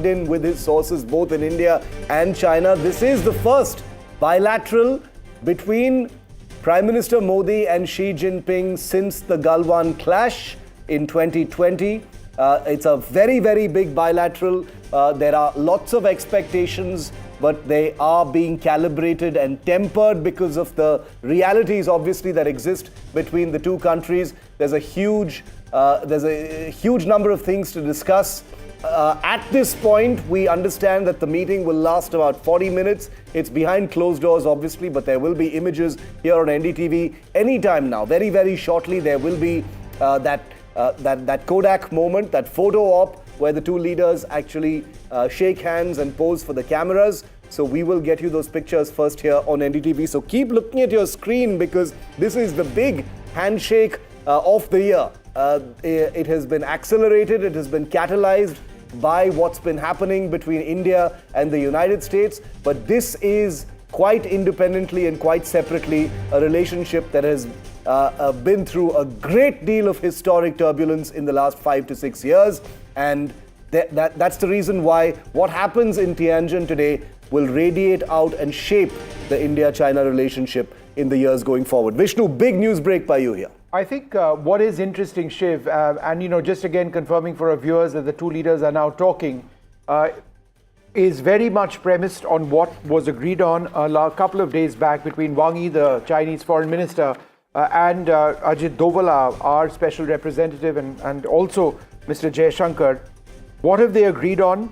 in with his sources both in India and China. This is the first bilateral between Prime Minister Modi and Xi Jinping since the Galwan clash in 2020. It's a very, very big bilateral. There are lots of expectations, but they are being calibrated and tempered because of the realities, obviously, that exist between the two countries. There's a huge number of things to discuss. At this point, we understand that the meeting will last about 40 minutes. It's behind closed doors, obviously, but there will be images here on NDTV anytime now. Very, very shortly, there will be that Kodak moment, that photo op where the two leaders actually shake hands and pose for the cameras. So we will get you those pictures first here on NDTV. So keep looking at your screen because this is the big handshake of the year. It has been accelerated, it has been catalyzed by what's been happening between India and the United States. But this is quite independently and quite separately a relationship that has been through a great deal of historic turbulence in the last 5 to 6 years. And that's the reason why what happens in Tanjin today will radiate out and shape the India-China relationship in the years going forward. Vishnu, big news break by you here. I think what is interesting, Shiv, and just again confirming for our viewers that the two leaders are now talking, is very much premised on what was agreed on a couple of days back between Wang Yi, the Chinese foreign minister, and Ajit Dovala, our special representative, and also Mr. Jaishankar. What have they agreed on?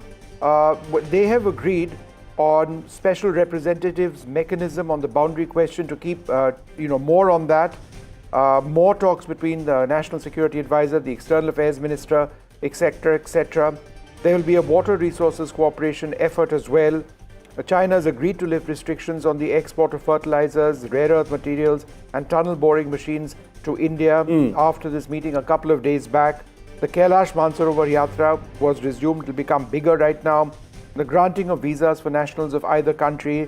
They have agreed on special representatives mechanism on the boundary question to keep more on that. More talks between the National Security Advisor, the External Affairs Minister, etc., etc. There will be a water resources cooperation effort as well. China has agreed to lift restrictions on the export of fertilizers, rare earth materials, and tunnel boring machines to India after this meeting a couple of days back. The Kailash Mansarovar Yatra was resumed. It will become bigger right now. The granting of visas for nationals of either country,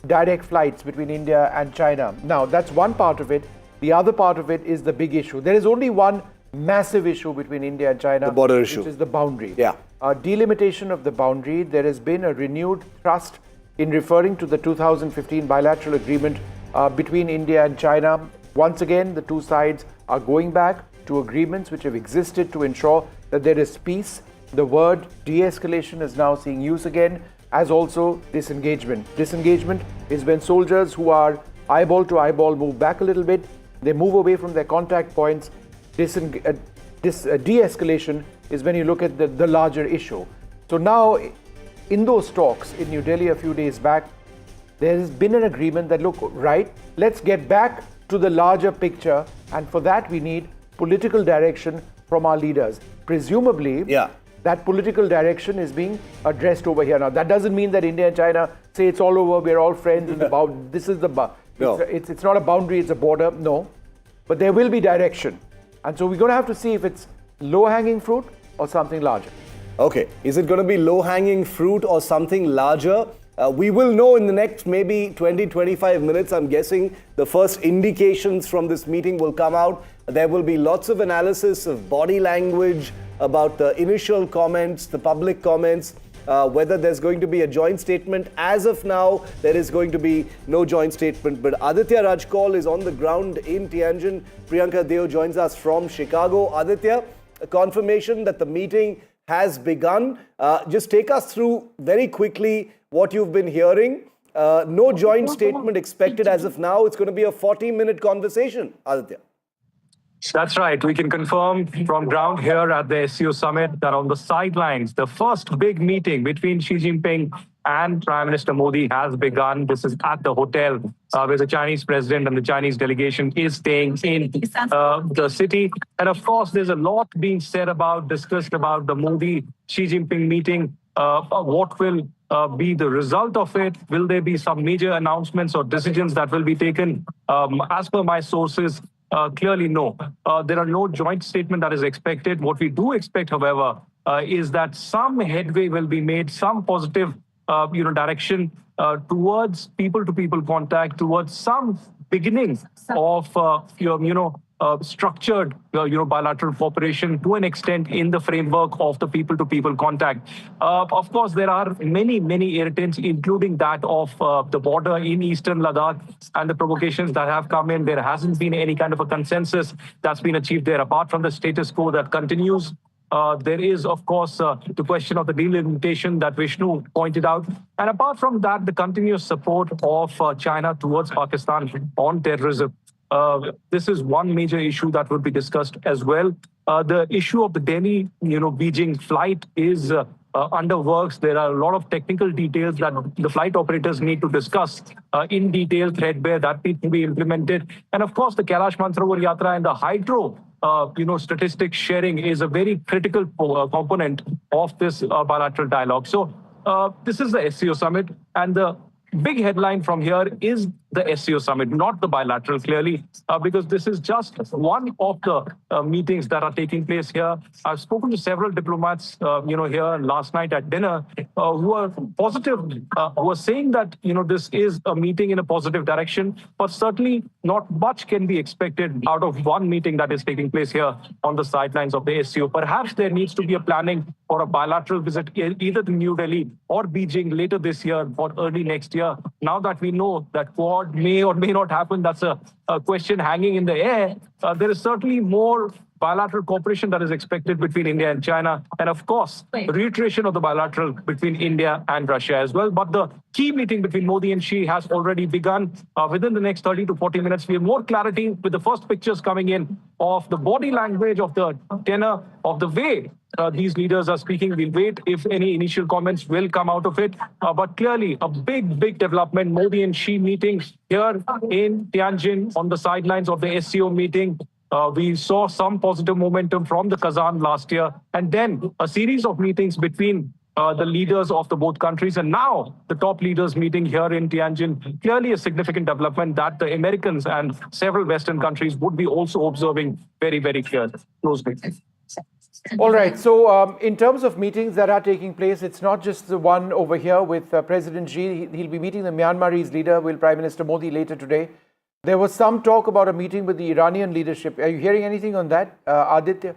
direct flights between India and China. Now, that's one part of it. The other part of it is the big issue. There is only one massive issue between India and China, the border issue, which is the boundary. Yeah. Delimitation of the boundary. There has been a renewed thrust in referring to the 2015 bilateral agreement between India and China. Once again, the two sides are going back to agreements which have existed to ensure that there is peace. The word de-escalation is now seeing use again, as also disengagement. Disengagement is when soldiers who are eyeball to eyeball move back a little bit, they move away from their contact points. De-escalation is when you look at the larger issue. So now, in those talks in New Delhi a few days back, there has been an agreement that, look, right, let's get back to the larger picture, and for that we need political direction from our leaders. Presumably, that political direction is being addressed over here. Now, that doesn't mean that India and China say it's all over, we're all friends, and this is the no. It's not a boundary, it's a border. No. But there will be direction. And so we're going to have to see if it's low-hanging fruit or something larger. Okay. Is it going to be low-hanging fruit or something larger? We will know in the next maybe 20-25 minutes. I'm guessing the first indications from this meeting will come out. There will be lots of analysis of body language about the initial comments, the public comments, whether there's going to be a joint statement. As of now, there is going to be no joint statement. But Aditya Rajkol is on the ground in Tanjin. Priyanka Deo joins us from Chicago. Aditya, a confirmation that the meeting has begun. Just take us through very quickly what you've been hearing. No joint statement expected as of now. It's going to be a 40-minute conversation, Aditya. That's right. We can confirm from ground here at the SCO summit that on the sidelines, the first big meeting between Xi Jinping and Prime Minister Modi has begun. This is at the hotel where the Chinese president and the Chinese delegation is staying in the city. And of course, there's a lot being said discussed about the Modi-Xi Jinping meeting. What will be the result of it? Will there be some major announcements or decisions that will be taken? As per my sources, clearly no. There are no joint statement that is expected. What we do expect, however, is that some headway will be made, some positive direction towards people-to-people contact, towards some beginnings of structured, bilateral cooperation to an extent in the framework of the people-to-people contact. Of course, there are many, many irritants, including that of the border in eastern Ladakh and the provocations that have come in. There hasn't been any kind of a consensus that's been achieved there, apart from the status quo that continues. There is, of course, the question of the delimitation that Vishnu pointed out. And apart from that, the continuous support of China towards Pakistan on terrorism. This is one major issue that would be discussed as well. The issue of the Delhi, Beijing flight is under works. There are a lot of technical details that the flight operators need to discuss in detail, threadbare, that need to be implemented. And of course, the Kailash Mansarovar Yatra and the hydro statistics sharing is a very critical component of this bilateral dialogue. So this is the SCO summit, and the big headline from here is the SCO summit, not the bilateral, clearly, because this is just one of the meetings that are taking place here. I've spoken to several diplomats, here last night at dinner, who are positive, who are saying that, this is a meeting in a positive direction, but certainly not much can be expected out of one meeting that is taking place here on the sidelines of the SCO. Perhaps there needs to be a planning for a bilateral visit either to New Delhi or Beijing later this year or early next year. Now that we know that Quad may or may not happen, that's a question hanging in the air. There is certainly more bilateral cooperation that is expected between India and China. And of course, reiteration of the bilateral between India and Russia as well. But the key meeting between Modi and Xi has already begun. Within the next 30 to 40 minutes, we have more clarity with the first pictures coming in of the body language, of the tenor, of the way these leaders are speaking. We'll wait if any initial comments will come out of it. But clearly, a big, big development. Modi and Xi meeting here in Tanjin on the sidelines of the SCO meeting. We saw some positive momentum from the Kazan last year, and then a series of meetings between the leaders of the both countries, and now the top leaders meeting here in Tianjin. Clearly a significant development that the Americans and several Western countries would be also observing very, very closely. All right. So in terms of meetings that are taking place, it's not just the one over here with President Xi. He'll be meeting the Myanmarese leader, will Prime Minister Modi, later today. There was some talk about a meeting with the Iranian leadership. Are you hearing anything on that, Aditya?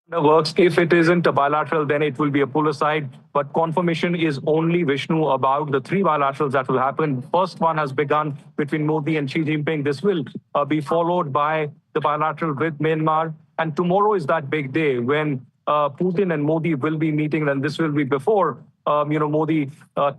The works. If it isn't a bilateral, then it will be a pull aside. But confirmation is only, Vishnu, about the three bilaterals that will happen. First one has begun between Modi and Xi Jinping. This will be followed by the bilateral with Myanmar. And tomorrow is that big day when Putin and Modi will be meeting, and this will be before Modi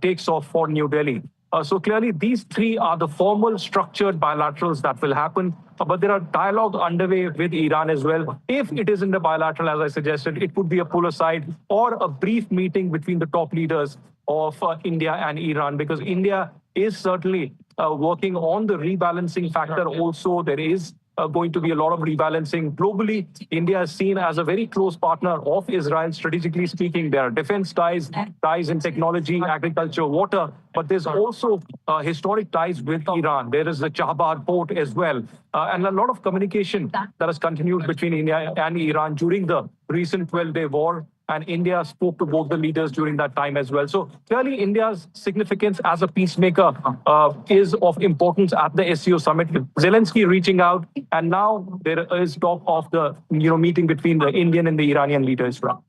takes off for New Delhi. So clearly, these three are the formal, structured bilaterals that will happen. But there are dialogue underway with Iran as well. If it isn't a bilateral, as I suggested, it could be a pull aside or a brief meeting between the top leaders of India and Iran, because India is certainly working on the rebalancing factor also. There is going to be a lot of rebalancing. Globally, India is seen as a very close partner of Israel, strategically speaking. There are defense ties, ties in technology, agriculture, water, but there's also historic ties with Iran. There is the Chabahar port as well. And a lot of communication that has continued between India and Iran during the recent 12-day war. And India spoke to both the leaders during that time as well. So clearly, India's significance as a peacemaker is of importance at the SCO summit. Zelensky reaching out, and now there is talk of the meeting between the Indian and the Iranian leaders as well.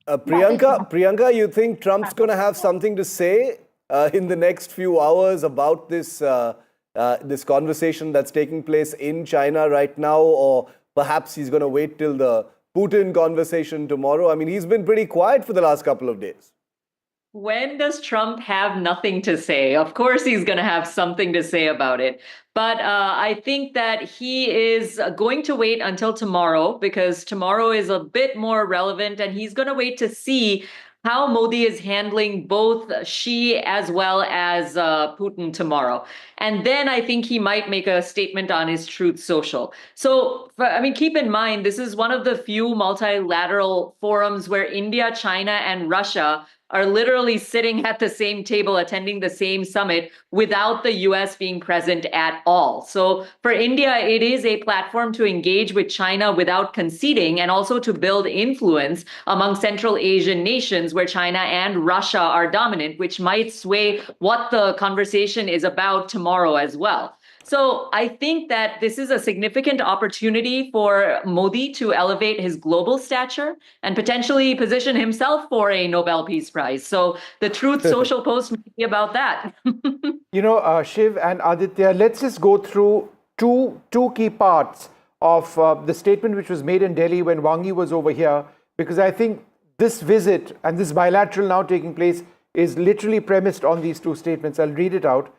Priyanka, you think Trump's going to have something to say in the next few hours about this this conversation that's taking place in China right now, or perhaps he's going to wait till the Putin conversation tomorrow? I mean, he's been pretty quiet for the last couple of days. When does Trump have nothing to say? Of course, he's going to have something to say about it. But I think that he is going to wait until tomorrow, because tomorrow is a bit more relevant, and he's going to wait to see how Modi is handling both Xi as well as Putin tomorrow. And then I think he might make a statement on his Truth Social. So, I mean, keep in mind, this is one of the few multilateral forums where India, China, and Russia are literally sitting at the same table, attending the same summit without the US being present at all. So for India, it is a platform to engage with China without conceding, and also to build influence among Central Asian nations where China and Russia are dominant, which might sway what the conversation is about tomorrow as well. So I think that this is a significant opportunity for Modi to elevate his global stature and potentially position himself for a Nobel Peace Prize. So the Truth Social post may be about that. Shiv and Aditya, let's just go through two key parts of the statement which was made in Delhi when Wang Yi was over here, because I think this visit and this bilateral now taking place is literally premised on these two statements. I'll read it out.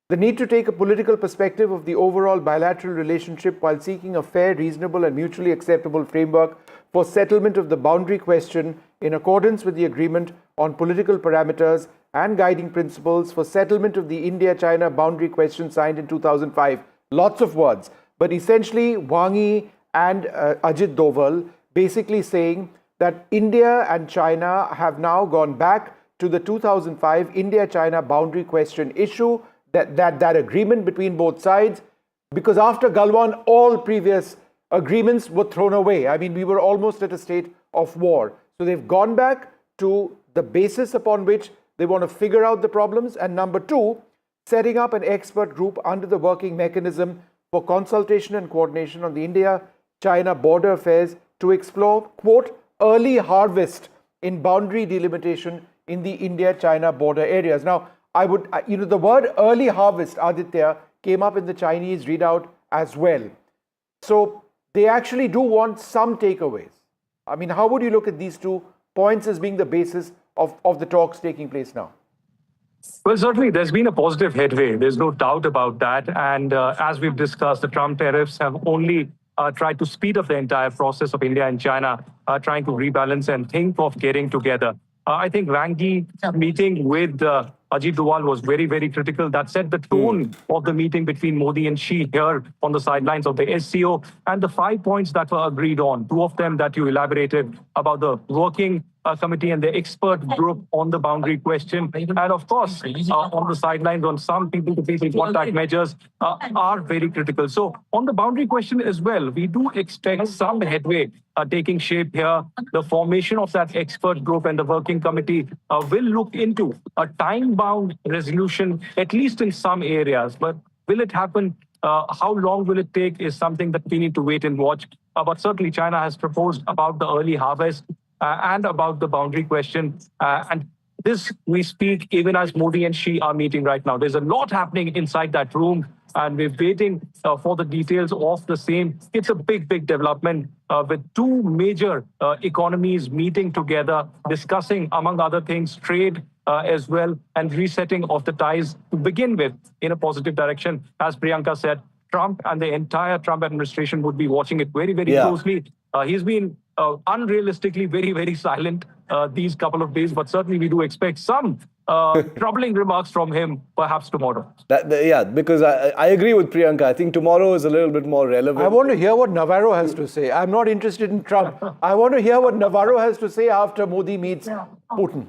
The need to take a political perspective of the overall bilateral relationship while seeking a fair, reasonable, and mutually acceptable framework for settlement of the boundary question in accordance with the agreement on political parameters and guiding principles for settlement of the India-China boundary question signed in 2005. Lots of words, but essentially Wang Yi and Ajit Doval basically saying that India and China have now gone back to the 2005 India-China boundary question issue, that agreement between both sides, because after Galwan, all previous agreements were thrown away. I mean, we were almost at a state of war. So they've gone back to the basis upon which they want to figure out the problems. And number two, setting up an expert group under the working mechanism for consultation and coordination on the India-China border affairs to explore, quote, early harvest in boundary delimitation in the India-China border areas. Now, the word early harvest, Aditya, came up in the Chinese readout as well. So they actually do want some takeaways. I mean, how would you look at these 2 points as being the basis of the talks taking place now? Well, certainly there's been a positive headway. There's no doubt about that. And as we've discussed, the Trump tariffs have only tried to speed up the entire process of India and China trying to rebalance and think of getting together. I think Wang Yi meeting with Ajit Doval was very, very critical. That set the tone of the meeting between Modi and Xi here on the sidelines of the SCO, and the 5 points that were agreed on, 2 of them that you elaborated about the working committee and the expert group on the boundary question. And of course, on the sidelines, on some people-to-people contact measures are very critical. So on the boundary question as well, we do expect some headway taking shape here. The formation of that expert group and the working committee will look into a time-bound resolution, at least in some areas. But will it happen? How long will it take is something that we need to wait and watch. But certainly China has proposed about the early harvest and about the boundary question. And this we speak even as Modi and Xi are meeting right now. There's a lot happening inside that room, and we're waiting for the details of the same. It's a big, big development with 2 major economies meeting together, discussing, among other things, trade as well, and resetting of the ties to begin with in a positive direction. As Priyanka said, Trump and the entire Trump administration would be watching it very, very closely. He's been unrealistically very, very silent these couple of days, but certainly we do expect some troubling remarks from him, perhaps tomorrow. Because I agree with Priyanka. I think tomorrow is a little bit more relevant. I want to hear what Navarro has to say. I'm not interested in Trump. I want to hear what Navarro has to say after Modi meets Putin.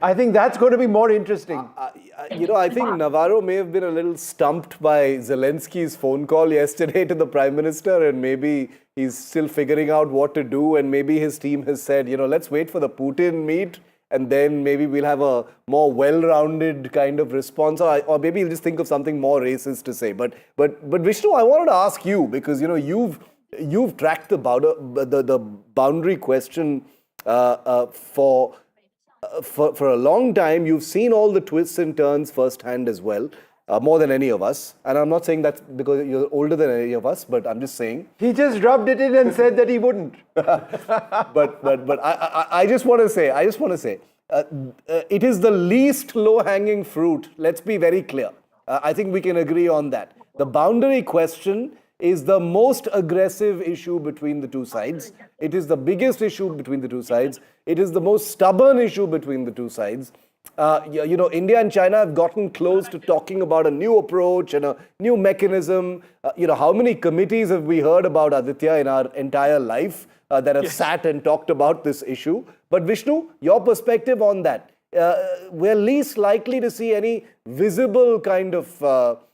I think that's going to be more interesting. I think Navarro may have been a little stumped by Zelensky's phone call yesterday to the Prime Minister, and maybe he's still figuring out what to do, and maybe his team has said, let's wait for the Putin meet, and then maybe we'll have a more well-rounded kind of response, or maybe he'll just think of something more racist to say. But Vishnu, I wanted to ask you, because you've tracked the boundary question for a long time. You've seen all the twists and turns firsthand as well, more than any of us. And I'm not saying that's because you're older than any of us, but I'm just saying. He just rubbed it in and said that he wouldn't. But I just want to say, it is the least low-hanging fruit. Let's be very clear. I think we can agree on that. The boundary question is the most aggressive issue between the 2 sides. It is the biggest issue between the 2 sides. It is the most stubborn issue between the 2 sides. India and China have gotten close to talking about a new approach and a new mechanism. How many committees have we heard about, Aditya, in our entire life that have sat and talked about this issue? But Vishnu, your perspective on that. We're least likely to see any visible kind of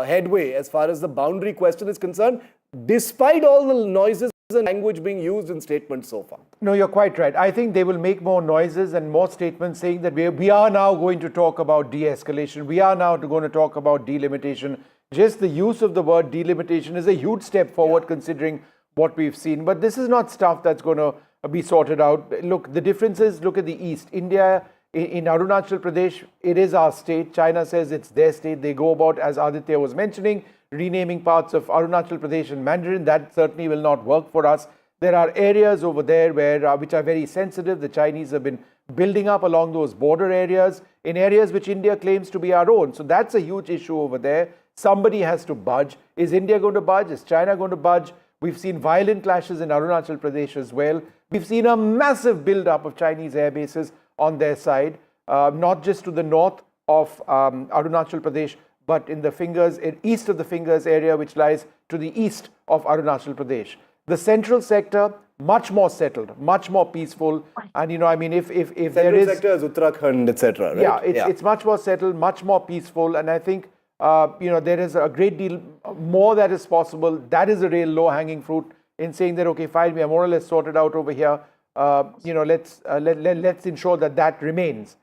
headway as far as the boundary question is concerned, despite all the noises language being used in statements so far. No, you're quite right. I think they will make more noises and more statements saying that we are now going to talk about de-escalation. We are now going to talk about delimitation. Just the use of the word delimitation is a huge step forward considering what we've seen. But this is not stuff that's going to be sorted out. Look, the differences, look at the East. India, in Arunachal Pradesh, it is our state. China says it's their state. They go about, as Aditya was mentioning, renaming parts of Arunachal Pradesh in Mandarin. That certainly will not work for us. There are areas over there which are very sensitive. The Chinese have been building up along those border areas, in areas which India claims to be our own. So that's a huge issue over there. Somebody has to budge. Is India going to budge? Is China going to budge? We've seen violent clashes in Arunachal Pradesh as well. We've seen a massive build-up of Chinese air bases on their side, not just to the north of Arunachal Pradesh, but in the east of the Fingers area, which lies to the east of Arunachal Pradesh. The central sector, much more settled, much more peaceful. And, if there is... Central sector is Uttarakhand, etc., right? Yeah, it's much more settled, much more peaceful. And I think, there is a great deal more that is possible. That is a real low-hanging fruit in saying that, okay, fine, we are more or less sorted out over here. Let's ensure that remains.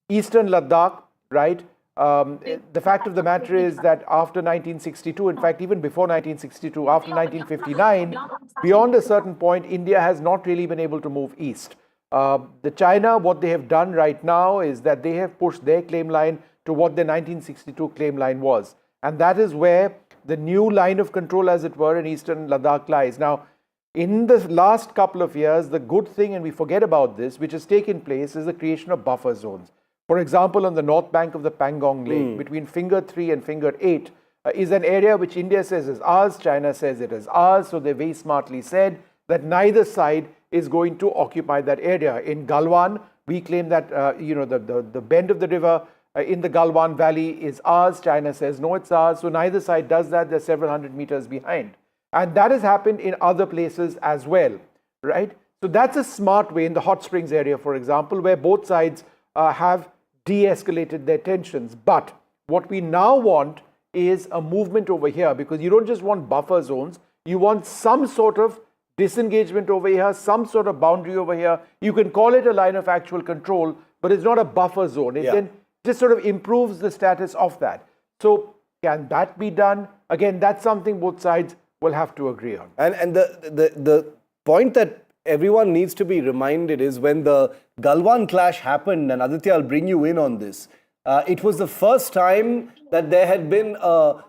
Eastern Ladakh, right? The fact of the matter is that after 1962, in fact, even before 1962, after 1959, beyond a certain point, India has not really been able to move east. The China, what they have done right now is that they have pushed their claim line to what the 1962 claim line was. And that is where the new line of control, as it were, in Eastern Ladakh lies. Now, in the last couple of years, the good thing, and we forget about this, which has taken place, is the creation of buffer zones. For example, on the north bank of the Pangong Lake, between Finger 3 and Finger 8, is an area which India says is ours, China says it is ours. So they very smartly said that neither side is going to occupy that area. In Galwan, we claim that the bend of the river in the Galwan Valley is ours. China says no, it's ours. So neither side does that. They're several hundred meters behind. And that has happened in other places as well, right? So that's a smart way in the Hot Springs area, for example, where both sides have de-escalated their tensions. But what we now want is a movement over here, because you don't just want buffer zones, you want some sort of disengagement over here, some sort of boundary over here. You can call it a line of actual control, but it's not a buffer zone. It then just sort of improves the status of that. So can that be done? Again, that's something both sides will have to agree on. And the point that everyone needs to be reminded is when the Galwan clash happened, and Aditya, I'll bring you in on this, it was the first time that there had been a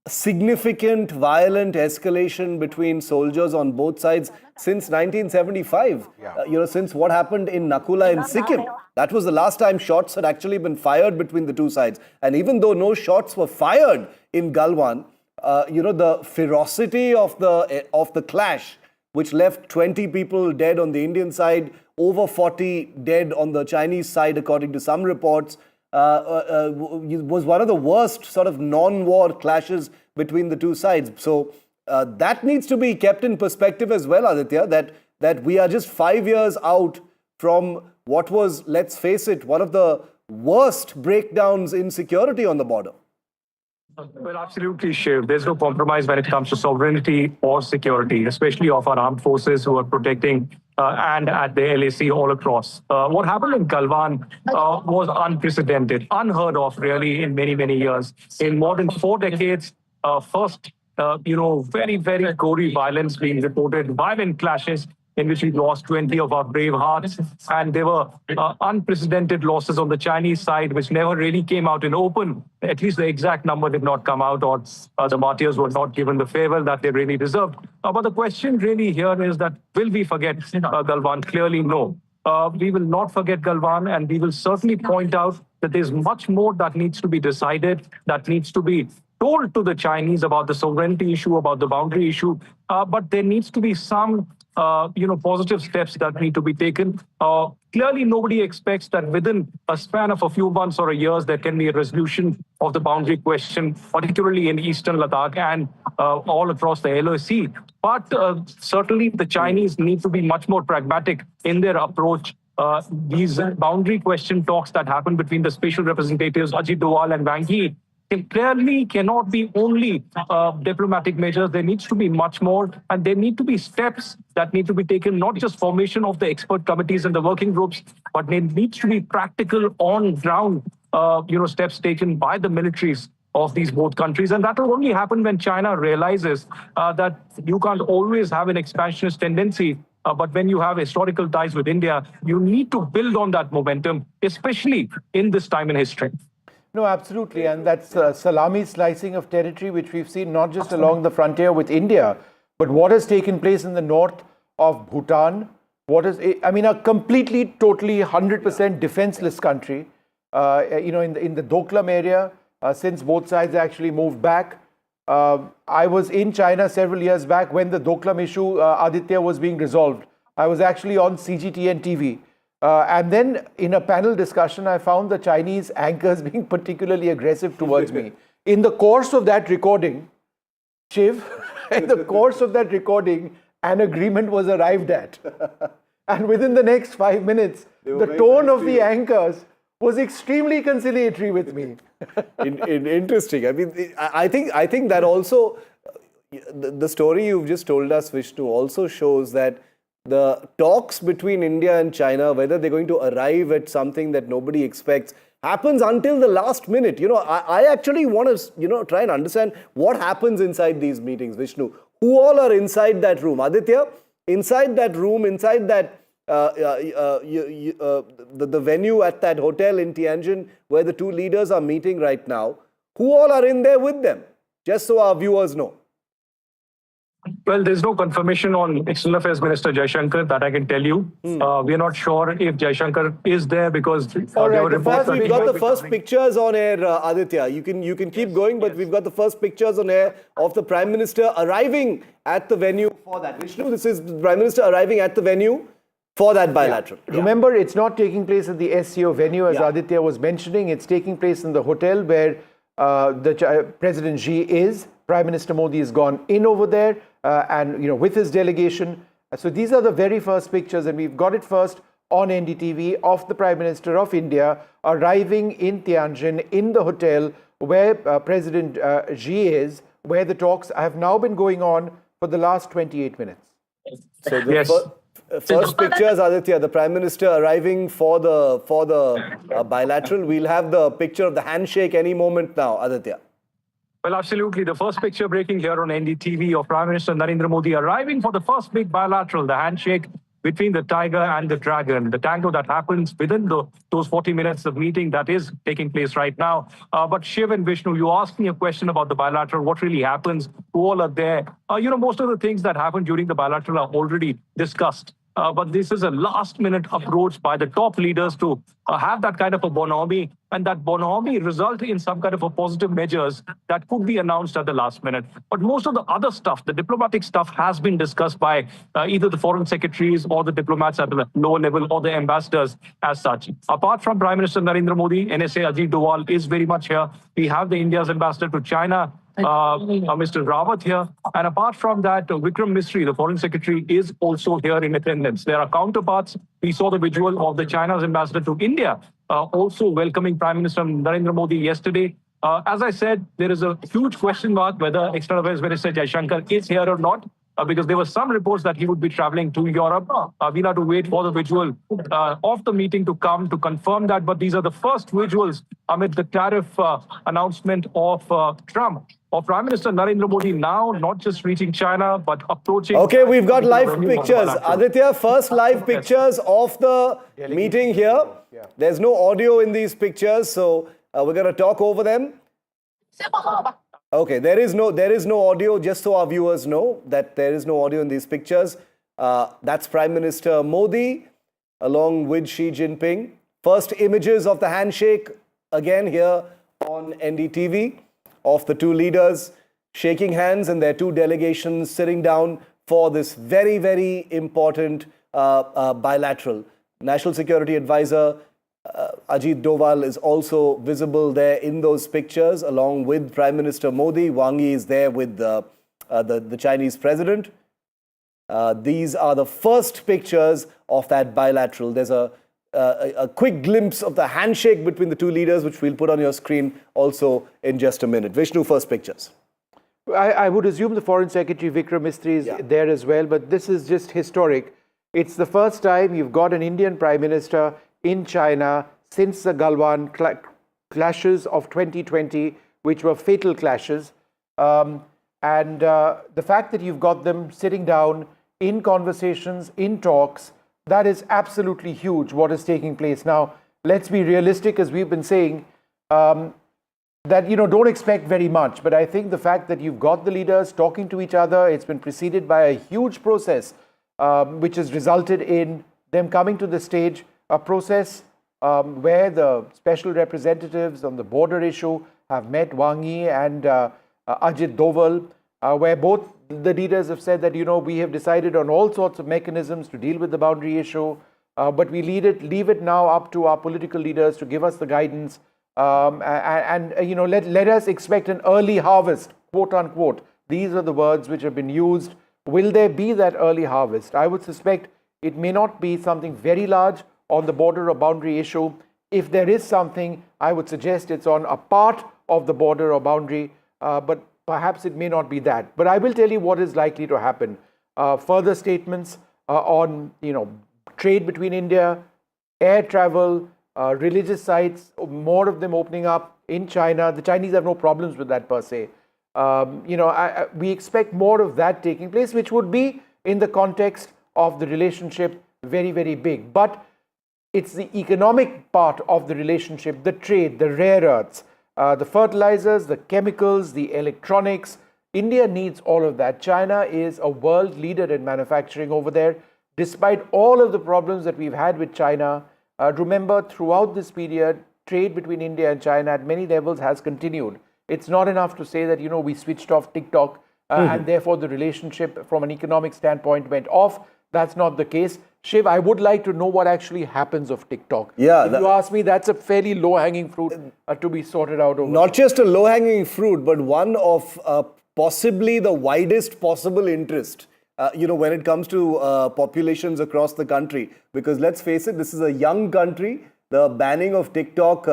significant violent escalation between soldiers on both sides since 1975. Since what happened in Nakula in Sikkim. That was the last time shots had actually been fired between the two sides. And even though no shots were fired in Galwan, the ferocity of the clash, which left 20 people dead on the Indian side, over 40 dead on the Chinese side, according to some reports, was one of the worst sort of non-war clashes between the two sides. So that needs to be kept in perspective as well, Aditya, that we are just 5 years out from what was, let's face it, one of the worst breakdowns in security on the border. Well, absolutely, Shiv. There's no compromise when it comes to sovereignty or security, especially of our armed forces who are protecting and at the LAC all across. What happened in Galwan was unprecedented, unheard of really in many, many years. In more than 4 decades, very, very gory violence being reported, violent clashes in which we lost 20 of our brave hearts. And there were unprecedented losses on the Chinese side, which never really came out in open. At least the exact number did not come out, or the martyrs were not given the farewell that they really deserved. But the question really here is that, will we forget Galwan? Clearly, no. We will not forget Galwan, and we will certainly point out that there's much more that needs to be decided, that needs to be told to the Chinese about the sovereignty issue, about the boundary issue. But there needs to be some positive steps that need to be taken. Clearly, nobody expects that within a span of a few months or a years, there can be a resolution of the boundary question, particularly in Eastern Ladakh and all across the LOC. But certainly, the Chinese need to be much more pragmatic in their approach. These boundary question talks that happen between the special representatives, Ajit Doval and Wang Yi, it clearly cannot be only diplomatic measures. There needs to be much more, and there need to be steps that need to be taken, not just formation of the expert committees and the working groups, but there needs to be practical on-ground steps taken by the militaries of these both countries. And that will only happen when China realizes that you can't always have an expansionist tendency. But when you have historical ties with India, you need to build on that momentum, especially in this time in history. No, absolutely. And that's salami slicing of territory, which we've seen not just along the frontier with India, but what has taken place in the north of Bhutan. A completely, totally 100% defenseless country, in the Doklam area, since both sides actually moved back. I was in China several years back when the Doklam issue, Aditya, was being resolved. I was actually on CGTN TV. And then in a panel discussion, I found the Chinese anchors being particularly aggressive towards me. In the course of that recording, Shiv, in the course of that recording, an agreement was arrived at. And within the next 5 minutes, the tone of the anchors was extremely conciliatory with me. Interesting. I mean, I think that also, the story you've just told us, Vishnu, also shows that the talks between India and China, whether they're going to arrive at something that nobody expects, happens until the last minute. I actually want to, try and understand what happens inside these meetings, Vishnu. Who all are inside that room? Aditya, inside that room, inside that, the venue at that hotel in Tanjin, where the two leaders are meeting right now, who all are in there with them? Just so our viewers know. Well, there's no confirmation on External Affairs Minister Jaishankar, that I can tell you. We're not sure if Jaishankar is there because there were reports. We've got the first pictures on air, Aditya. You can keep going, but we've got the first pictures on air of the Prime Minister arriving at the venue for that. Vishnu, this is the Prime Minister arriving at the venue for that bilateral. Yeah. Remember, it's not taking place at the SCO venue, as Aditya was mentioning. It's taking place in the hotel where President Xi is. Prime Minister Modi has gone in over there and with his delegation. So these are the very first pictures, and we've got it first on NDTV of the Prime Minister of India arriving in Tianjin in the hotel where President Xi is, where the talks have now been going on for the last 28 minutes. So the first pictures, Aditya, the Prime Minister arriving for the bilateral. We'll have the picture of the handshake any moment now, Aditya. Well, absolutely. The first picture breaking here on NDTV of Prime Minister Narendra Modi arriving for the first big bilateral, the handshake between the tiger and the dragon, the tango that happens within those 40 minutes of meeting that is taking place right now. But Shiv and Vishnu, you asked me a question about the bilateral, what really happens, who all are there. Most of the things that happen during the bilateral are already discussed. But this is a last-minute approach by the top leaders to have that kind of a bonhomie, and that bonhomie result in some kind of a positive measures that could be announced at the last minute. But most of the other stuff, the diplomatic stuff, has been discussed by either the foreign secretaries or the diplomats at the lower level or the ambassadors as such. Apart from Prime Minister Narendra Modi, NSA Ajit Doval is very much here. We have the India's ambassador to China, Mr. Rawat here. And apart from that, Vikram Misri, the foreign secretary, is also here in attendance. There are counterparts. We saw the visual of the China's ambassador to India also welcoming Prime Minister Narendra Modi yesterday. As I said, there is a huge question mark whether External Affairs Minister Jaishankar is here or not. Because there were some reports that he would be traveling to Europe. We'll have to wait for the visual of the meeting to come to confirm that. But these are the first visuals amid the tariff announcement of Trump, of Prime Minister Narendra Modi now not just reaching China, but approaching... Okay, we've got live pictures. Aditya, first live pictures of the meeting here. There's no audio in these pictures, so we're going to talk over them. Okay, there is no audio, just so our viewers know that there is no audio in these pictures. That's Prime Minister Modi along with Xi Jinping. First images of the handshake again here on NDTV of the two leaders shaking hands and their two delegations sitting down for this very, very important bilateral. National Security Advisor Ajit Doval is also visible there in those pictures, along with Prime Minister Modi. Wang Yi is there with the Chinese president. These are the first pictures of that bilateral. There's a a quick glimpse of the handshake between the two leaders, which we'll put on your screen also in just a minute. Vishnu, first pictures. I would assume the Foreign Secretary Vikram Misri is there as well, but this is just historic. It's the first time you've got an Indian Prime Minister in China since the Galwan clashes of 2020, which were fatal clashes. The fact that you've got them sitting down in conversations, in talks, that is absolutely huge, what is taking place. Now, let's be realistic, as we've been saying, that, don't expect very much. But I think the fact that you've got the leaders talking to each other, it's been preceded by a huge process, which has resulted in them coming to the stage, a process where the special representatives on the border issue have met, Wang Yi and Ajit Doval, where both the leaders have said that, we have decided on all sorts of mechanisms to deal with the boundary issue, but we leave it now up to our political leaders to give us the guidance, let us expect an early harvest, quote unquote. These are the words which have been used. Will there be that early harvest? I would suspect it may not be something very large on the border or boundary issue. If there is something, I would suggest it's on a part of the border or boundary, but perhaps it may not be that. But I will tell you what is likely to happen. Further statements on, trade between India, air travel, religious sites, more of them opening up in China. The Chinese have no problems with that per se. We expect more of that taking place, which would be in the context of the relationship very, very big. But it's the economic part of the relationship, the trade, the rare earths, the fertilizers, the chemicals, the electronics. India needs all of that. China is a world leader in manufacturing over there. Despite all of the problems that we've had with China, remember, throughout this period, trade between India and China at many levels has continued. It's not enough to say that, we switched off TikTok and therefore the relationship from an economic standpoint went off. That's not the case. Shiv, I would like to know what actually happens of TikTok. Yeah, if you ask me, that's a fairly low-hanging fruit to be sorted out over. Not just a low-hanging fruit, but one of possibly the widest possible interest, when it comes to populations across the country. Because let's face it, this is a young country. The banning of TikTok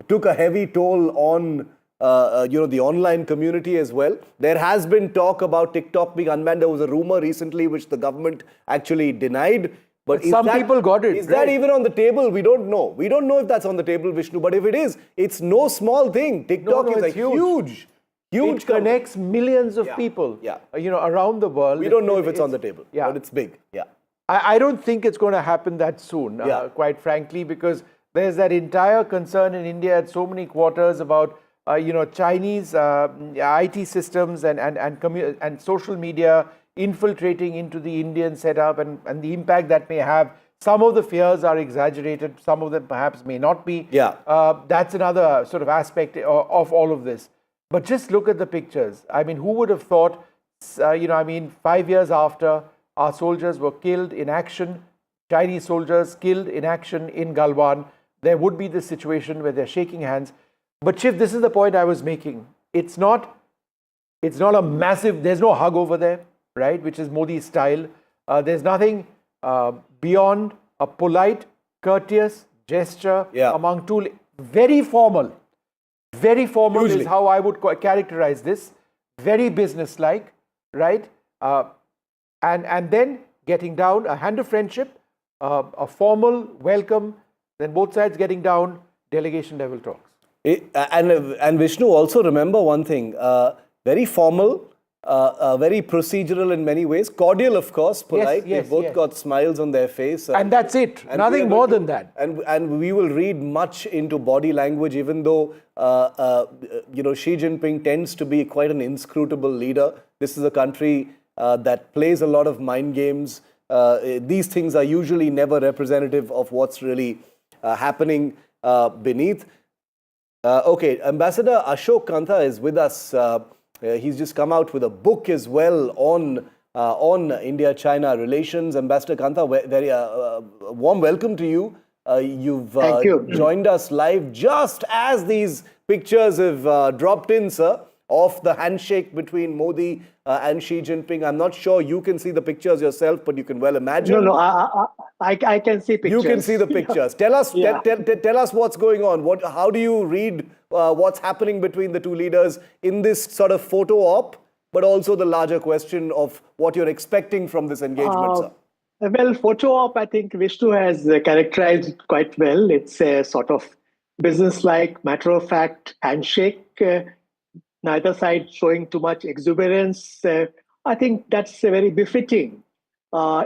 took a heavy toll on the online community as well. There has been talk about TikTok being unbanned. There was a rumor recently which the government actually denied. But some people got it. Is that even on the table? We don't know. We don't know if that's on the table, Vishnu. But if it is, it's no small thing. TikTok is a huge it connects millions of people around the world. We don't know if it's on the table, but it's big. Yeah. I don't think it's going to happen that soon, quite frankly, because there's that entire concern in India at so many quarters about Chinese IT systems and social media infiltrating into the Indian setup and the impact that may have. Some of the fears are exaggerated. Some of them perhaps may not be. That's another sort of aspect of all of this. But just look at the pictures. I mean, who would have thought, 5 years after our soldiers were killed in action, Chinese soldiers killed in action in Galwan, there would be this situation where they're shaking hands. But Shiv, this is the point I was making. It's not a massive, there's no hug over there, right, which is Modi's style. There's nothing beyond a polite, courteous gesture among two, very formal. Very formal is how I would characterize this. Very business-like, right? And then getting down, a hand of friendship, a formal welcome, then both sides getting down, delegation level talks. And Vishnu, also remember one thing, very formal, very procedural in many ways, cordial of course, polite. They both got smiles on their face. And that's it, nothing more than that. And we will read much into body language, even though Xi Jinping tends to be quite an inscrutable leader. This is a country that plays a lot of mind games. These things are usually never representative of what's really happening beneath. Okay, Ambassador Ashok Kantha is with us. He's just come out with a book as well on India-China relations. Ambassador Kantha, very warm welcome to you. You've Thank you. Joined us live just as these pictures have dropped in, sir. of the handshake between Modi and Xi Jinping. I'm not sure you can see the pictures yourself, but you can well imagine. No, I can see pictures. You can see the pictures. Tell us, Yeah. tell us what's going on. How do you read what's happening between the two leaders in this sort of photo op, but also the larger question of what you're expecting from this engagement, sir? Well, photo op, I think Vishnu has characterized it quite well. It's a sort of business-like, matter-of-fact handshake. Neither side showing too much exuberance. I think that's very befitting.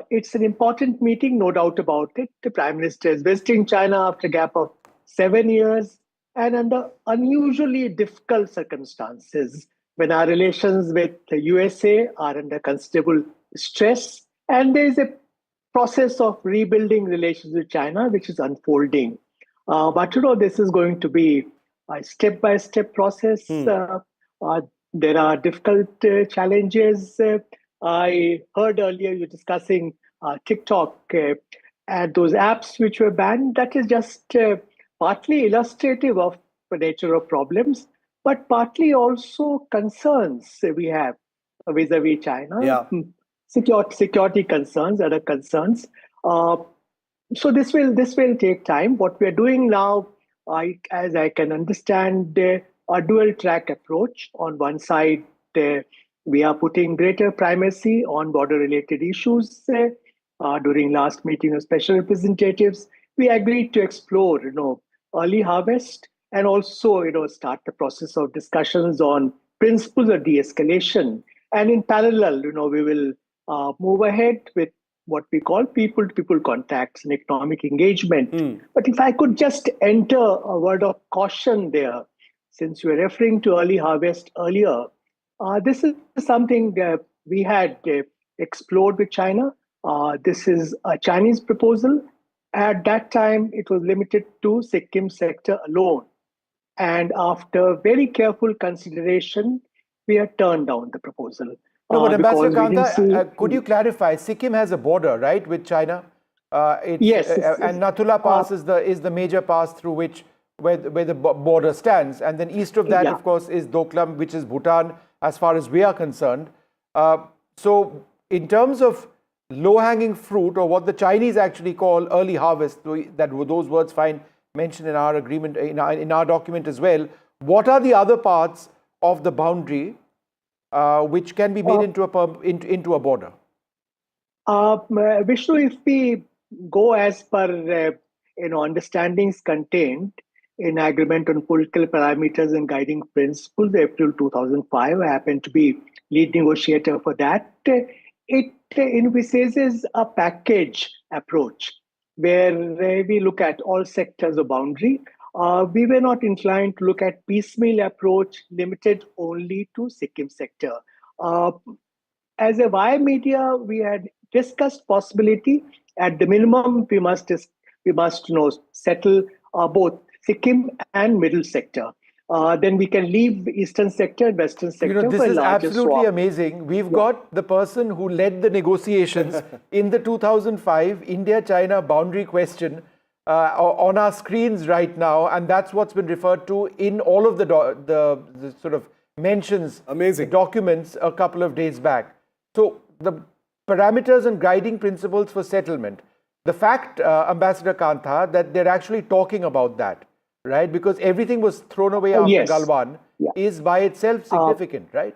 It's an important meeting, no doubt about it. The Prime Minister is visiting China after a gap of 7 years and under unusually difficult circumstances when our relations with the USA are under considerable stress. And there is a process of rebuilding relations with China, which is unfolding. But this is going to be a step-by-step process. There are difficult challenges. I heard earlier you discussing TikTok and those apps which were banned. That is just partly illustrative of the nature of problems, but partly also concerns we have vis-a-vis China. Yeah. Security concerns, other concerns. So this will take time. What we are doing now, as I can understand, a dual track approach. On one side, we are putting greater primacy on border related issues. During last meeting of special representatives, we agreed to explore, early harvest and also, start the process of discussions on principles of de-escalation. And in parallel, we will move ahead with what we call people-to-people contacts and economic engagement. But if I could just enter a word of caution there, since you were referring to early harvest earlier, this is something we had explored with China. This is a Chinese proposal. At that time, it was limited to Sikkim sector alone. And after very careful consideration, we have turned down the proposal. No, but Ambassador because we didn't Kanta, could you clarify? Sikkim has a border, right, with China? Yes. And Nathula Pass is the major pass through where the border stands. And then east of that, Yeah. of course, is Doklam, which is Bhutan, as far as we are concerned. So in terms of low-hanging fruit, or what the Chinese actually call early harvest, those words find mentioned in our agreement, in our document as well, what are the other parts of the boundary which can be made into a border? Vishnu, if we go as per understandings contained in Agreement on Political Parameters and Guiding Principles, April 2005, I happened to be lead negotiator for that. It envisages a package approach where we look at all sectors of boundary. We were not inclined to look at piecemeal approach limited only to Sikkim sector. As a via media, we had discussed possibility. At the minimum, we must settle both Sikkim and middle sector. Then we can leave eastern sector and western sector. This is absolutely amazing. We've got the person who led the negotiations in the 2005 India-China boundary question on our screens right now, and that's what's been referred to in all of the sort of mentions, documents a couple of days back. So the parameters and guiding principles for settlement. The fact, Ambassador Kanta, that they're actually talking about that, right? Because everything was thrown away after Galwan is by itself significant, right?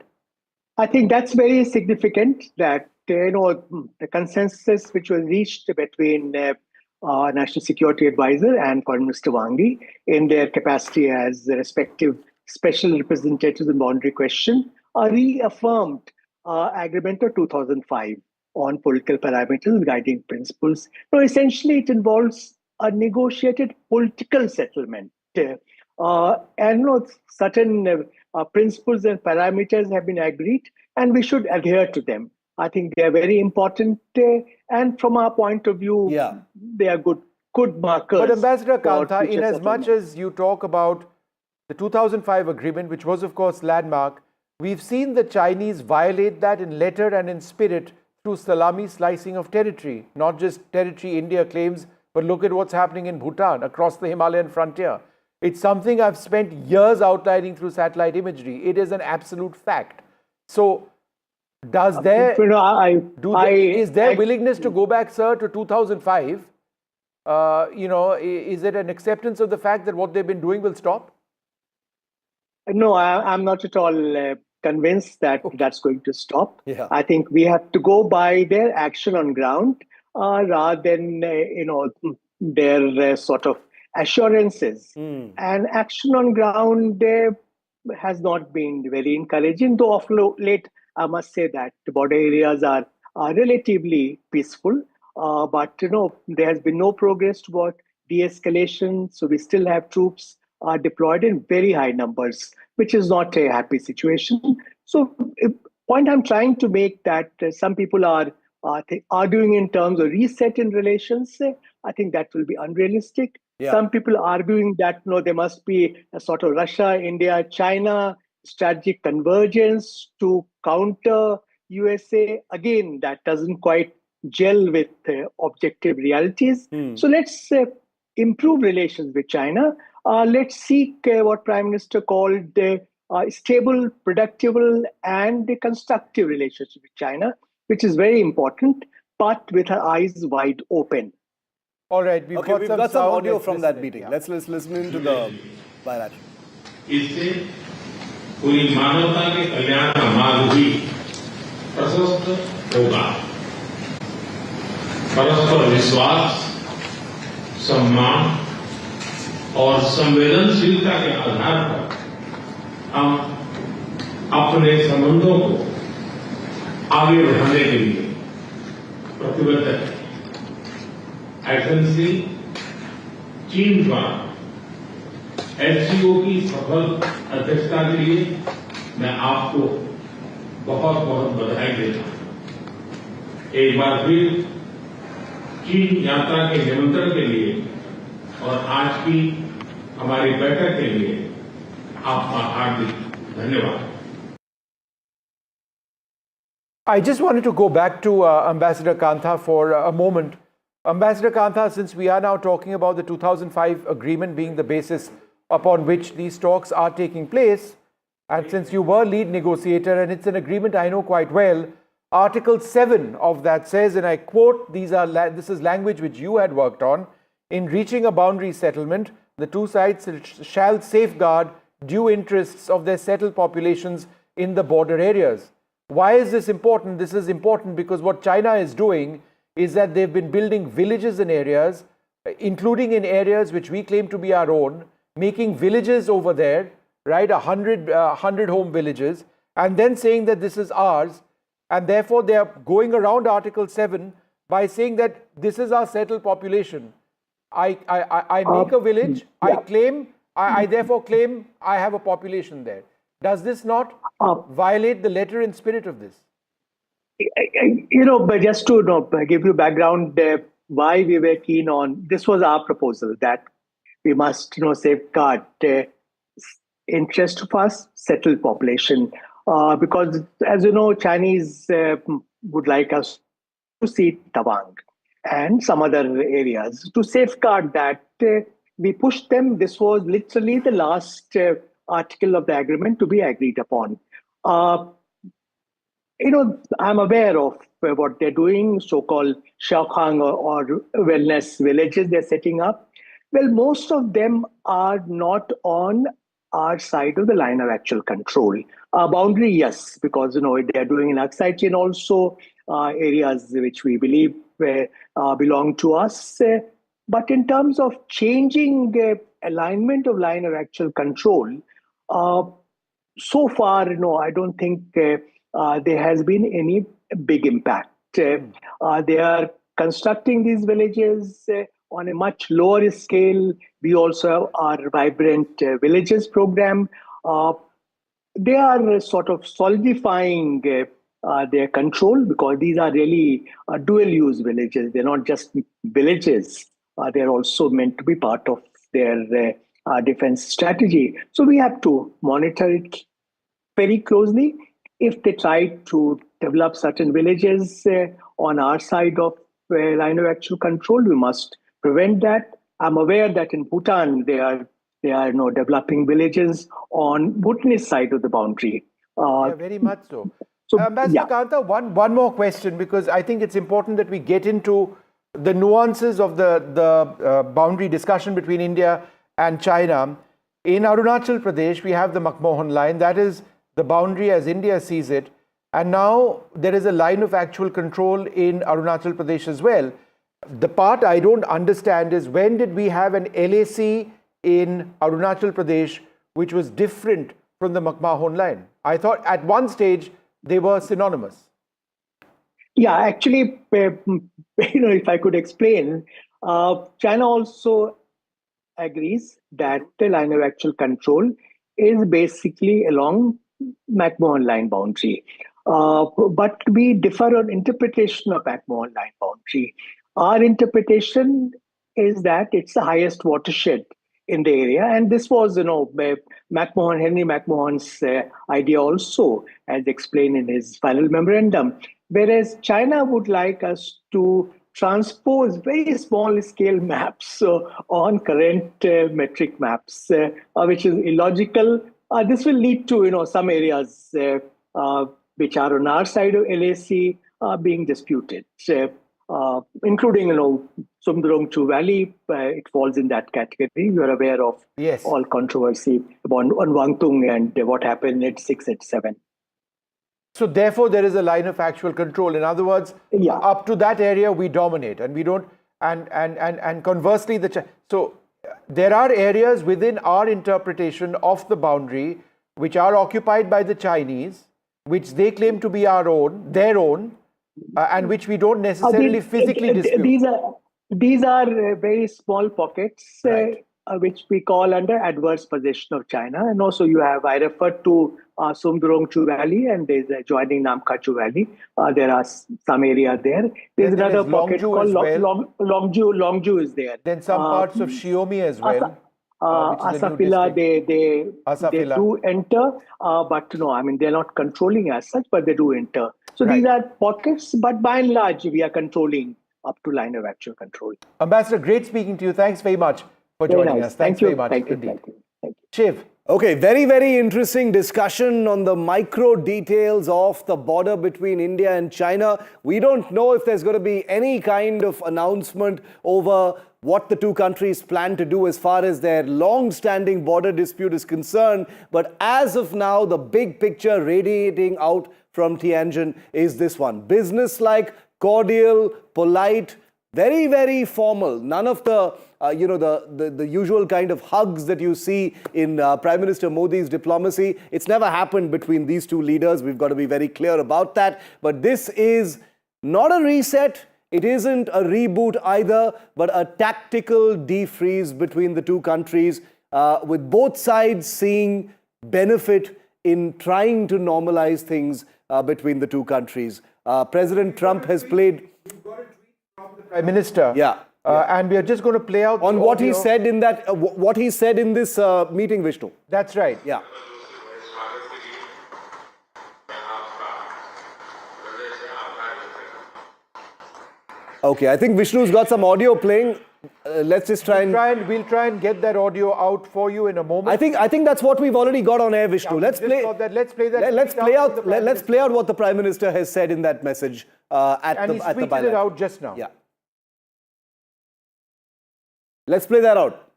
I think that's very significant that, the consensus which was reached between National Security Advisor and Foreign Minister Wang Yi in their capacity as the respective special representatives in boundary question reaffirmed Agreement of 2005 on political parameters and guiding principles. So essentially, it involves a negotiated political settlement. And certain principles and parameters have been agreed, and we should adhere to them. I think they are very important, and from our point of view, they are good markers. But Ambassador Kanta, in as much as you talk about the 2005 agreement, which was of course landmark, we've seen the Chinese violate that in letter and in spirit through Salami slicing of territory, not just territory India claims, but look at what's happening in Bhutan, across the Himalayan frontier. It's something I've spent years outlining through satellite imagery. It is an absolute fact. So, does there is there willingness to go back, sir, to 2005? Is it an acceptance of the fact that what they've been doing will stop? No, I'm not at all convinced that that's going to stop. Yeah. I think we have to go by their action on ground rather than their sort of assurances. And action on ground has not been very encouraging, though of late I must say that the border areas are relatively peaceful. But there has been no progress toward de-escalation, so we still have troops are deployed in very high numbers, which is not a happy situation. So, a point I'm trying to make that some people are arguing in terms of reset in relations. I think that will be unrealistic. Yeah. Some people arguing that there must be a sort of Russia, India, China strategic convergence to counter USA. Again, that doesn't quite gel with objective realities. So let's improve relations with China. Let's seek what Prime Minister called stable, productive, and constructive relationship with China, which is very important, but with our eyes wide open. All right, we've got some audio from that meeting. Yeah. Let's listen to the bilateral. इससे पूरी मानवता के कल्याण का मार्ग भी प्रशस्त होगा। परस्पर विश्वास, सम्मान और संवेदनशीलता के आधार पर हम अपने संबंधों को आगे बढ़ाने के लिए प्रतिबद्ध हैं। एजेंसी चीन द्वारा एचसीओ की सफल अध्यक्षता के लिए मैं आपको बहुत बहुत बधाई देता हूं। एक बार फिर चीन यात्रा के निमंत्रण के लिए और आज की हमारी बैठक के लिए आपका हार्दिक धन्यवाद। I just wanted to go back to Ambassador Kantha for a moment. Ambassador Kantha, since we are now talking about the 2005 agreement being the basis upon which these talks are taking place, and since you were lead negotiator, and it's an agreement I know quite well, Article 7 of that says, and I quote, this is language which you had worked on, in reaching a boundary settlement, the two sides shall safeguard due interests of their settled populations in the border areas. Why is this important? This is important because what China is doing is that they've been building villages in areas, including in areas which we claim to be our own, making villages over there, right, 100 home villages, and then saying that this is ours, and therefore they are going around Article 7 by saying that this is our settled population. I make a village, yeah. I therefore claim I have a population there. Does this not violate the letter and spirit of this? But just to give you background, why we were keen on, this was our proposal that we must safeguard the interest of us settled population because, as you know, Chinese would like us to see Tawang and some other areas. To safeguard that, we pushed them. This was literally the last article of the agreement to be agreed upon. I'm aware of what they're doing, so-called Shaokhang or wellness villages they're setting up. Well, most of them are not on our side of the line of actual control. Boundary, yes, because they're doing in Aksai chain also areas which we believe belong to us. But in terms of changing the alignment of line of actual control, so far, I don't think there has been any big impact. They are constructing these villages on a much lower scale. We also have our Vibrant Villages program. They are sort of solidifying their control because these are really dual-use villages. They're not just villages. They're also meant to be part of their defense strategy. So we have to monitor it very closely. If they try to develop certain villages on our side of line of actual control, we must prevent that. I'm aware that in Bhutan, they are There are developing villages on Bhutanese side of the boundary. Yeah, very much so. So, Ambassador yeah. Kanta, one more question, because I think it's important that we get into the nuances of the boundary discussion between India and China. In Arunachal Pradesh, we have the McMahon line. That is the boundary as India sees it. And now there is a line of actual control in Arunachal Pradesh as well. The part I don't understand is, when did we have an LAC in Arunachal Pradesh which was different from the McMahon line? I thought at one stage they were synonymous. Yeah, actually, if I could explain, China also agrees that the line of actual control is basically along McMahon line boundary. But we differ on interpretation of McMahon line boundary. Our interpretation is that it's the highest watershed in the area, and this was, Henry McMahon's idea also, as explained in his final memorandum. Whereas China would like us to transpose very small scale maps on current metric maps, which is illogical. This will lead to some areas which are on our side of LAC being disputed, including Sumdrongchu Valley. It falls in that category. You are aware of all controversy on Wangtung and what happened at 687. So therefore, there is a line of actual control. In other words, up to that area we dominate, and we don't. And conversely, so there are areas within our interpretation of the boundary which are occupied by the Chinese, which they claim to be their own, and which we don't necessarily physically dispute. These are very small pockets, right, which we call under adverse possession of China. And also I referred to Sumdrongchu Valley, and there's adjoining Namkachu Valley. There are some area there. There's another pocket called Longju is there. Then some parts of Xiaomi as well. Asafila, they do enter, but they're not controlling as such, but they do enter. So these are pockets, but by and large, we are controlling up to line of actual control. Ambassador, great speaking to you. Thanks very much for joining us. Thanks very much. Thank you. Indeed. Shiv. Okay, very, very interesting discussion on the micro details of the border between India and China. We don't know if there's going to be any kind of announcement over what the two countries plan to do as far as their long-standing border dispute is concerned. But as of now, the big picture radiating out from Tianjin is this one. Business-like, cordial, polite, very, very formal. None of the the usual kind of hugs that you see in Prime Minister Modi's diplomacy. It's never happened between these two leaders. We've got to be very clear about that. But this is not a reset. It isn't a reboot either, but a tactical defreeze between the two countries, with both sides seeing benefit in trying to normalize things between the two countries. President Trump has played... You've got a tweet from the Prime Minister. Yeah. And we are just going to play out on what he said in that, what he said in this meeting, Vishnu. That's right. Yeah. Okay, I think Vishnu's got some audio playing. Let's just try We'll try and get that audio out for you in a moment. I think that's what we've already got on air, Vishnu. Let's play that. Let's play out what the Prime Minister has said in that message at the bilateral. And he tweeted it out just now. Yeah. Let's play that out.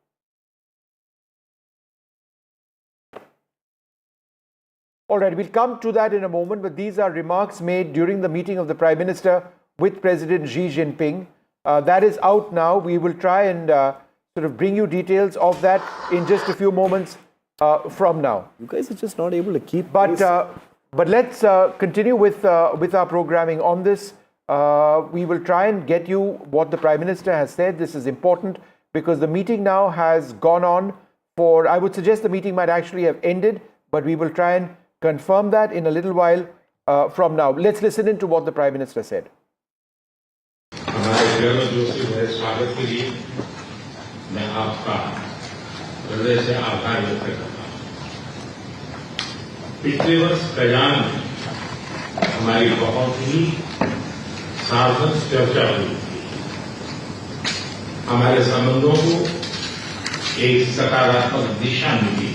All right, we'll come to that in a moment, but these are remarks made during the meeting of the Prime Minister with President Xi Jinping. That is out now. We will try and sort of bring you details of that in just a few moments from now. You guys are just not able to keep But let's continue with our programming on this. We will try and get you what the Prime Minister has said. This is important, because the meeting now has gone on for, I would suggest the meeting might actually have ended, but we will try and confirm that in a little while from now. Let's listen into what the Prime Minister said. स्वागत के लिए मैं आपका हृदय से आभार व्यक्त करता हूं। पिछले वर्ष कयान में हमारी बहुत ही सार्थक चर्चा हुई थी। हमारे संबंधों को एक सकारात्मक दिशा मिली।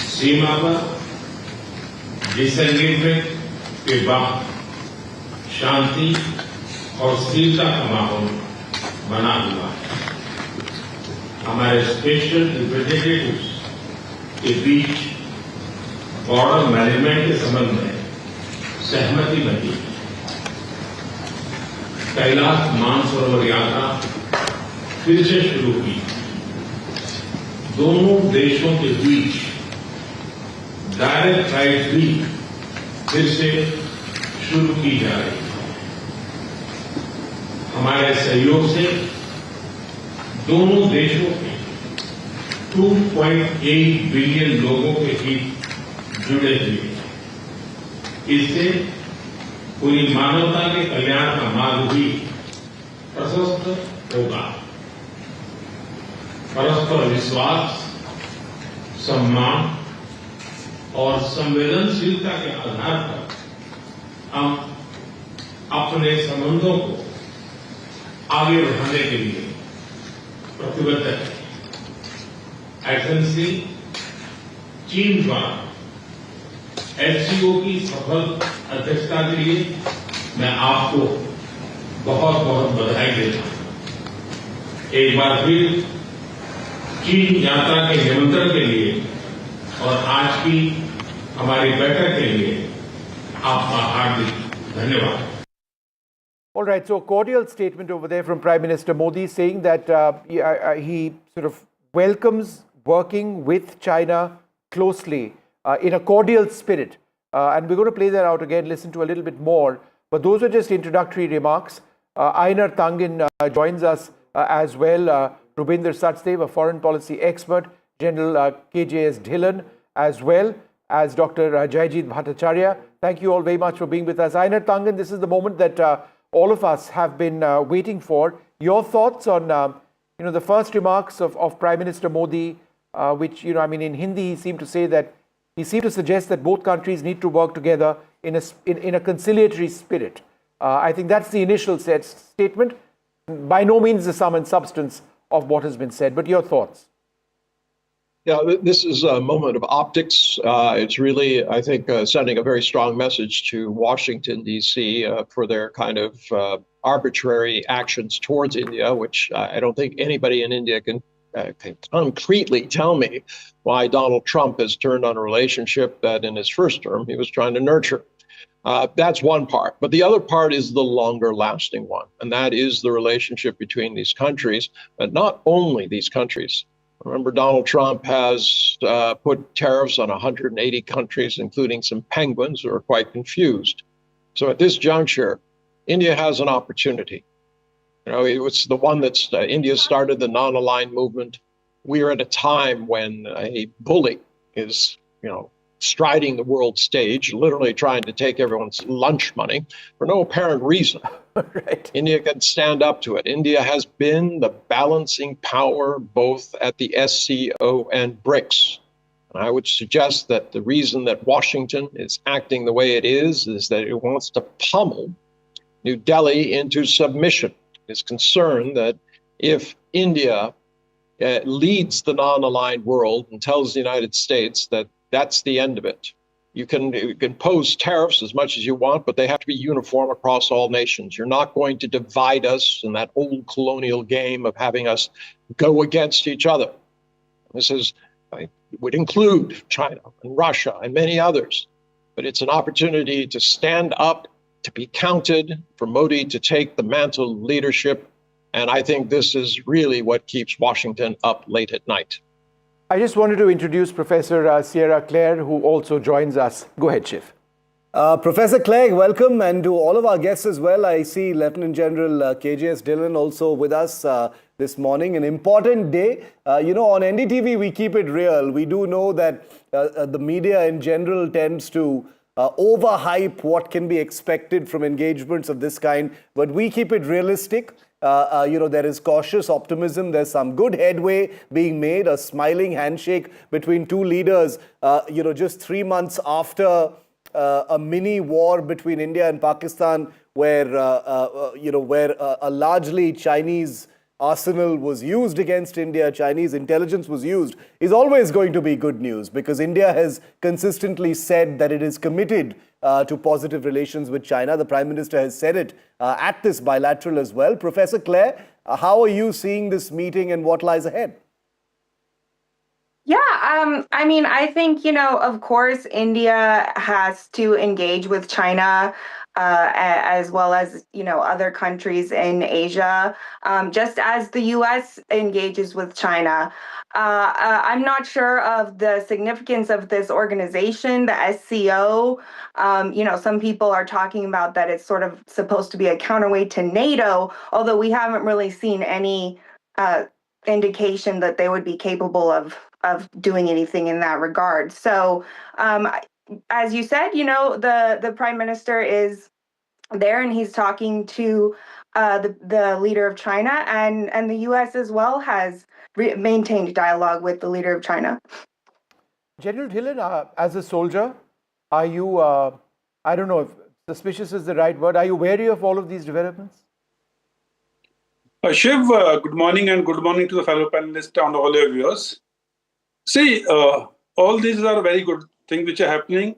सीमा पर डिसएंगेजमेंट के बाद शांति और स्थिरता का माहौल बना हुआ है। हमारे स्पेशल रिप्रेजेंटेटिव्स के बीच बॉर्डर मैनेजमेंट के संबंध में सहमति बनी। कैलाश मानसरोवर यात्रा फिर से शुरू की। दोनों देशों के बीच डायरेक्ट फ्लाइट भी फिर से शुरू की जा रही है। हमारे सहयोग से दोनों देशों के 2.8 बिलियन लोगों के हित जुड़े हुए हैं। इससे पूरी मानवता के कल्याण का मार्ग भी प्रशस्त होगा। परस्पर विश्वास, सम्मान और संवेदनशीलता के आधार पर हम अपने संबंधों को आगे बढ़ाने के लिए प्रतिबद्ध है। एक्सेलेंसी, चीन द्वारा एससीओ की सफल अध्यक्षता के लिए मैं आपको बहुत बहुत बधाई देता हूं। एक बार फिर चीन यात्रा के निमंत्रण के लिए और आज की हमारी बैठक के लिए आपका हार्दिक धन्यवाद। All right, so a cordial statement over there from Prime Minister Modi saying that he sort of welcomes working with China closely in a cordial spirit. And we're going to play that out again, listen to a little bit more. But those are just introductory remarks. Einar Tanjin joins us as well. Rubinder Sachdev, a foreign policy expert. General KJS Dhillon, as well as Dr. Jayajit Bhattacharya. Thank you all very much for being with us. Einar Tanjin, this is the moment that all of us have been waiting for. Your thoughts on the first remarks of Prime Minister Modi, which, in Hindi he seemed to say that he seemed to suggest that both countries need to work together in a conciliatory spirit. I think that's the initial statement. By no means the sum and substance of what has been said, but your thoughts? Yeah, this is a moment of optics. It's really, I think, sending a very strong message to Washington, D.C. For their kind of arbitrary actions towards India, which I don't think anybody in India can concretely tell me why Donald Trump has turned on a relationship that in his first term he was trying to nurture. That's one part. But the other part is the longer lasting one, and that is the relationship between these countries, but not only these countries. Remember, Donald Trump has put tariffs on 180 countries, including some penguins who are quite confused. So at this juncture, India has an opportunity. It was the one that's India started the non-aligned movement. We are at a time when a bully is, striding the world stage, literally trying to take everyone's lunch money for no apparent reason. Right. India can stand up to it. India has been the balancing power both at the SCO and BRICS. And I would suggest that the reason that Washington is acting the way it is that it wants to pummel New Delhi into submission. It is concerned that if India leads the non-aligned world and tells the United States that that's the end of it. You can impose tariffs as much as you want, but they have to be uniform across all nations. You're not going to divide us in that old colonial game of having us go against each other. This would include China and Russia and many others. But it's an opportunity to stand up, to be counted, for Modi to take the mantle of leadership. And I think this is really what keeps Washington up late at night. I just wanted to introduce Professor Sierra Claire, who also joins us. Go ahead, Shiv. Professor Clegg, welcome, and to all of our guests as well. I see Lieutenant General KJS Dhillon also with us this morning. An important day. On NDTV, we keep it real. We do know that the media in general tends to overhype what can be expected from engagements of this kind, but we keep it realistic. There is cautious optimism. There's some good headway being made, a smiling handshake between two leaders, just 3 months after a mini war between India and Pakistan, where a largely Chinese arsenal was used against India, Chinese intelligence was used, is always going to be good news because India has consistently said that it is committed to positive relations with China. The Prime Minister has said it at this bilateral as well. Professor Claire, how are you seeing this meeting and what lies ahead? Yeah, I mean, I think, of course, India has to engage with China as well as, other countries in Asia, just as the US engages with China. I'm not sure of the significance of this organization, the SCO. Some people are talking about that it's sort of supposed to be a counterweight to NATO, although we haven't really seen any indication that they would be capable of doing anything in that regard. So, as you said, the Prime Minister is there and he's talking to the leader of China, and the U.S. as well has maintained dialogue with the leader of China. General Dhillon, as a soldier, are you, I don't know if suspicious is the right word, are you wary of all of these developments? Shiv, good morning and good morning to the fellow panelists and all your viewers. See, all these are very good things which are happening.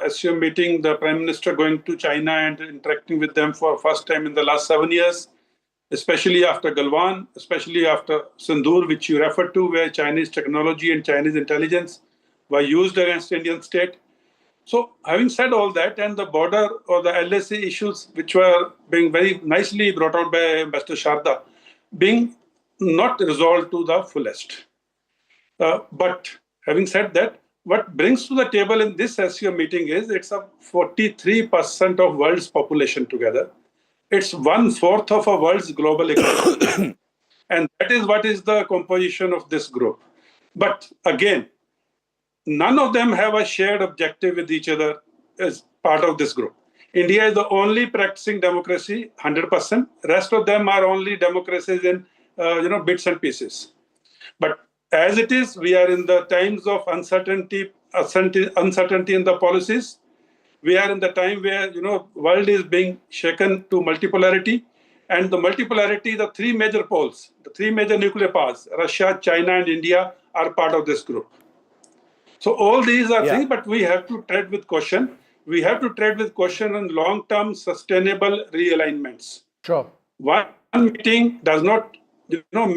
SCO meeting, the Prime Minister going to China and interacting with them for first time in the last 7 years, especially after Galwan, especially after Sindoor, which you referred to, where Chinese technology and Chinese intelligence were used against the Indian state. So having said all that, and the border or the LAC issues, which were being very nicely brought out by Ambassador Sharda, being not resolved to the fullest. But having said that, what brings to the table in this SCO meeting is it's a 43% of world's population together. It's 1/4 of a world's global economy. And that is what is the composition of this group. But again, none of them have a shared objective with each other as part of this group. India is the only practicing democracy, 100%. Rest of them are only democracies in bits and pieces. But as it is, we are in the times of uncertainty in the policies. We are in the time where world is being shaken to multipolarity, and the multipolarity, the three major poles, the three major nuclear powers, Russia, China, and India, are part of this group. So all these are things, but we have to tread with caution. We have to tread with caution on long-term sustainable realignments. Sure. One meeting does not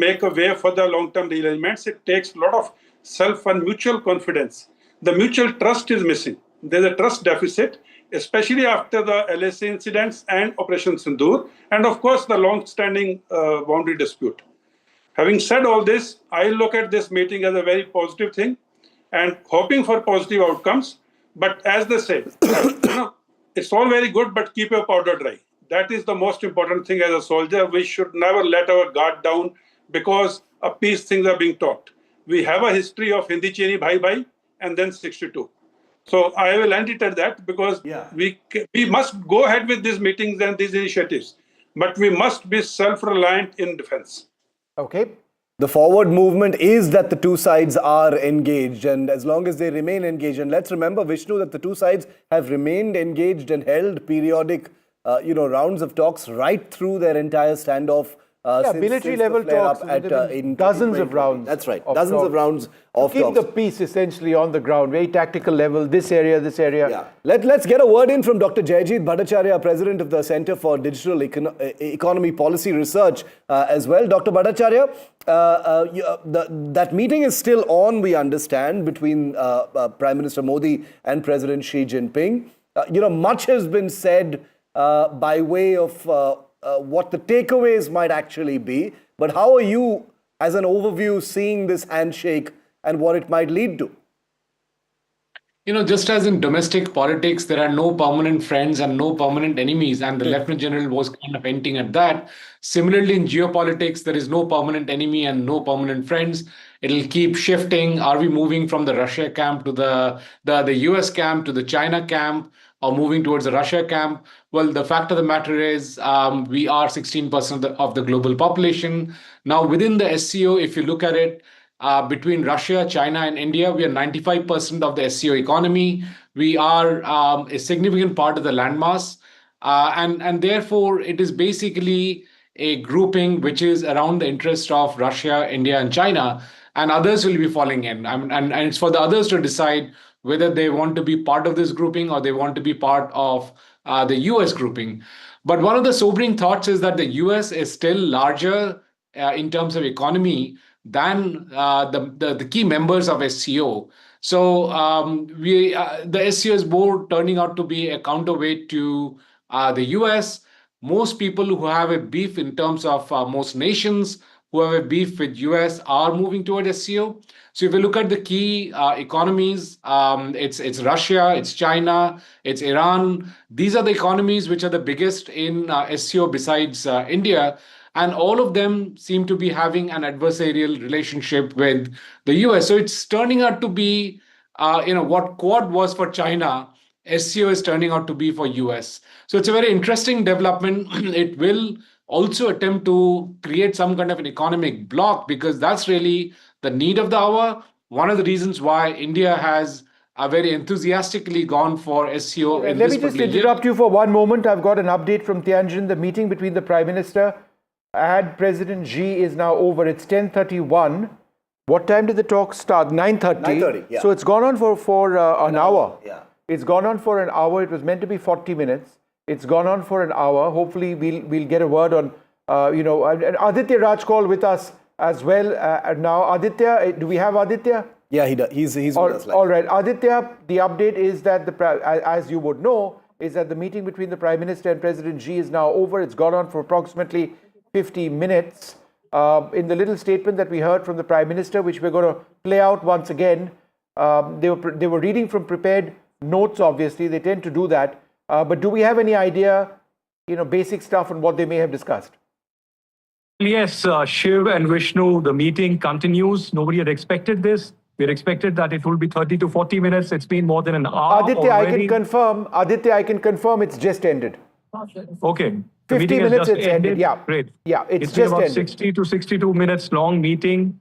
make a way for the long-term realignments. It takes a lot of self and mutual confidence. The mutual trust is missing. There's a trust deficit, especially after the LAC incidents and Operation Sindoor, and of course the long-standing boundary dispute. Having said all this, I look at this meeting as a very positive thing and hoping for positive outcomes. But as they say, it's all very good, but keep your powder dry. That is the most important thing as a soldier. We should never let our guard down because of peace things are being taught. We have a history of Hindi Chini Bhai Bhai and then 62. So I will end it at that because we must go ahead with these meetings and these initiatives. But we must be self-reliant in defense. Okay. The forward movement is that the two sides are engaged, and as long as they remain engaged, and let's remember, Vishnu, that the two sides have remained engaged and held periodic rounds of talks right through their entire standoff. Military level talks in dozens of rounds. That's right, dozens of rounds of keep talks. the peace essentially on the ground, very tactical level, this area. Yeah. Let's get a word in from Dr. Jayajit Bhattacharya, President of the Center for Digital Economy Policy Research as well. Dr. Bhattacharya, that meeting is still on, we understand, between Prime Minister Modi and President Xi Jinping. Much has been said by way of what the takeaways might actually be. But how are you, as an overview, seeing this handshake and what it might lead to? Just as in domestic politics, there are no permanent friends and no permanent enemies, and the Lieutenant General was kind of hinting at that. Similarly, in geopolitics, there is no permanent enemy and no permanent friends. It'll keep shifting. Are we moving from the Russia camp to the US camp to the China camp, or moving towards the Russia camp? Well, the fact of the matter is we are 16% of the global population. Now, within the SCO, if you look at it, between Russia, China, and India, we are 95% of the SCO economy. We are a significant part of the landmass. And therefore, it is basically a grouping which is around the interest of Russia, India, and China, and others will be falling in. And it's for the others to decide whether they want to be part of this grouping or they want to be part of the US grouping. But one of the sobering thoughts is that the US is still larger in terms of economy than the key members of SCO. So the SCO is more turning out to be a counterweight to the US. Most people who have a beef in terms of most nations who have a beef with US are moving toward SCO. So if you look at the key economies, it's Russia, it's China, it's Iran. These are the economies which are the biggest in SCO besides India. And all of them seem to be having an adversarial relationship with the US. So it's turning out to be, what Quad was for China, SCO is turning out to be for US. So it's a very interesting development. It will also attempt to create some kind of an economic bloc because that's really the need of the hour. One of the reasons why India has very enthusiastically gone for SCO. Let me just interrupt you for one moment. I've got an update from Tanjin. The meeting between the Prime Minister and President Xi is now over. It's 10:31. What time did the talk start? 9:30. 9:30, yeah. So it's gone on for an hour. Yeah. It's gone on for an hour. It was meant to be 40 minutes. It's gone on for an hour. Hopefully, we'll get a word on, and Aditya Raj call with us as well now. Aditya, do we have Aditya? Yeah, he does. He's with us. All right, Aditya. The update is that as you would know, is that the meeting between the Prime Minister and President Xi is now over. It's gone on for approximately 50 minutes. In the little statement that we heard from the Prime Minister, which we're going to play out once again, they were reading from prepared notes. Obviously, they tend to do that. But do we have any idea, basic stuff on what they may have discussed? Yes, Shiv and Vishnu, the meeting continues. Nobody had expected this. We had expected that it will be 30 to 40 minutes. It's been more than an hour Aditya, already. I can confirm it's just ended. Okay. 50 minutes it's ended. Yeah. Great. Yeah, it's just about ended. 60 to 62 minutes long meeting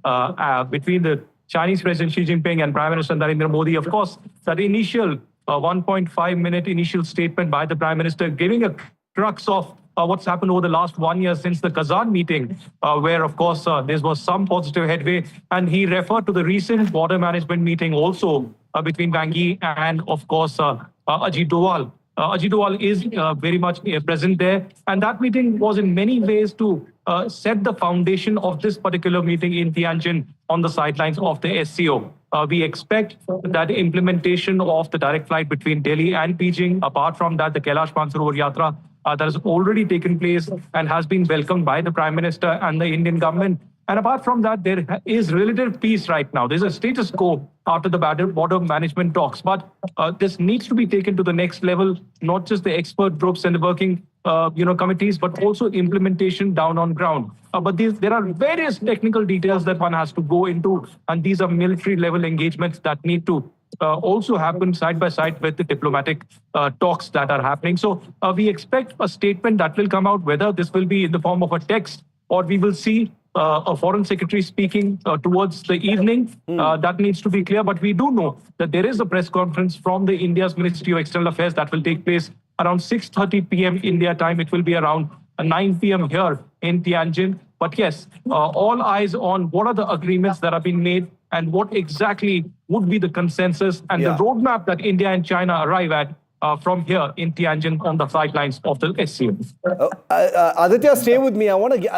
between the Chinese President Xi Jinping and Prime Minister Narendra Modi. Of course, that initial 1.5-minute initial statement by the Prime Minister giving a crux of what's happened over the last 1 year since the Kazan meeting, where, of course, there was some positive headway. And he referred to the recent border management meeting also between Wang Yi and, of course, Ajit Doval. Ajit Doval is very much present there. And that meeting was in many ways to set the foundation of this particular meeting in Tianjin on the sidelines of the SCO. We expect that implementation of the direct flight between Delhi and Beijing, apart from that, the Kailash Mansarovar Yatra, that has already taken place and has been welcomed by the Prime Minister and the Indian government. And apart from that, there is relative peace right now. There's a status quo after the border management talks. But this needs to be taken to the next level, not just the expert groups and the working committees, but also implementation down on ground. But there are various technical details that one has to go into, and these are military level engagements that need to also happen side by side with the diplomatic talks that are happening. So we expect a statement that will come out, whether this will be in the form of a text or we will see a foreign secretary speaking towards the evening. That needs to be clear. But we do know that there is a press conference from the India's Ministry of External Affairs that will take place around 6:30 p.m. India time. It will be around 9 p.m. here in Tianjin. But yes, all eyes on what are the agreements that have been made and what exactly would be the consensus and the roadmap that India and China arrive at from here in Tianjin on the sidelines of the SCO. Aditya, stay with me. I want to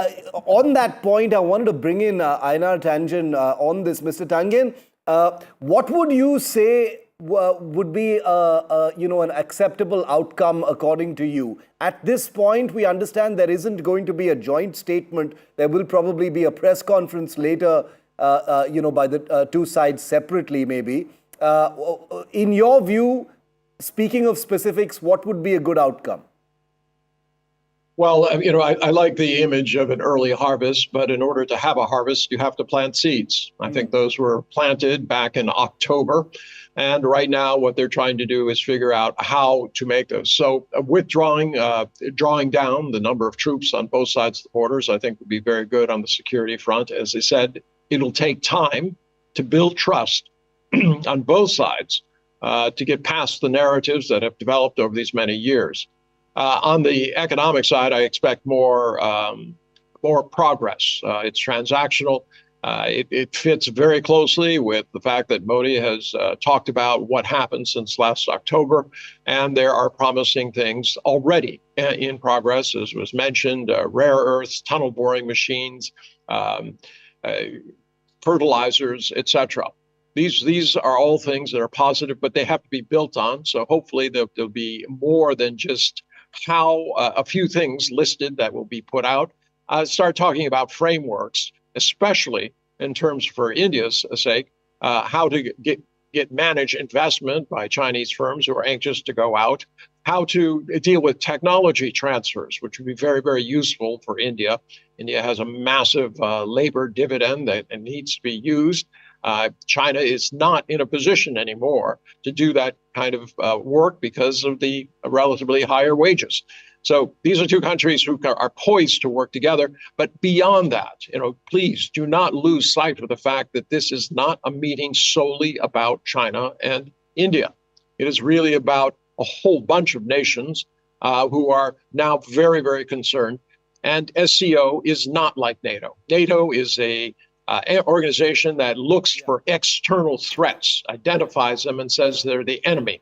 on that point. I wanted to bring in Ainar Tanjin on this. Mr. Tanjin, what would you say would be an acceptable outcome according to you? At this point, we understand there isn't going to be a joint statement. There will probably be a press conference later, by the two sides separately, maybe. In your view, speaking of specifics, what would be a good outcome? Well, I like the image of an early harvest, but in order to have a harvest, you have to plant seeds. I think those were planted back in October. And right now, what they're trying to do is figure out how to make those. So drawing down the number of troops on both sides of the borders, I think would be very good on the security front. As I said, it'll take time to build trust on both sides to get past the narratives that have developed over these many years. On the economic side, I expect more more progress. It's transactional. It fits very closely with the fact that Modi has talked about what happened since last October, and there are promising things already in progress, as was mentioned, rare earths, tunnel boring machines, fertilizers, etc. These are all things that are positive, but they have to be built on. So hopefully there'll be more than just how a few things listed that will be put out. Start talking about frameworks, especially in terms for India's sake, how to manage investment by Chinese firms who are anxious to go out, how to deal with technology transfers, which would be very, very useful for India. India has a massive labor dividend that needs to be used. China is not in a position anymore to do that kind of work because of the relatively higher wages. So these are two countries who are poised to work together. But beyond that, please do not lose sight of the fact that this is not a meeting solely about China and India. It is really about a whole bunch of nations who are now very, very concerned. And SCO is not like NATO. NATO is an organization that looks for external threats, identifies them, and says they're the enemy.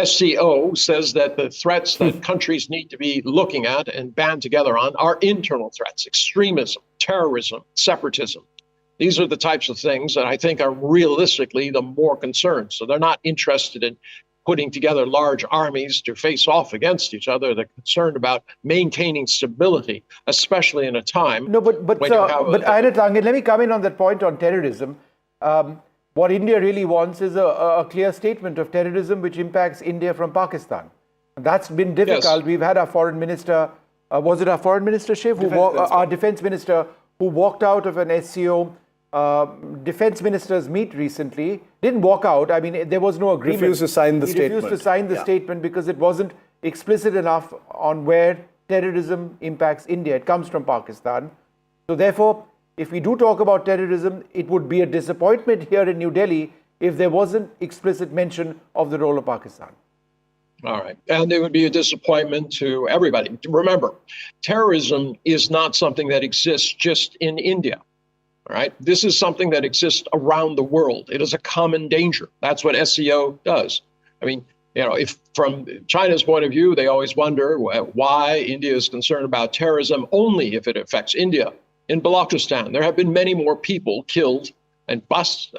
SCO says that the threats that countries need to be looking at and band together on are internal threats: extremism, terrorism, separatism. These are the types of things that I think are realistically the more concerned. So they're not interested in putting together large armies to face off against each other. They're concerned about maintaining stability, especially in a time. No, but Aina Tanjin, let me come in on that point on terrorism. What India really wants is a clear statement of terrorism which impacts India from Pakistan. That's been difficult. Yes. We've had our foreign minister, was it our foreign minister, Shiv? Our defense minister, who walked out of an SCO defense ministers meet recently. Didn't walk out. I mean, there was no agreement. Refused to sign the statement. Refused to sign the statement because it wasn't explicit enough on where terrorism impacts India. It comes from Pakistan. So therefore, if we do talk about terrorism, it would be a disappointment here in New Delhi if there wasn't explicit mention of the role of Pakistan. All right. And it would be a disappointment to everybody. Remember, terrorism is not something that exists just in India. All right. This is something that exists around the world. It is a common danger. That's what SCO does. I mean, if from China's point of view, they always wonder why India is concerned about terrorism only if it affects India. In Balochistan, there have been many more people killed and bus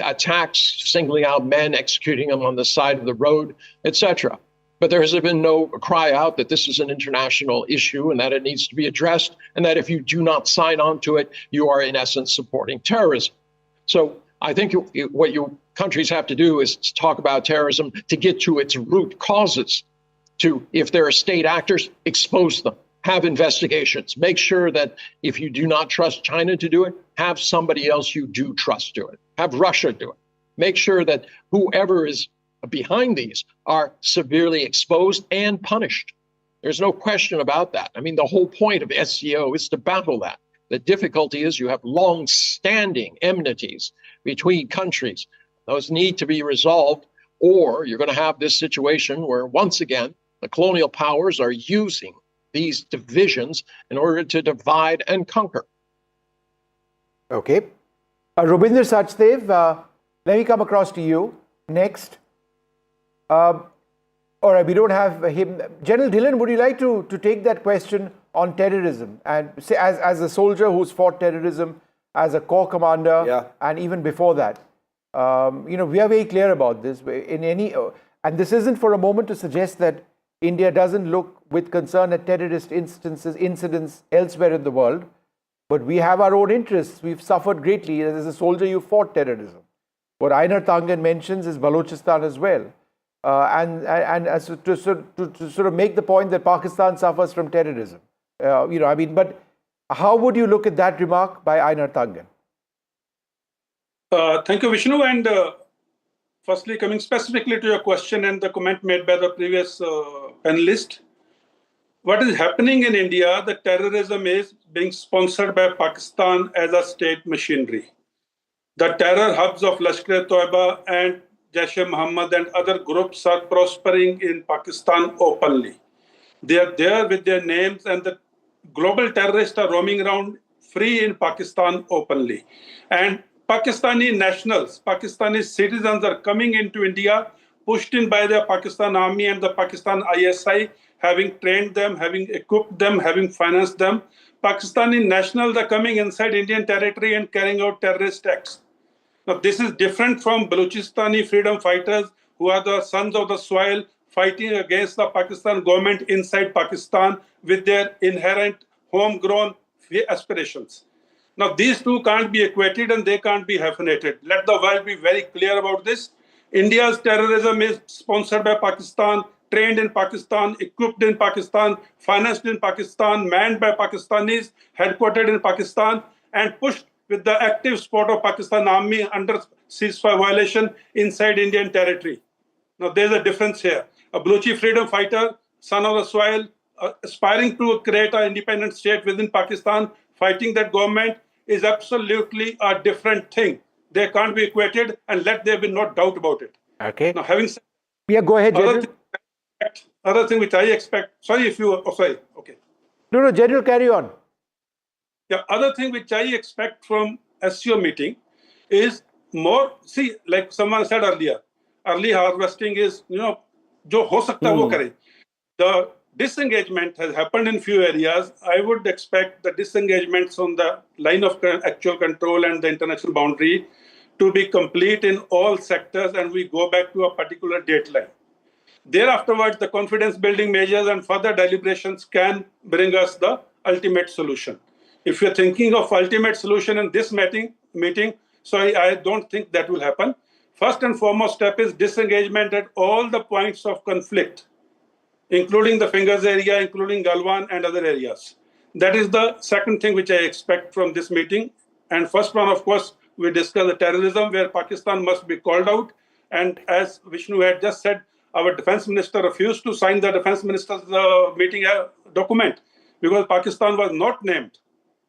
attacks, singling out men, executing them on the side of the road, etc. But there has been no cry out that this is an international issue and that it needs to be addressed, and that if you do not sign on to it, you are in essence supporting terrorism. So I think what your countries have to do is to talk about terrorism to get to its root causes, to, if there are state actors, expose them. Have investigations. Make sure that if you do not trust China to do it, have somebody else you do trust do it. Have Russia do it. Make sure that whoever is behind these are severely exposed and punished. There's no question about that. I mean, the whole point of SCO is to battle that. The difficulty is you have long-standing enmities between countries. Those need to be resolved, or you're going to have this situation where, once again, the colonial powers are using these divisions in order to divide and conquer. Okay. Rubinder Sachdev, let me come across to you next. All right, we don't have him. General Dhillon, would you like to take that question on terrorism? And say, as a soldier who's fought terrorism, as a corps commander, and even before that, we are very clear about this. And this isn't for a moment to suggest that India doesn't look with concern at terrorist incidents elsewhere in the world, but we have our own interests. We've suffered greatly. As a soldier, you fought terrorism. What Aina Tanjin mentions is Balochistan as well. And as to sort of make the point that Pakistan suffers from terrorism. But how would you look at that remark by Aina Tanjin? Thank you, Vishnu. And firstly, coming specifically to your question and the comment made by the previous panelist, what is happening in India, the terrorism is being sponsored by Pakistan as a state machinery. The terror hubs of Lashkar-e-Toiba and Jaish-e-Mohammed and other groups are prospering in Pakistan openly. They are there with their names and the global terrorists are roaming around free in Pakistan openly. And Pakistani nationals, Pakistani citizens are coming into India, pushed in by the Pakistan Army and the Pakistan ISI, having trained them, having equipped them, having financed them. Pakistani nationals are coming inside Indian territory and carrying out terrorist acts. Now, this is different from Balochistan freedom fighters who are the sons of the soil fighting against the Pakistan government inside Pakistan with their inherent homegrown aspirations. Now, these two can't be equated and they can't be hyphenated. Let the world be very clear about this. India's terrorism is sponsored by Pakistan, trained in Pakistan, equipped in Pakistan, financed in Pakistan, manned by Pakistanis, headquartered in Pakistan, and pushed with the active support of Pakistan Army under ceasefire violation inside Indian territory. Now, there's a difference here. A Balochi freedom fighter, son of the soil, aspiring to create an independent state within Pakistan, fighting that government is absolutely a different thing. They can't be equated, and let there be no doubt about it. Okay. Now, having said Yeah, go ahead, General. Other thing which I expect, sorry if you, sorry, okay. No, General, carry on. Yeah, other thing which I expect from SCO meeting is more, see, like someone said earlier, early harvesting is, jo ho sakta wo kare. The disengagement has happened in few areas. I would expect the disengagements on the line of actual control and the international boundary to be complete in all sectors, and we go back to a particular deadline. Thereafterwards, the confidence building measures and further deliberations can bring us the ultimate solution. If you're thinking of ultimate solution in this meeting, sorry, I don't think that will happen. First and foremost step is disengagement at all the points of conflict, including the Fingers area, including Galwan and other areas. That is the second thing which I expect from this meeting. And first one, of course, we discuss the terrorism where Pakistan must be called out. And as Vishnu had just said, our defense minister refused to sign the defense minister's meeting document because Pakistan was not named.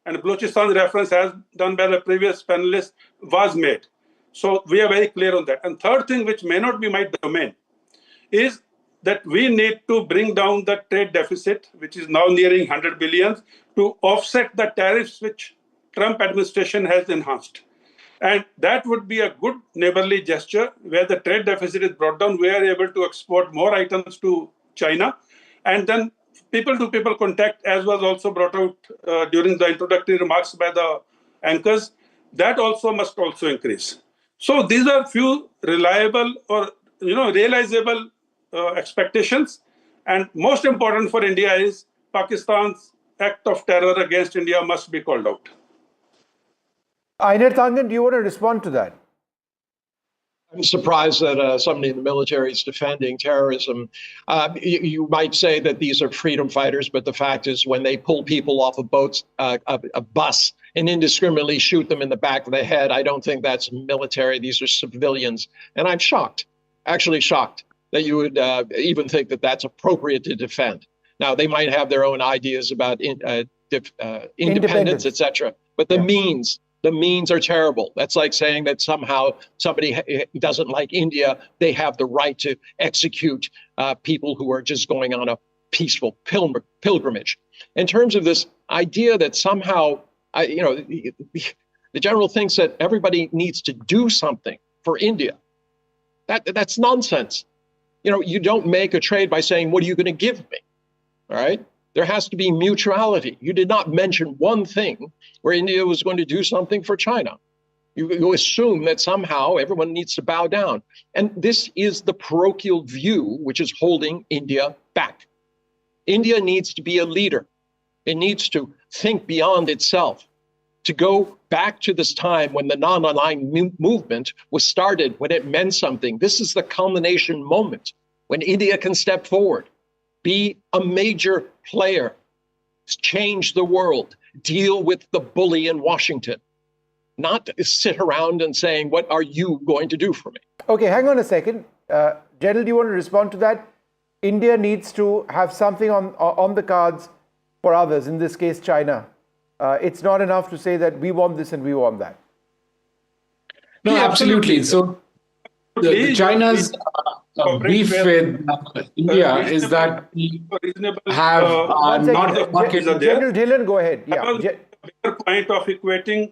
And Balochistan's reference, as done by the previous panelist, was made. So we are very clear on that. And third thing, which may not be my domain, is that we need to bring down the trade deficit, which is now nearing 100 billion, to offset the tariffs which Trump administration has enhanced. And that would be a good neighborly gesture where the trade deficit is brought down. We are able to export more items to China. And then people-to-people contact, as was also brought out during the introductory remarks by the anchors, that also must also increase. So these are few reliable or realizable expectations. And most important for India is Pakistan's act of terror against India must be called out. Tanjin, do you want to respond to that? I'm surprised that somebody in the military is defending terrorism. You might say that these are freedom fighters, but the fact is when they pull people off of boats, a bus, and indiscriminately shoot them in the back of the head, I don't think that's military. These are civilians. And I'm shocked, actually shocked, that you would even think that that's appropriate to defend. Now, they might have their own ideas about independence, etc. But the means are terrible. That's like saying that somehow somebody doesn't like India, they have the right to execute people who are just going on a peaceful pilgrimage. In terms of this idea that somehow, the general thinks that everybody needs to do something for India. That's nonsense. You don't make a trade by saying, what are you going to give me? All right? There has to be mutuality. You did not mention one thing where India was going to do something for China. You assume that somehow everyone needs to bow down. And this is the parochial view which is holding India back. India needs to be a leader. It needs to think beyond itself, to go back to this time when the non-aligned movement was started, when it meant something. This is the culmination moment when India can step forward, be a major player, change the world, deal with the bully in Washington, not sit around and saying, what are you going to do for me? Okay, hang on a second. General, do you want to respond to that? India needs to have something on the cards for others, in this case, China. It's not enough to say that we want this and we want that. No, absolutely. So China's... beef with India is that we have not marketed. General Dhillon, go ahead. Yeah. The point of equating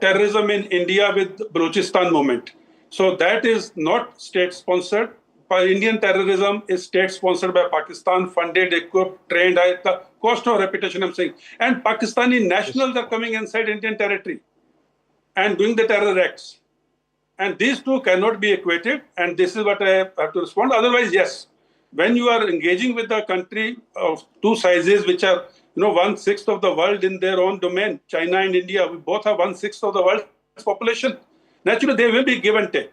terrorism in India with Balochistan movement. So that is not state-sponsored. Indian terrorism is state-sponsored by Pakistan, funded, equipped, trained at the cost of reputation, I'm saying. And Pakistani nationals are coming inside Indian territory and doing the terror acts. And these two cannot be equated, and this is what I have to respond. Otherwise, yes, when you are engaging with a country of two sizes, which are 1/6 of the world in their own domain, China and India, we both have 1/6 of the world's population. Naturally, there will be give and take.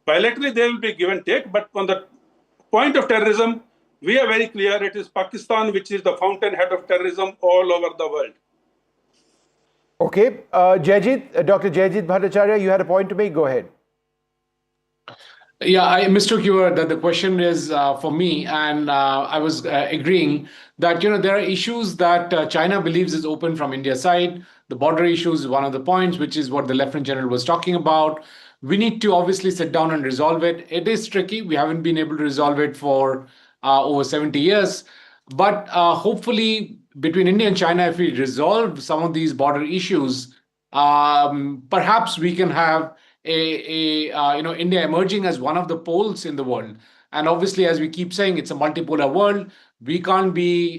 Bilaterally, there will be give and take, but on the point of terrorism, we are very clear it is Pakistan which is the fountainhead of terrorism all over the world. Okay, Dr. Jayajit Bhattacharya, you had a point to make. Go ahead. Yeah, I mistook you that the question is for me, and I was agreeing that there are issues that China believes is open from India's side. The border issues is one of the points, which is what the Lieutenant General was talking about. We need to obviously sit down and resolve it. It is tricky. We haven't been able to resolve it for over 70 years. But hopefully, between India and China, if we resolve some of these border issues, perhaps we can have India emerging as one of the poles in the world. And obviously, as we keep saying, it's a multipolar world. We can't be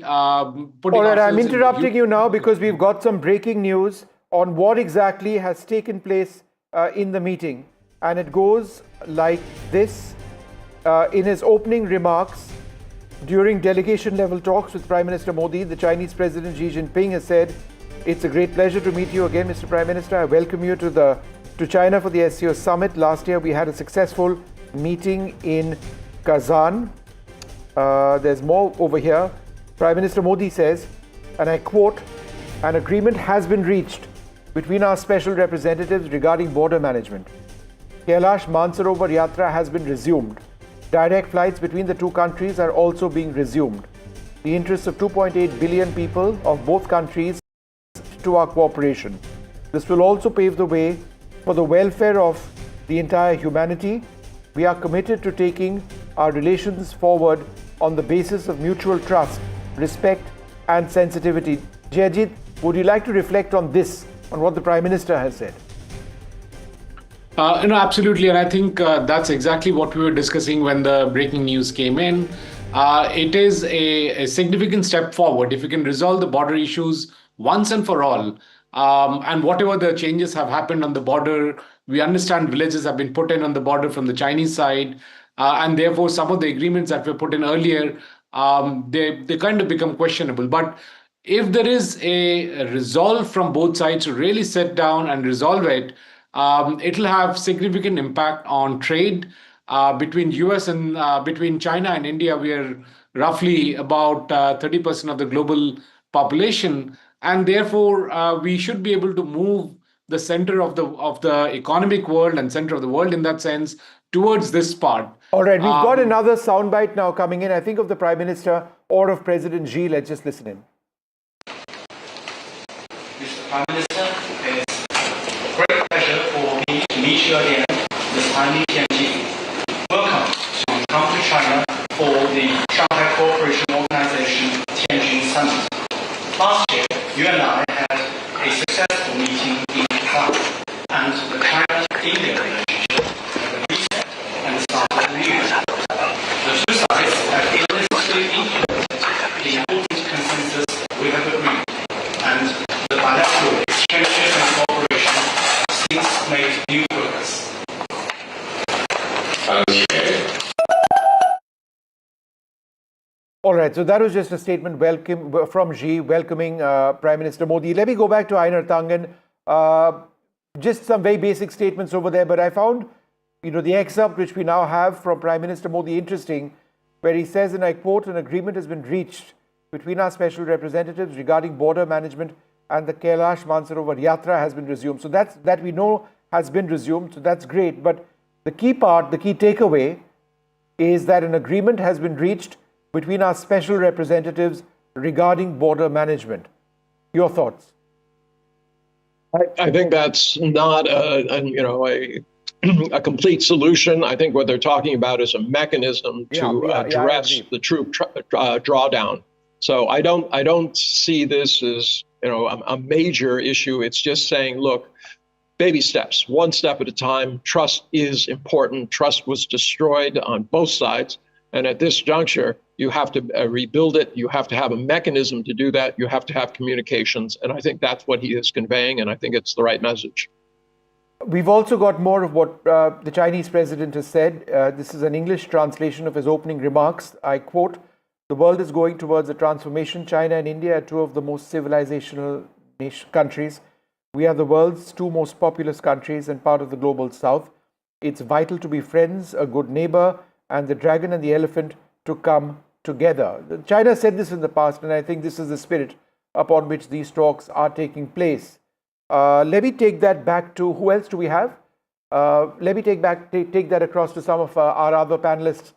putting. All right, I'm interrupting you now because we've got some breaking news on what exactly has taken place in the meeting. And it goes like this. In his opening remarks during delegation level talks with Prime Minister Modi, the Chinese President Xi Jinping has said, "It's a great pleasure to meet you again, Mr. Prime Minister. I welcome you to China for the SCO summit. Last year we had a successful meeting in Kazan." There's more over here. Prime Minister Modi says, and I quote, "An agreement has been reached between our special representatives regarding border management. Kailash Mansarovar Yatra has been resumed. Direct flights between the two countries are also being resumed. The interests of 2.8 billion people of both countries to our cooperation. This will also pave the way for the welfare of the entire humanity. We are committed to taking our relations forward on the basis of mutual trust, respect and sensitivity." Jayajit, would you like to reflect on this, on what the Prime Minister has said? Absolutely. And I think that's exactly what we were discussing when the breaking news came in. It is a significant step forward if we can resolve the border issues once and for all. And whatever the changes have happened on the border, we understand villages have been put in on the border from the Chinese side. And therefore, some of the agreements that were put in earlier, they kind of become questionable. But if there is a resolve from both sides to really sit down and resolve it, it'll have significant impact on trade between US and between China and India. We are roughly about 30% of the global population, and therefore we should be able to move the center of the economic world and center of the world in that sense towards this part. All right, we've got another soundbite now coming in, I think of the Prime Minister or of President Xi. Let's just listen in. Mr. Prime Minister, it's a great pleasure for me to meet you again this time in Tianjin. Welcome to come to China for the Shanghai Cooperation Organization Tianjin Summit. Last year, you and I had a successful meeting in Galwan, and the China-India relationship had reset and started anew. The two sides have illicitly implemented the important consensus we have agreed, and the bilateral exchanges and cooperation since made new progress. All right, so that was just a statement from Xi welcoming Prime Minister Modi. Let me go back to Einar Tanjin. Just some very basic statements over there, but I found the excerpt which we now have from Prime Minister Modi interesting, where he says, and I quote, "An agreement has been reached between our special representatives regarding border management, and the Kailash Mansarovar Yatra has been resumed." So that we know has been resumed, so that's great. But the key part, the key takeaway is that an agreement has been reached between our special representatives regarding border management. Your thoughts? I think that's not a a complete solution. I think what they're talking about is a mechanism to address the troop drawdown. So I don't see this as a major issue. It's just saying, look, baby steps, one step at a time. Trust is important. Trust was destroyed on both sides. And at this juncture, you have to rebuild it. You have to have a mechanism to do that. You have to have communications. And I think that's what he is conveying. And I think it's the right message. We've also got more of what the Chinese president has said. This is an English translation of his opening remarks. I quote, "The world is going towards a transformation. China and India are two of the most civilizational countries. We are the world's two most populous countries and part of the global south. It's vital to be friends, a good neighbor, and the dragon and the elephant to come together." China said this in the past, and I think this is the spirit upon which these talks are taking place. Let me take that back to, who else do we have? Let me take that across to some of our other panelists.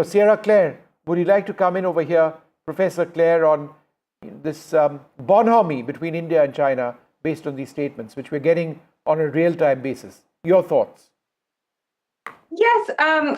Sierra Claire, would you like to come in over here, Professor Claire, on this bonhomie between India and China based on these statements, which we're getting on a real-time basis? Your thoughts? Yes.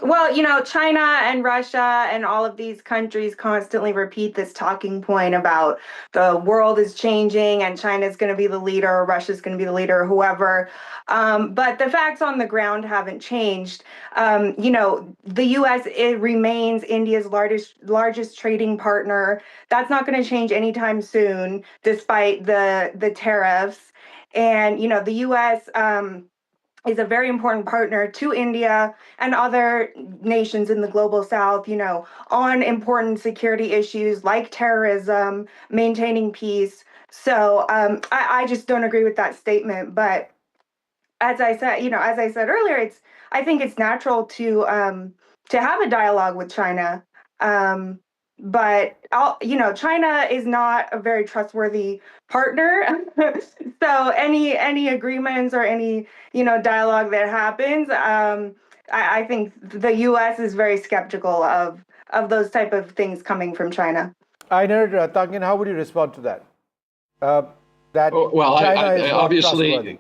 Well, China and Russia and all of these countries constantly repeat this talking point about the world is changing and China's going to be the leader, or Russia's going to be the leader, or whoever. But the facts on the ground haven't changed. The U.S. remains India's largest trading partner. That's not going to change anytime soon, despite the tariffs. And, the U.S. Is a very important partner to India and other nations in the global south, on important security issues like terrorism, maintaining peace. So I just don't agree with that statement. But as I said earlier, I think it's natural to have a dialogue with China. But China is not a very trustworthy partner. So any agreements or any dialogue that happens, I think the U.S. is very skeptical of those type of things coming from China. Einar, Tanjin, how would you respond to that?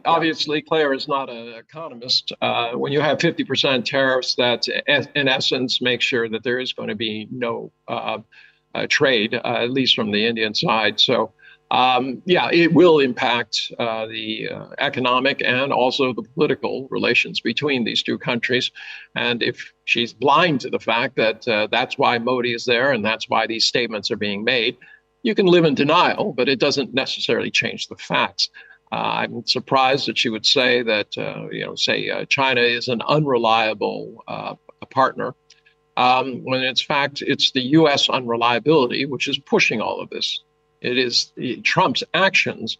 Obviously, Claire is not an economist. When you have 50% tariffs, that in essence makes sure that there is going to be no trade, at least from the Indian side. So, it will impact the economic and also the political relations between these two countries. And if she's blind to the fact that that's why Modi is there and that's why these statements are being made, you can live in denial, but it doesn't necessarily change the facts. I'm surprised that she would say that, China is an unreliable partner, when in fact it's the U.S. unreliability which is pushing all of this. It is Trump's actions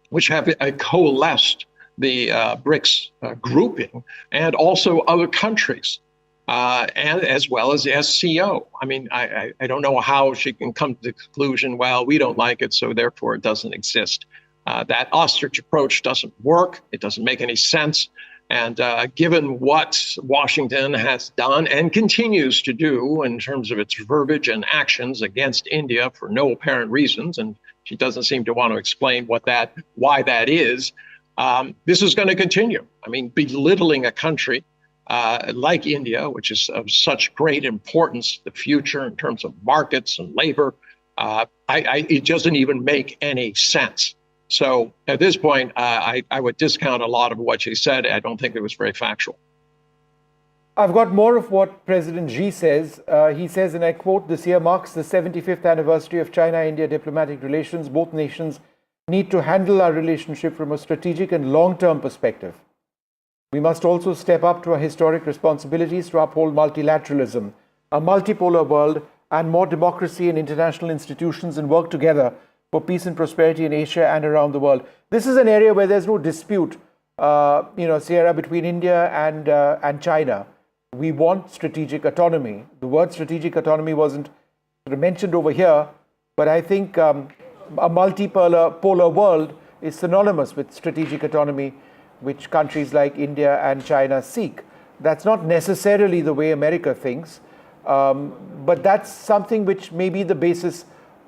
which have coalesced the BRICS grouping and also other countries. And as well as the SCO. I mean, I don't know how she can come to the conclusion, well, we don't like it, so therefore it doesn't exist. That ostrich approach doesn't work. It doesn't make any sense. And given what Washington has done and continues to do in terms of its verbiage and actions against India for no apparent reasons, and she doesn't seem to want to explain why that is, this is going to continue. I mean, belittling a country like India, which is of such great importance to the future in terms of markets and labor, it doesn't even make any sense. So at this point, I would discount a lot of what she said. I don't think it was very factual. I've got more of what President Xi says. He says, and I quote, "This year marks the 75th anniversary of China-India diplomatic relations. Both nations need to handle our relationship from a strategic and long-term perspective. We must also step up to our historic responsibilities to uphold multilateralism, a multipolar world, and more democracy in international institutions, and work together for peace and prosperity in Asia and around the world." This is an area where there's no dispute, Sierra, between India and China. We want strategic autonomy. The word strategic autonomy wasn't mentioned over here, but I think a multipolar world is synonymous with strategic autonomy, which countries like India and China seek. That's not necessarily the way America thinks, but that's something which may be the basis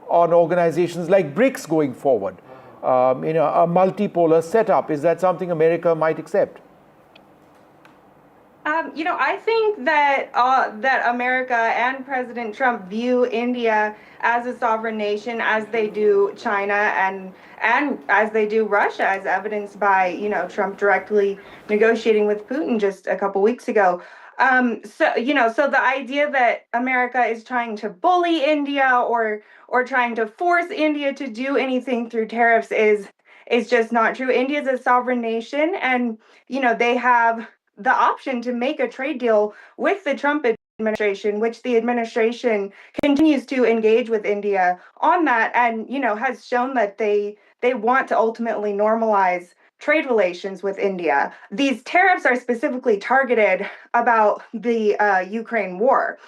on organizations like BRICS going forward. A multipolar setup, is that something America might accept? I think that that America and President Trump view India as a sovereign nation, as they do China and as they do Russia, as evidenced by Trump directly negotiating with Putin just a couple weeks ago. So the idea that America is trying to bully India or trying to force India to do anything through tariffs is just not true. India is a sovereign nation, and they have the option to make a trade deal with the Trump administration, which the administration continues to engage with India on that, and has shown that they want to ultimately normalize trade relations with India. These tariffs are specifically targeted about the Ukraine war.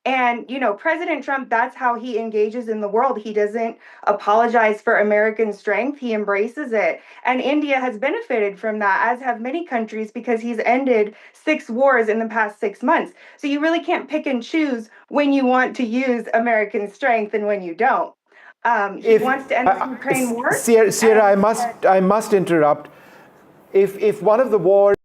And, President Trump, that's how he engages in the world. He doesn't apologize for American strength, he embraces it. And India has benefited from that, as have many countries, because he's ended 6 wars in the past 6 months. So you really can't pick and choose when you want to use American strength and when you don't. He wants to end the Ukraine war. Sierra, I must interrupt. If one of the wars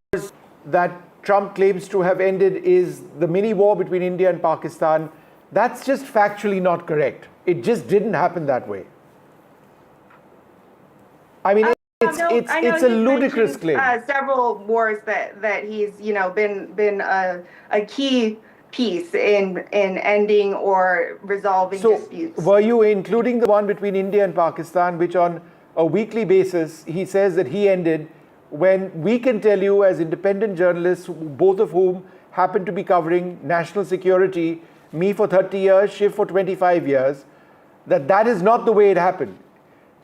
that Trump claims to have ended is the mini war between India and Pakistan, that's just factually not correct. It just didn't happen that way. I mean, it's a ludicrous claim. Several wars that he's been a key piece in ending or resolving disputes. Were you including the one between India and Pakistan, which on a weekly basis he says that he ended, when we can tell you as independent journalists, both of whom happen to be covering national security, me for 30 years, Shiv for 25 years, that is not the way it happened.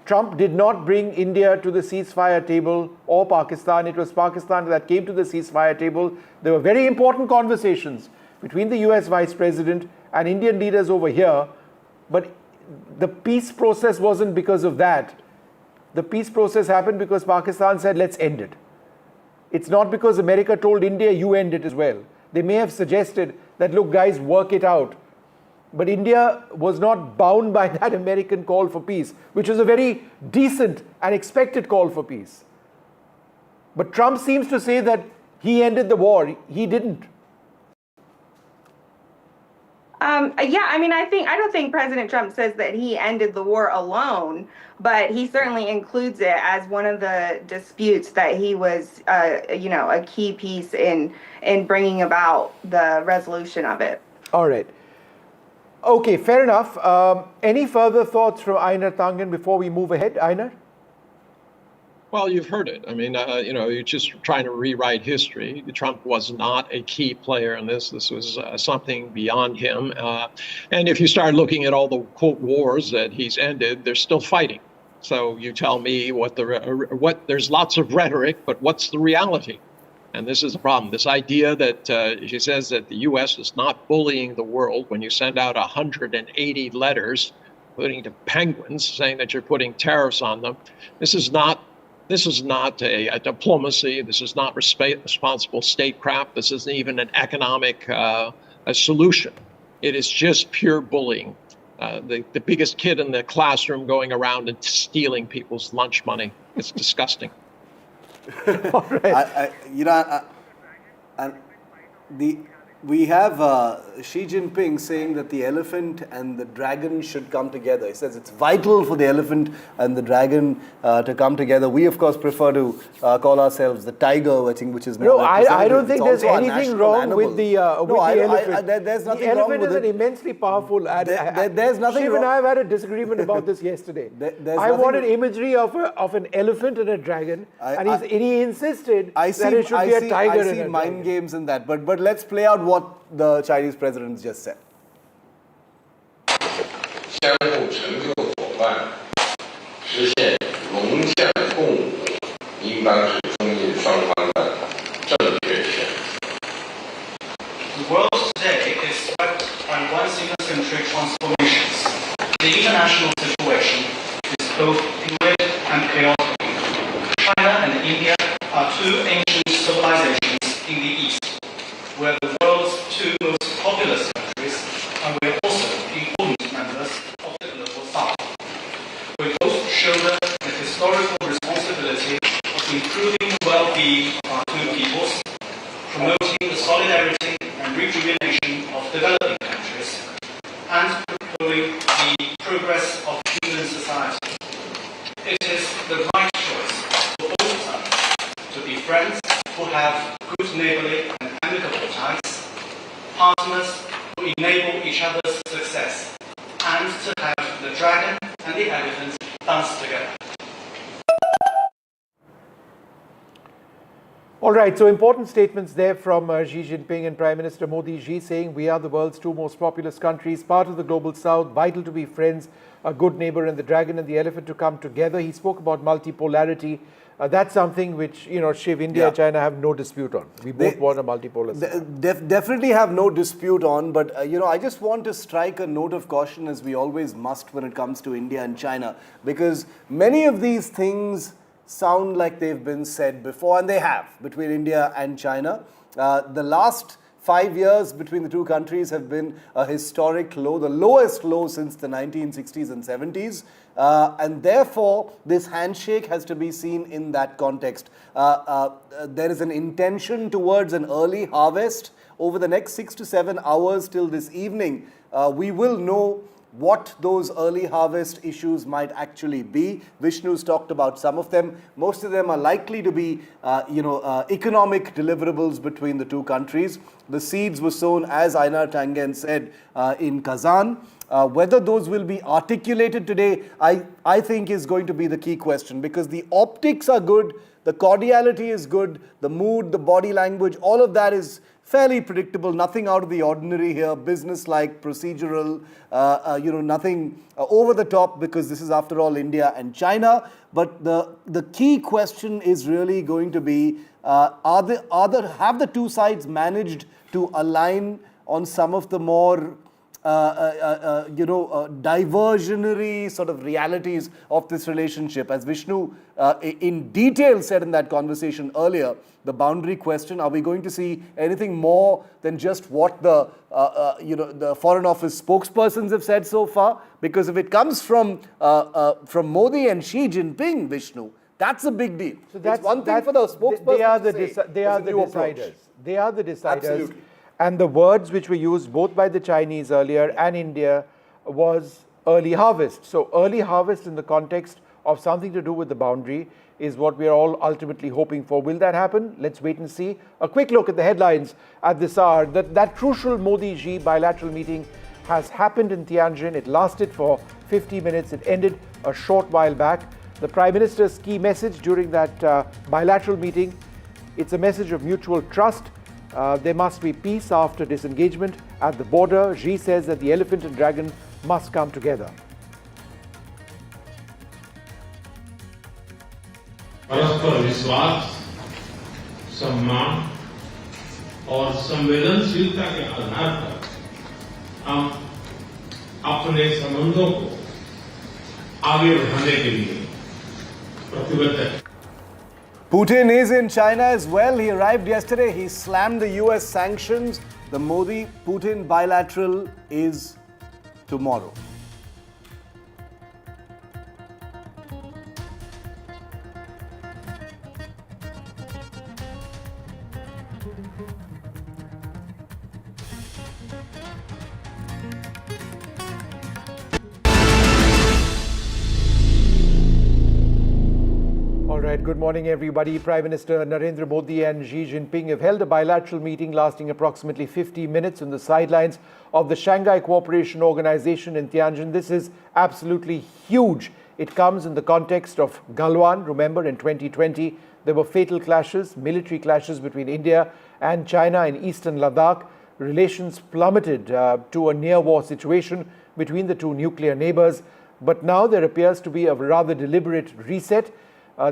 Trump did not bring India to the ceasefire table or Pakistan. It was Pakistan that came to the ceasefire table. There were very important conversations between the US Vice President and Indian leaders over here, but the peace process wasn't because of that. The peace process happened because Pakistan said, let's end it. It's not because America told India, you end it as well. They may have suggested that, look, guys, work it out. But India was not bound by that American call for peace, which was a very decent and expected call for peace. But Trump seems to say that he ended the war. He didn't. I don't think President Trump says that he ended the war alone, but he certainly includes it as one of the disputes that he was, a key piece in bringing about the resolution of it. All right. Okay, fair enough. Any further thoughts from Einar Tanjin before we move ahead? Einar? Well, you've heard it. I mean, you're just trying to rewrite history. Trump was not a key player in this. This was something beyond him. And if you start looking at all the, quote, wars that he's ended, they're still fighting. So you tell me there's lots of rhetoric, but what's the reality? And this is the problem. This idea that she says that the U.S. is not bullying the world when you send out 180 letters, including to penguins, saying that you're putting tariffs on them. This is not a diplomacy. This is not responsible statecraft. This isn't even an economic a solution. It is just pure bullying. The biggest kid in the classroom going around and stealing people's lunch money. It's disgusting. All right. We have Xi Jinping saying that the elephant and the dragon should come together. He says it's vital for the elephant and the dragon to come together. We, of course, prefer to call ourselves the tiger, I think, which is more. No, I don't think there's anything wrong with the elephant. There's nothing the wrong elephant with is it. an immensely powerful animal. There's nothing Shiv wrong. and I have had a disagreement about this yesterday. I wanted imagery of an elephant and a dragon, and he insisted that it should be a tiger and a dragon. I see mind games in that, but let's play out what the Chinese president just said. 相互成就伙伴，实现龙象共舞，应当是中印双方的正确选择。 The world today is swept by once-in-a-century transformations. The international situation is both fluid and chaotic. China and India are two ancient civilizations in the East. We're the world's two most populous countries, and we're also important members of the global South. We both shoulder the historical responsibility of improving the well-being of our two peoples, promoting promoting the solidarity and rejuvenation of developing countries, and promoting the progress of human society. It is the right choice for all sides to be friends who have good neighbourly and amicable ties, partners who enable each other's success, and to have the dragon and the elephant dance together. All right, so important statements there from Xi Jinping and Prime Minister Modi. Xi saying we are the world's two most populous countries, part of the global south, vital to be friends, a good neighbor, and the dragon and the elephant to come together. He spoke about multipolarity. That's something which, Shiv, India and China have no dispute on. We both want a multipolar system. Definitely have no dispute on, but, I just want to strike a note of caution, as we always must when it comes to India and China, because many of these things sound like they've been said before, and they have, between India and China. The last 5 years between the two countries have been a historic low, the lowest low since the 1960s and 70s. And therefore, this handshake has to be seen in that context. There is an intention towards an early harvest. Over the next 6 to 7 hours till this evening, we will know what those early harvest issues might actually be. Vishnu's talked about some of them. Most of them are likely to be, economic deliverables between the two countries. The seeds were sown, as Einar Tangen said, in Kazan. Whether those will be articulated today, I think is going to be the key question, because the optics are good, the cordiality is good, the mood, the body language, all of that is fairly predictable, nothing out of the ordinary here, business-like, procedural, nothing over the top, because this is, after all, India and China. But the key question is really going to be, have the two sides managed to align on some of the more diversionary sort of realities of this relationship? As Vishnu in detail said in that conversation earlier, the boundary question, are we going to see anything more than just what the Foreign Office spokespersons have said so far? Because if it comes from Modi and Xi Jinping, Vishnu, that's a big deal. So that's one thing for the spokespersons. They are the deciders. They are the deciders. Absolutely. And the words which were used both by the Chinese earlier and India was early harvest. So early harvest in the context of something to do with the boundary is what we are all ultimately hoping for. Will that happen? Let's wait and see. A quick look at the headlines at this hour. That crucial Modi-Xi bilateral meeting has happened in Tanjin. It lasted for 50 minutes. It ended a short while back. The Prime Minister's key message during that bilateral meeting, it's a message of mutual trust. There must be peace after disengagement at the border. Xi says that the elephant and dragon must come together. परस्पर विश्वास, सम्मान और संवेदनशीलता के आधार पर हम अपने संबंधों को आगे बढ़ाने के लिए प्रतिबद्ध हैं. Putin is in China as well. He arrived yesterday. He slammed the US sanctions. The Modi-Putin bilateral is tomorrow. Good morning, everybody. Prime Minister Narendra Modi and Xi Jinping have held a bilateral meeting lasting approximately 50 minutes on the sidelines of the Shanghai Cooperation Organization in Tianjin. This is absolutely huge. It comes in the context of Galwan. Remember, in 2020, there were fatal clashes, military clashes between India and China in eastern Ladakh. Relations plummeted to a near-war situation between the two nuclear neighbors. But now there appears to be a rather deliberate reset.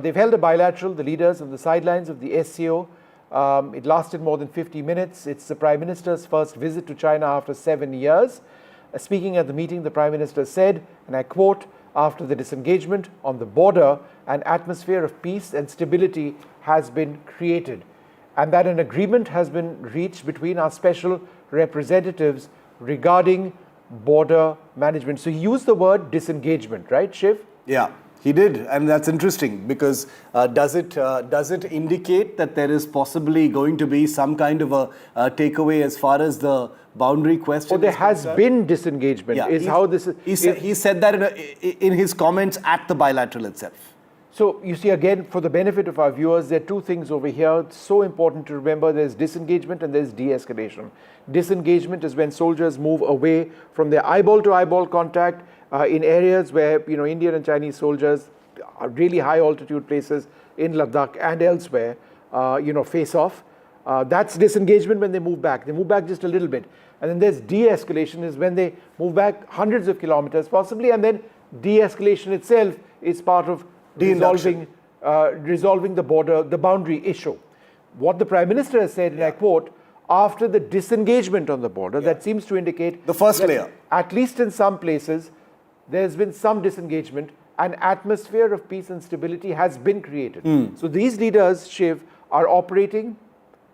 They've held a bilateral, the leaders on the sidelines of the SCO. It lasted more than 50 minutes. It's the Prime Minister's first visit to China after 7 years. Speaking at the meeting, the Prime Minister said, and I quote, "After the disengagement on the border, an atmosphere of peace and stability has been created, and that an agreement has been reached between our special representatives regarding border management." So he used the word disengagement, right, Shiv? Yeah. He did, and that's interesting because does it indicate that there is possibly going to be some kind of a takeaway as far as the boundary question? Or there has been disengagement. He said that in his comments at the bilateral itself. So you see, again, for the benefit of our viewers, there are two things over here. It's so important to remember: there's disengagement and there's de-escalation. Disengagement is when soldiers move away from their eyeball-to-eyeball contact in areas where Indian and Chinese soldiers are really high altitude places in Ladakh and elsewhere, face off. That's disengagement when they move back. They move back just a little bit. And then there's de-escalation is when they move back hundreds of kilometers possibly, and then de-escalation itself is part of resolving the boundary issue. What the Prime Minister has said, and I quote, after the disengagement on the border, that seems to indicate the first layer. At least in some places, there's been some disengagement. An atmosphere of peace and stability has been created. So these leaders, Shiv, are operating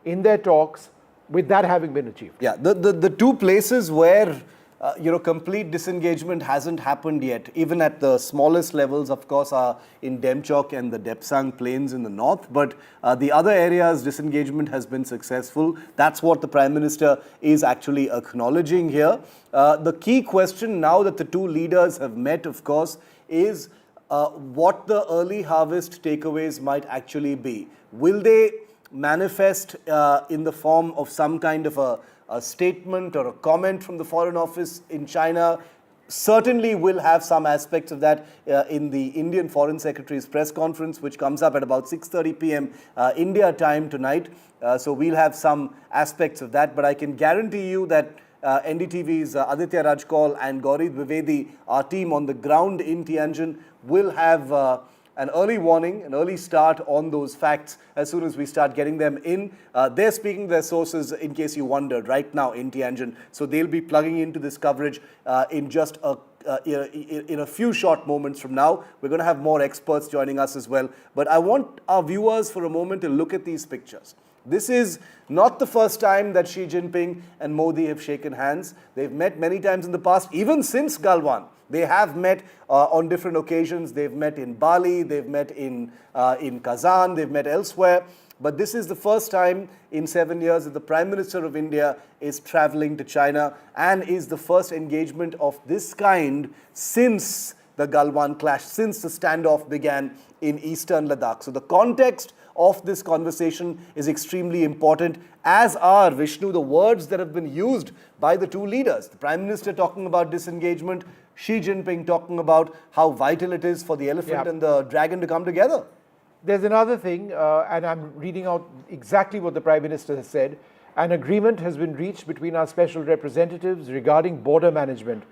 in their talks with that having been achieved. Yeah, the two places where complete disengagement hasn't happened yet, even at the smallest levels, of course, are in Demchok and the Depsang plains in the north. But the other areas, disengagement has been successful. That's what the Prime Minister is actually acknowledging here. The key question now that the two leaders have met, of course, is what the early harvest takeaways might actually be. Will they manifest in the form of some kind of a statement or a comment from the Foreign Office in China? Certainly will have some aspects of that in the Indian Foreign Secretary's press conference, which comes up at about 6:30 p.m. India time tonight. So we'll have some aspects of that. But I can guarantee you that NDTV's Aditya Rajkol and Gauri Dwivedi, our team on the ground in Tanjin, will have an early warning, an early start on those facts as soon as we start getting them in. They're speaking their sources, in case you wondered, right now in Tanjin. So they'll be plugging into this coverage in just in a few short moments from now. We're going to have more experts joining us as well. But I want our viewers for a moment to look at these pictures. This is not the first time that Xi Jinping and Modi have shaken hands. They've met many times in the past, even since Galwan. They have met on different occasions. They've met in Bali, they've met in Kazan, they've met elsewhere. But this is the first time in 7 years that the Prime Minister of India is traveling to China, and is the first engagement of this kind since the Galwan clash, since the standoff began in eastern Ladakh. So the context of this conversation is extremely important, as are, Vishnu, the words that have been used by the two leaders. The Prime Minister talking about disengagement, Xi Jinping talking about how vital it is for the elephant and the dragon to come together. There's another thing, and I'm reading out exactly what the Prime Minister has said. An agreement has been reached between our special representatives regarding border management,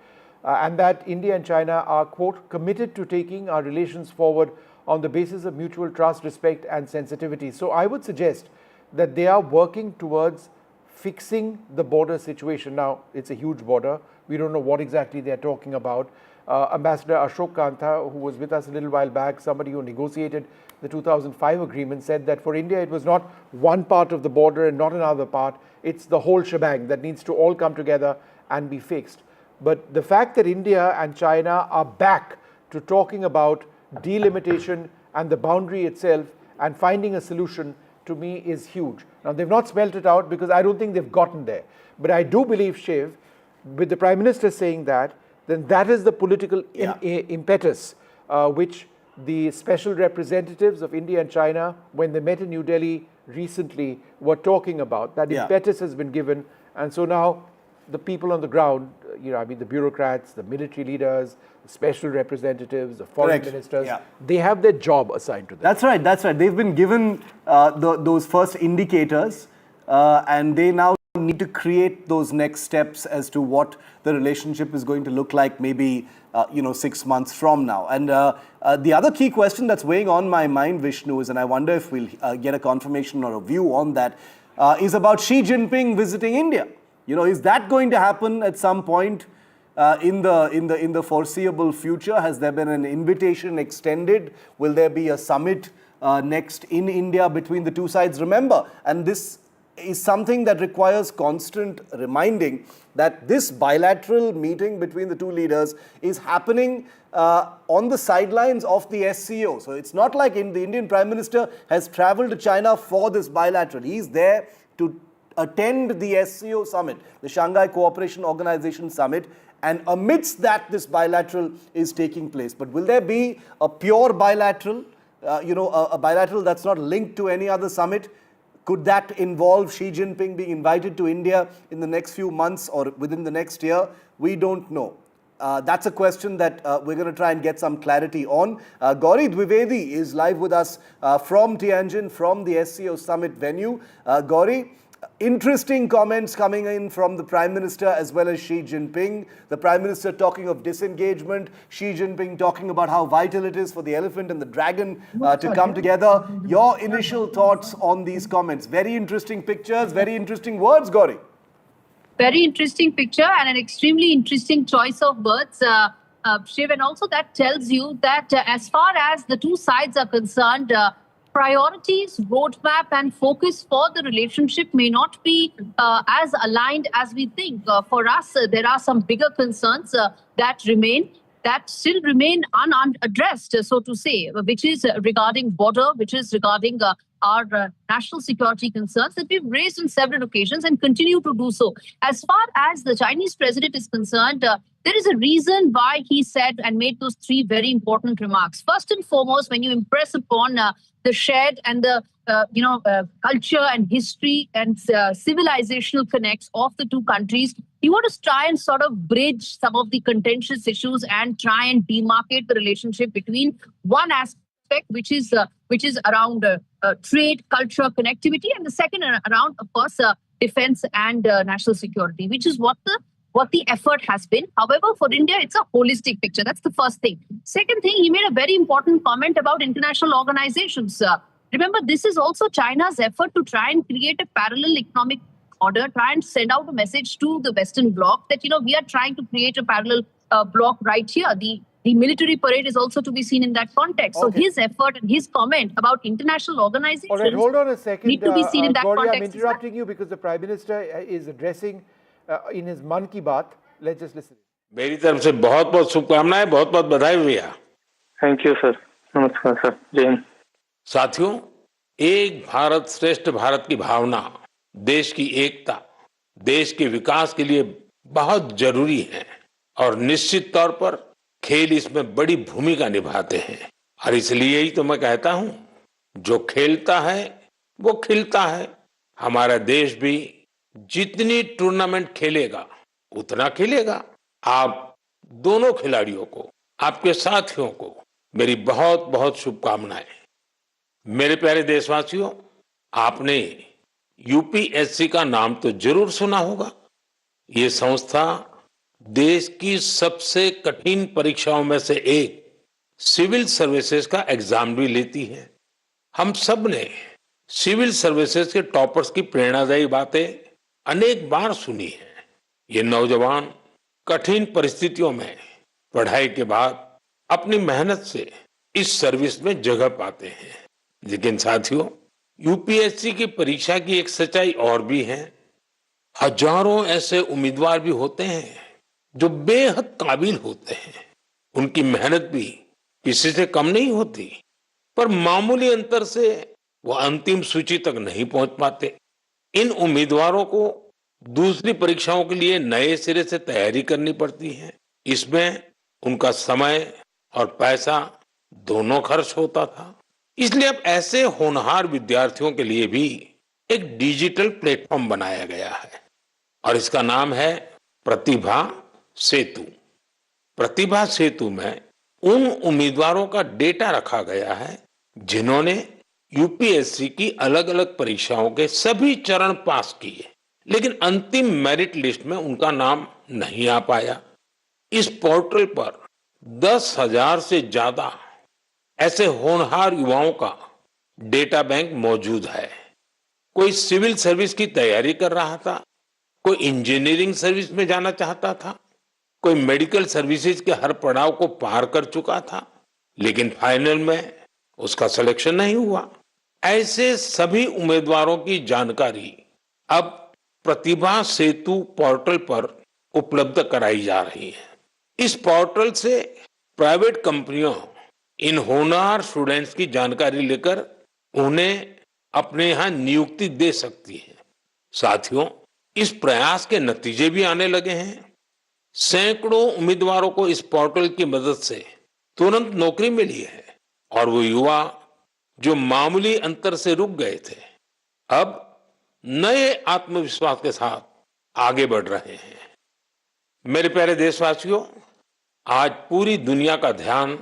and that India and China are, quote, committed to taking our relations forward on the basis of mutual trust, respect and sensitivity. So I would suggest that they are working towards fixing the border situation. Now, it's a huge border. We don't know what exactly they're talking about. Ambassador Ashok Kantha, who was with us a little while back, somebody who negotiated the 2005 agreement, said that for India, it was not one part of the border and not another part. It's the whole shebang that needs to all come together and be fixed. But the fact that India and China are back to talking about delimitation and the boundary itself and finding a solution, to me, is huge. Now, they've not spelled it out because I don't think they've gotten there. But I do believe, Shiv, with the Prime Minister saying that, then that is the political impetus which the special representatives of India and China, when they met in New Delhi recently, were talking about. That impetus has been given. And so now the people on the ground, the bureaucrats, the military leaders, the special representatives, the foreign ministers, they have their job assigned to them. That's right. They've been given those first indicators, and they now need to create those next steps as to what the relationship is going to look like, maybe 6 months from now. And the other key question that's weighing on my mind, Vishnu, is, and I wonder if we'll get a confirmation or a view on that, is about Xi Jinping visiting India. Is that going to happen at some point in the foreseeable future? Has there been an invitation extended? Will there be a summit next in India between the two sides? Remember, and this is something that requires constant reminding that this bilateral meeting between the two leaders is happening on the sidelines of the SCO. So it's not like the Indian Prime Minister has traveled to China for this bilateral. He's there to attend the SCO summit, the Shanghai Cooperation Organization summit, and amidst that, this bilateral is taking place. But will there be a pure bilateral, a bilateral that's not linked to any other summit? Could that involve Xi Jinping being invited to India in the next few months or within the next year? We don't know. That's a question that we're going to try and get some clarity on. Gauri Dwivedi is live with us from Tianjin, from the SCO summit venue. Gauri, interesting comments coming in from the Prime Minister as well as Xi Jinping. The Prime Minister talking of disengagement, Xi Jinping talking about how vital it is for the elephant and the dragon to come together. Your initial thoughts on these comments? Very interesting pictures, very interesting words, Gauri. Very interesting picture and an extremely interesting choice of words, Shiv. And also that tells you that as far as the two sides are concerned, priorities, roadmap and focus for the relationship may not be as aligned as we think. For us, there are some bigger concerns that still remain unaddressed, so to say, which is regarding border, which is regarding our national security concerns that we've raised on several occasions and continue to do so. As far as the Chinese president is concerned, there is a reason why he said and made those three very important remarks. First and foremost, when you impress upon the shared and the culture and history and civilizational connects of the two countries, you want to try and sort of bridge some of the contentious issues and try and demarcate the relationship between one aspect, which is around trade, culture, connectivity, and the second around, of course, defense and national security, which is what the effort has been. However, for India, it's a holistic picture. That's the first thing. Second thing, he made a very important comment about international organizations. Remember, this is also China's effort to try and create a parallel economic order, try and send out a message to the Western Bloc that, we are trying to create a parallel bloc right here. The military parade is also to be seen in that context. Okay. So his effort and his comment about international organizations. All right, hold on a second. Need to be seen in that Gauri, context. I'm interrupting you because the Prime Minister is addressing in his Man Ki Baat. Let's just listen. मेरी तरफ से बहुत बहुत शुभकामनाएं, बहुत बहुत बधाई भैया। थैंक यू सर, नमस्कार सर, जय हिंद। साथियों, एक भारत श्रेष्ठ भारत की भावना देश की एकता, देश के विकास के लिए बहुत जरूरी है और निश्चित तौर पर खेल इसमें बड़ी भूमिका निभाते हैं। और इसलिए ही तो मैं कहता हूं, जो खेलता है वो खिलता है। हमारा देश भी जितनी टूर्नामेंट खेलेगा उतना खेलेगा। आप दोनों खिलाड़ियों को, आपके साथियों को मेरी बहुत बहुत शुभकामनाएं। मेरे प्यारे देशवासियों, आपने यूपीएससी का नाम तो जरूर सुना होगा। ये संस्था देश की सबसे कठिन परीक्षाओं में से एक सिविल सर्विसेज का एग्जाम भी लेती है। हम सब ने सिविल सर्विसेज के टॉपर्स की प्रेरणादायी बातें अनेक बार सुनी है। ये नौजवान कठिन परिस्थितियों में पढ़ाई के बाद अपनी मेहनत से इस सर्विस में जगह पाते हैं। लेकिन साथियों, यूपीएससी की परीक्षा की एक सच्चाई और भी है। हजारों ऐसे उम्मीदवार भी होते हैं जो बेहद काबिल होते हैं। उनकी मेहनत भी किसी से कम नहीं होती, पर मामूली अंतर से वो अंतिम सूची तक नहीं पहुंच पाते। इन उम्मीदवारों को दूसरी परीक्षाओं के लिए नए सिरे से तैयारी करनी पड़ती है। इसमें उनका समय और पैसा दोनों खर्च होता था। इसलिए अब ऐसे होनहार विद्यार्थियों के लिए भी एक डिजिटल प्लेटफॉर्म बनाया गया है और इसका नाम है प्रतिभा सेतु। प्रतिभा सेतु में उन उम्मीदवारों का डेटा रखा गया है जिन्होंने यूपीएससी की अलग अलग परीक्षाओं के सभी चरण पास किए, लेकिन अंतिम मेरिट लिस्ट में उनका नाम नहीं आ पाया। इस पोर्टल पर 10,000 से ज्यादा ऐसे होनहार युवाओं का डेटा बैंक मौजूद है। कोई सिविल सर्विस की तैयारी कर रहा था, कोई इंजीनियरिंग सर्विस में जाना चाहता था, कोई मेडिकल सर्विसेज के हर पड़ाव को पार कर चुका था, लेकिन फाइनल में उसका सिलेक्शन नहीं हुआ। ऐसे सभी उम्मीदवारों की जानकारी अब प्रतिभा सेतु पोर्टल पर उपलब्ध कराई जा रही है। इस पोर्टल से प्राइवेट कंपनियों इन होनहार स्टूडेंट्स की जानकारी लेकर उन्हें अपने यहां नियुक्ति दे सकती है। साथियों, इस प्रयास के नतीजे भी आने लगे हैं। सैकड़ों उम्मीदवारों को इस पोर्टल की मदद से तुरंत नौकरी मिली है और वो युवा जो मामूली अंतर से रुक गए थे, अब नए आत्मविश्वास के साथ आगे बढ़ रहे हैं। मेरे प्यारे देशवासियों, आज पूरी दुनिया का ध्यान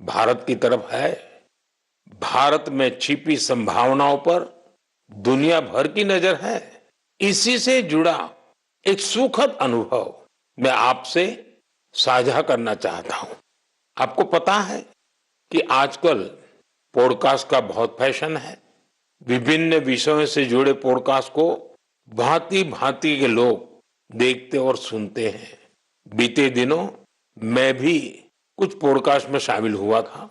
भारत की तरफ है। भारत में छिपी संभावनाओं पर दुनिया भर की नजर है। इसी से जुड़ा एक सुखद अनुभव मैं आपसे साझा करना चाहता हूं। आपको पता है कि आजकल पॉडकास्ट का बहुत फैशन है। विभिन्न विषयों से जुड़े पॉडकास्ट को भांति भांति के लोग देखते और सुनते हैं। बीते दिनों मैं भी कुछ पॉडकास्ट में शामिल हुआ था।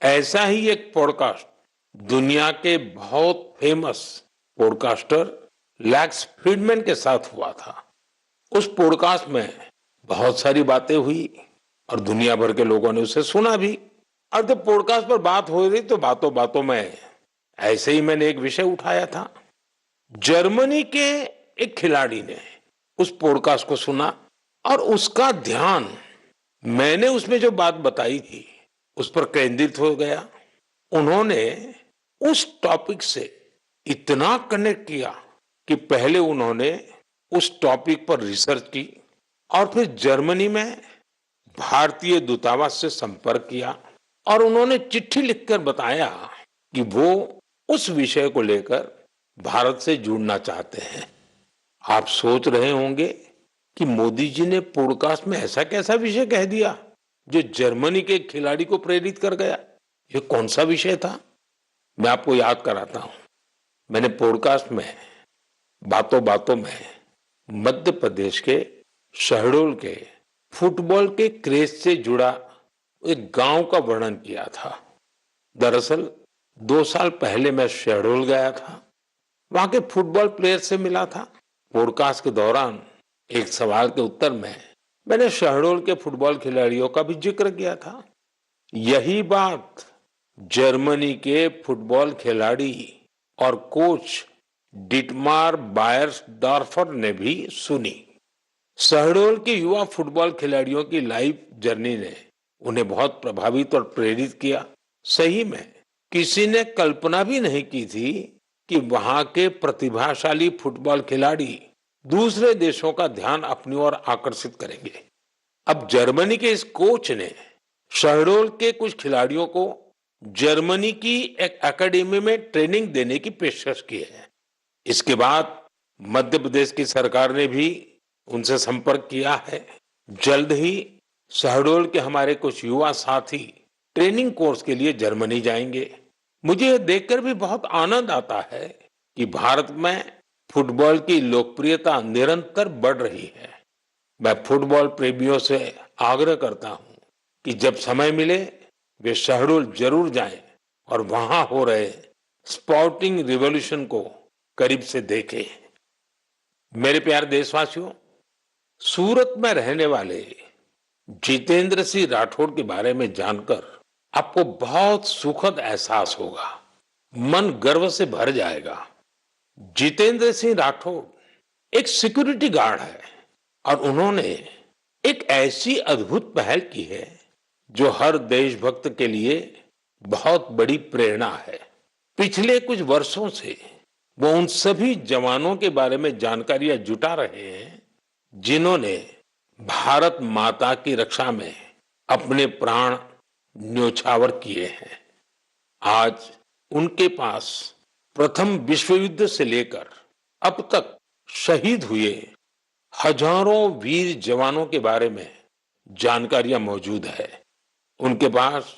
ऐसा ही एक पॉडकास्ट दुनिया के बहुत फेमस पॉडकास्टर लैक्स फ्रीडमैन के साथ हुआ था। उस पॉडकास्ट में बहुत सारी बातें हुई और दुनिया भर के लोगों ने उसे सुना भी। और जब पॉडकास्ट पर बात हो रही तो बातों बातों में ऐसे ही मैंने एक विषय उठाया था। जर्मनी के एक खिलाड़ी ने उस पॉडकास्ट को सुना और उसका ध्यान मैंने उसमें जो बात बताई थी उस पर केंद्रित हो गया। उन्होंने उस टॉपिक से इतना कनेक्ट किया कि पहले उन्होंने उस टॉपिक पर रिसर्च की और फिर जर्मनी में भारतीय दूतावास से संपर्क किया और उन्होंने चिट्ठी लिखकर बताया कि वो उस विषय को लेकर भारत से जुड़ना चाहते हैं। आप सोच रहे होंगे कि मोदी जी ने पॉडकास्ट में ऐसा कैसा विषय कह दिया जो जर्मनी के खिलाड़ी को प्रेरित कर गया। ये कौन सा विषय था? मैं आपको याद कराता हूं। मैंने पॉडकास्ट में बातों बातों में मध्य प्रदेश के शहडोल के फुटबॉल के क्रेज से जुड़ा एक गांव का वर्णन किया था। दरअसल 2 साल पहले मैं शहडोल गया था। वहां के फुटबॉल प्लेयर से मिला था। पॉडकास्ट के दौरान एक सवाल के उत्तर में मैंने शहडोल के फुटबॉल खिलाड़ियों का भी जिक्र किया था। यही बात जर्मनी के फुटबॉल खिलाड़ी और कोच डिटमार बायर्सडॉर्फर ने भी सुनी। शहडोल के युवा फुटबॉल खिलाड़ियों की लाइफ जर्नी ने उन्हें बहुत प्रभावित और प्रेरित किया। सही में किसी ने कल्पना भी नहीं की थी कि वहां के प्रतिभाशाली फुटबॉल खिलाड़ी दूसरे देशों का ध्यान अपनी ओर आकर्षित करेंगे। अब जर्मनी के इस कोच ने शहडोल के कुछ खिलाड़ियों को जर्मनी की एक एकेडमी में ट्रेनिंग देने की पेशकश की है। इसके बाद मध्य प्रदेश की सरकार ने भी उनसे संपर्क किया है। जल्द ही शहडोल के हमारे कुछ युवा साथी ट्रेनिंग कोर्स के लिए जर्मनी जाएंगे। मुझे यह देखकर भी बहुत आनंद आता है कि भारत में फुटबॉल की लोकप्रियता निरंतर बढ़ रही है। मैं फुटबॉल प्रेमियों से आग्रह करता हूं कि जब समय मिले वे शहडोल जरूर जाएं और वहां हो रहे स्पोर्टिंग रिवॉल्यूशन को करीब से देखें। मेरे प्यारे देशवासियों, सूरत में रहने वाले जितेंद्र सिंह राठौड़ के बारे में जानकर आपको बहुत सुखद एहसास होगा। मन गर्व से भर जाएगा। जितेंद्र सिंह राठौड़ एक सिक्योरिटी गार्ड है और उन्होंने एक ऐसी अद्भुत पहल की है जो हर देशभक्त के लिए बहुत बड़ी प्रेरणा है। पिछले कुछ वर्षों से वो उन सभी जवानों के बारे में जानकारियां जुटा रहे हैं जिन्होंने भारत माता की रक्षा में अपने प्राण न्योछावर किए हैं। आज उनके पास प्रथम विश्व युद्ध से लेकर अब तक शहीद हुए हजारों वीर जवानों के बारे में जानकारियां मौजूद है। उनके पास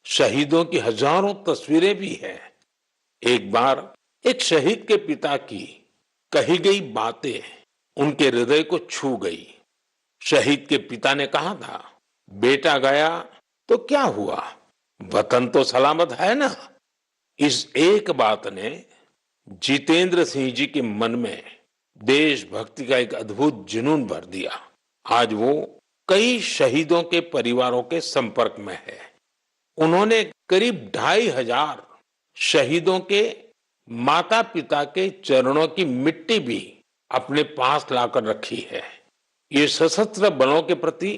शहीदों की हजारों तस्वीरें भी हैं। एक बार एक शहीद के पिता की कही गई बातें उनके हृदय को छू गई। शहीद के पिता ने कहा था, बेटा गया तो क्या हुआ, वतन तो सलामत है ना। इस एक बात ने जितेंद्र सिंह जी के मन में देशभक्ति का एक अद्भुत जुनून भर दिया। आज वो कई शहीदों के परिवारों के संपर्क में है। उन्होंने करीब 2,500 शहीदों के माता पिता के चरणों की मिट्टी भी अपने पास लाकर रखी है। ये सशस्त्र बलों के प्रति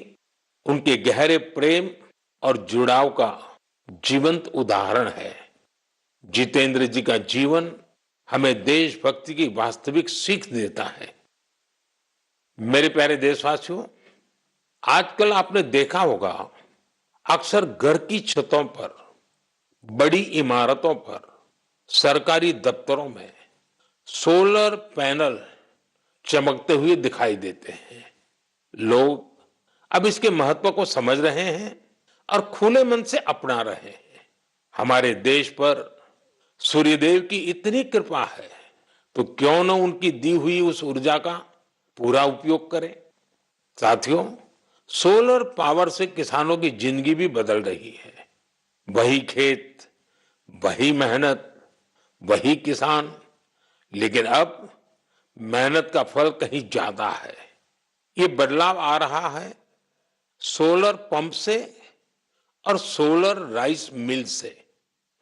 उनके गहरे प्रेम और जुड़ाव का जीवंत उदाहरण है। जितेंद्र जी का जीवन हमें देशभक्ति की वास्तविक सीख देता है। मेरे प्यारे देशवासियों, आजकल आपने देखा होगा अक्सर घर की छतों पर, बड़ी इमारतों पर, सरकारी दफ्तरों में सोलर पैनल चमकते हुए दिखाई देते हैं। लोग अब इसके महत्व को समझ रहे हैं और खुले मन से अपना रहे हैं। हमारे देश पर सूर्यदेव की इतनी कृपा है, तो क्यों न उनकी दी हुई उस ऊर्जा का पूरा उपयोग करें। साथियों, सोलर पावर से किसानों की जिंदगी भी बदल रही है। वही खेत, वही मेहनत, वही किसान, लेकिन अब मेहनत का फल कहीं ज्यादा है। ये बदलाव आ रहा है सोलर पंप से और सोलर राइस मिल से।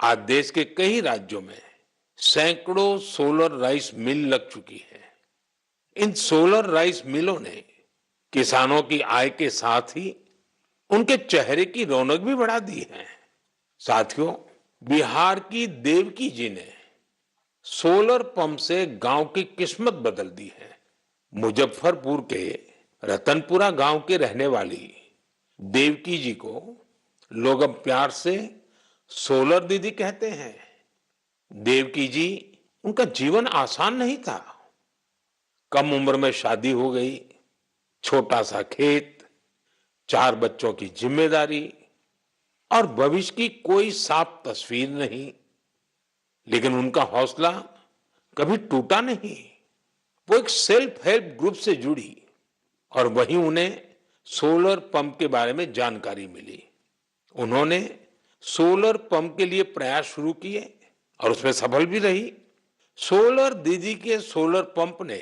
आज देश के कई राज्यों में सैकड़ों सोलर राइस मिल लग चुकी है। इन सोलर राइस मिलों ने किसानों की आय के साथ ही उनके चेहरे की रौनक भी बढ़ा दी है। साथियों, बिहार की देवकी जी ने सोलर पंप से गांव की किस्मत बदल दी है। मुजफ्फरपुर के रतनपुरा गांव के रहने वाली देवकी जी को लोग अब प्यार से सोलर दीदी कहते हैं। देवकी जी, उनका जीवन आसान नहीं था। कम उम्र में शादी हो गई, छोटा सा खेत, 4 बच्चों की जिम्मेदारी और भविष्य की कोई साफ तस्वीर नहीं, लेकिन उनका हौसला कभी टूटा नहीं। वो एक सेल्फ हेल्प ग्रुप से जुड़ी और वहीं उन्हें सोलर पंप के बारे में जानकारी मिली। उन्होंने सोलर पंप के लिए प्रयास शुरू किए और उसमें सफल भी रही। सोलर दीदी के सोलर पंप ने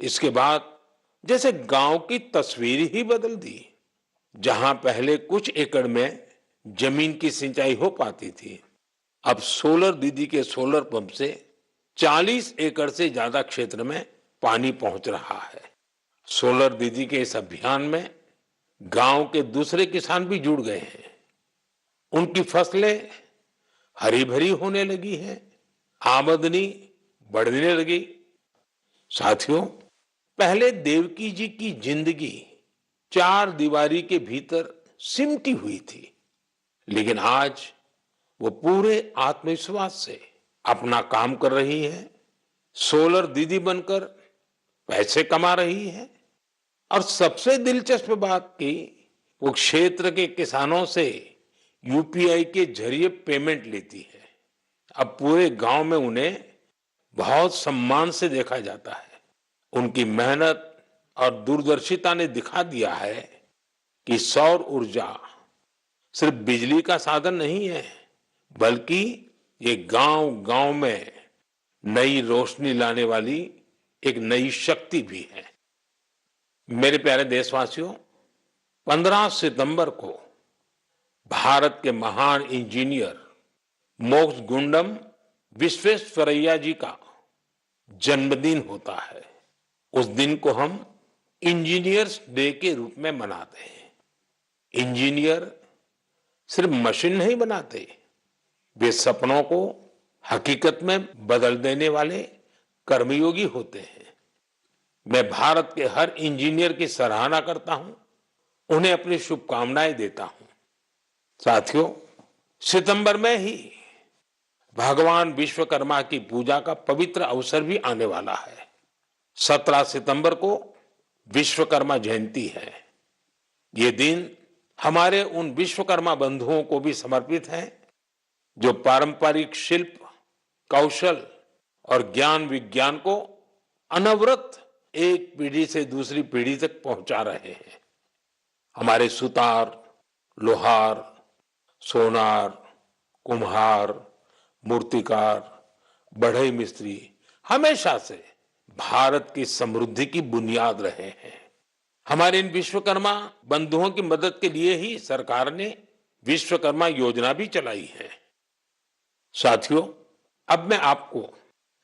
इसके बाद जैसे गांव की तस्वीर ही बदल दी। जहां पहले कुछ एकड़ में जमीन की सिंचाई हो पाती थी, अब सोलर दीदी के सोलर पंप से 40 एकड़ से ज्यादा क्षेत्र में पानी पहुंच रहा है। सोलर दीदी के इस अभियान में गांव के दूसरे किसान भी जुड़ गए हैं। उनकी फसलें हरी भरी होने लगी है, आमदनी बढ़ने लगी। साथियों, पहले देवकी जी की जिंदगी 4 दीवारी के भीतर सिमटी हुई थी, लेकिन आज वो पूरे आत्मविश्वास से अपना काम कर रही है। सोलर दीदी बनकर पैसे कमा रही है और सबसे दिलचस्प बात की, वो क्षेत्र के किसानों से यूपीआई के जरिए पेमेंट लेती है। अब पूरे गांव में उन्हें बहुत सम्मान से देखा जाता है। उनकी मेहनत और दूरदर्शिता ने दिखा दिया है कि सौर ऊर्जा सिर्फ बिजली का साधन नहीं है, बल्कि ये गांव-गांव में नई रोशनी लाने वाली एक नई शक्ति भी है। मेरे प्यारे देशवासियों, 15 सितंबर को भारत के महान इंजीनियर मोक्षगुंडम विश्वेश्वरैया जी का जन्मदिन होता है। उस दिन को हम इंजीनियर्स डे के रूप में मनाते हैं। इंजीनियर सिर्फ मशीन नहीं बनाते, वे सपनों को हकीकत में बदल देने वाले कर्मयोगी होते हैं। मैं भारत के हर इंजीनियर की सराहना करता हूं, उन्हें अपनी शुभकामनाएं देता हूं। साथियों, सितंबर में ही भगवान विश्वकर्मा की पूजा का पवित्र अवसर भी आने वाला है। 17 सितंबर को विश्वकर्मा जयंती है। ये दिन हमारे उन विश्वकर्मा बंधुओं को भी समर्पित है जो पारंपरिक शिल्प, कौशल और ज्ञान विज्ञान को अनवरत एक पीढ़ी से दूसरी पीढ़ी तक पहुंचा रहे हैं। हमारे सुतार, लोहार, सोनार, कुम्हार, मूर्तिकार, बढ़ई मिस्त्री हमेशा से भारत की समृद्धि की बुनियाद रहे हैं। हमारे इन विश्वकर्मा बंधुओं की मदद के लिए ही सरकार ने विश्वकर्मा योजना भी चलाई है। साथियों, अब मैं आपको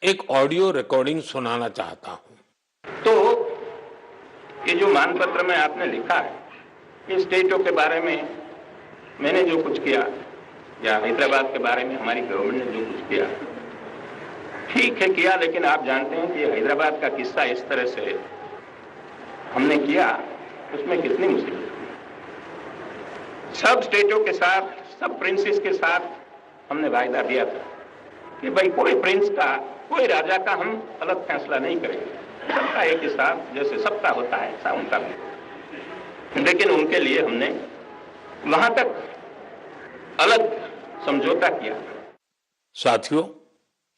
एक ऑडियो रिकॉर्डिंग सुनाना चाहता हूं। तो ये जो मानपत्र में आपने लिखा है, ये स्टेटों के बारे में मैंने जो कुछ किया या हैदराबाद के बारे में हमारी गवर्नमेंट ने जो कुछ किया, ठीक है किया, लेकिन आप जानते हैं कि हैदराबाद का किस्सा इस तरह से हमने किया, उसमें कितनी मुसीबत थी। सब स्टेटों के साथ, सब प्रिंसेस के साथ हमने वायदा दिया था कि भाई कोई प्रिंस का, कोई राजा का हम अलग फैसला नहीं करेंगे, सबका एक हिसाब, जैसे सबका होता है ऐसा उनका भी। लेकिन उनके लिए हमने वहां तक अलग समझौता किया। साथियों,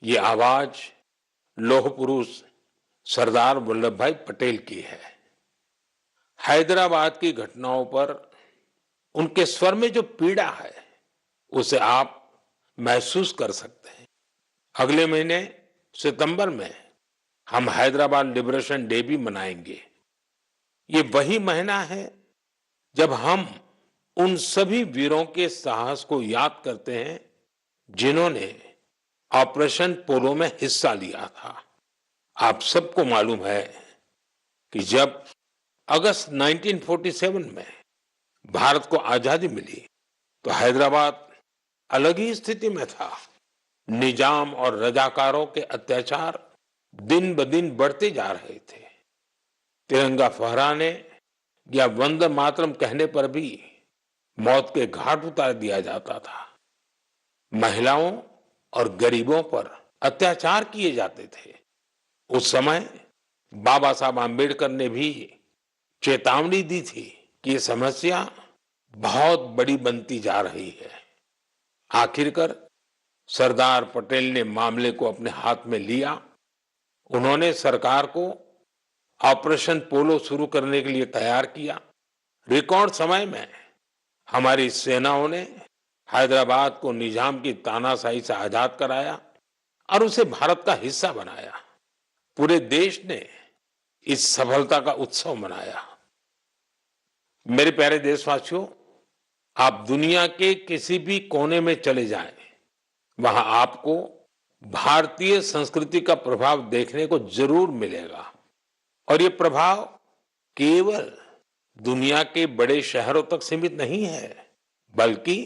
ये आवाज लौह पुरुष सरदार वल्लभ भाई पटेल की है। हैदराबाद की घटनाओं पर उनके स्वर में जो पीड़ा है, उसे आप महसूस कर सकते हैं। अगले महीने सितंबर में हम हैदराबाद लिबरेशन डे भी मनाएंगे। ये वही महीना है जब हम उन सभी वीरों के साहस को याद करते हैं जिन्होंने ऑपरेशन पोलो में हिस्सा लिया था। आप सबको मालूम है कि जब अगस्त 1947 में भारत को आजादी मिली तो हैदराबाद अलग ही स्थिति में था। निजाम और रजाकारों के अत्याचार दिन ब दिन बढ़ते जा रहे थे। तिरंगा फहराने या वंदे मातरम कहने पर भी मौत के घाट उतार दिया जाता था। महिलाओं और गरीबों पर अत्याचार किए जाते थे। उस समय बाबा साहब आम्बेडकर ने भी चेतावनी दी थी कि ये समस्या बहुत बड़ी बनती जा रही है। आखिरकार सरदार पटेल ने मामले को अपने हाथ में लिया। उन्होंने सरकार को ऑपरेशन पोलो शुरू करने के लिए तैयार किया। रिकॉर्ड समय में हमारी सेनाओं ने हैदराबाद को निजाम की तानाशाही से आजाद कराया और उसे भारत का हिस्सा बनाया। पूरे देश ने इस सफलता का उत्सव मनाया। मेरे प्यारे देशवासियों, आप दुनिया के किसी भी कोने में चले जाएं, वहां आपको भारतीय संस्कृति का प्रभाव देखने को जरूर मिलेगा। और ये प्रभाव केवल दुनिया के बड़े शहरों तक सीमित नहीं है, बल्कि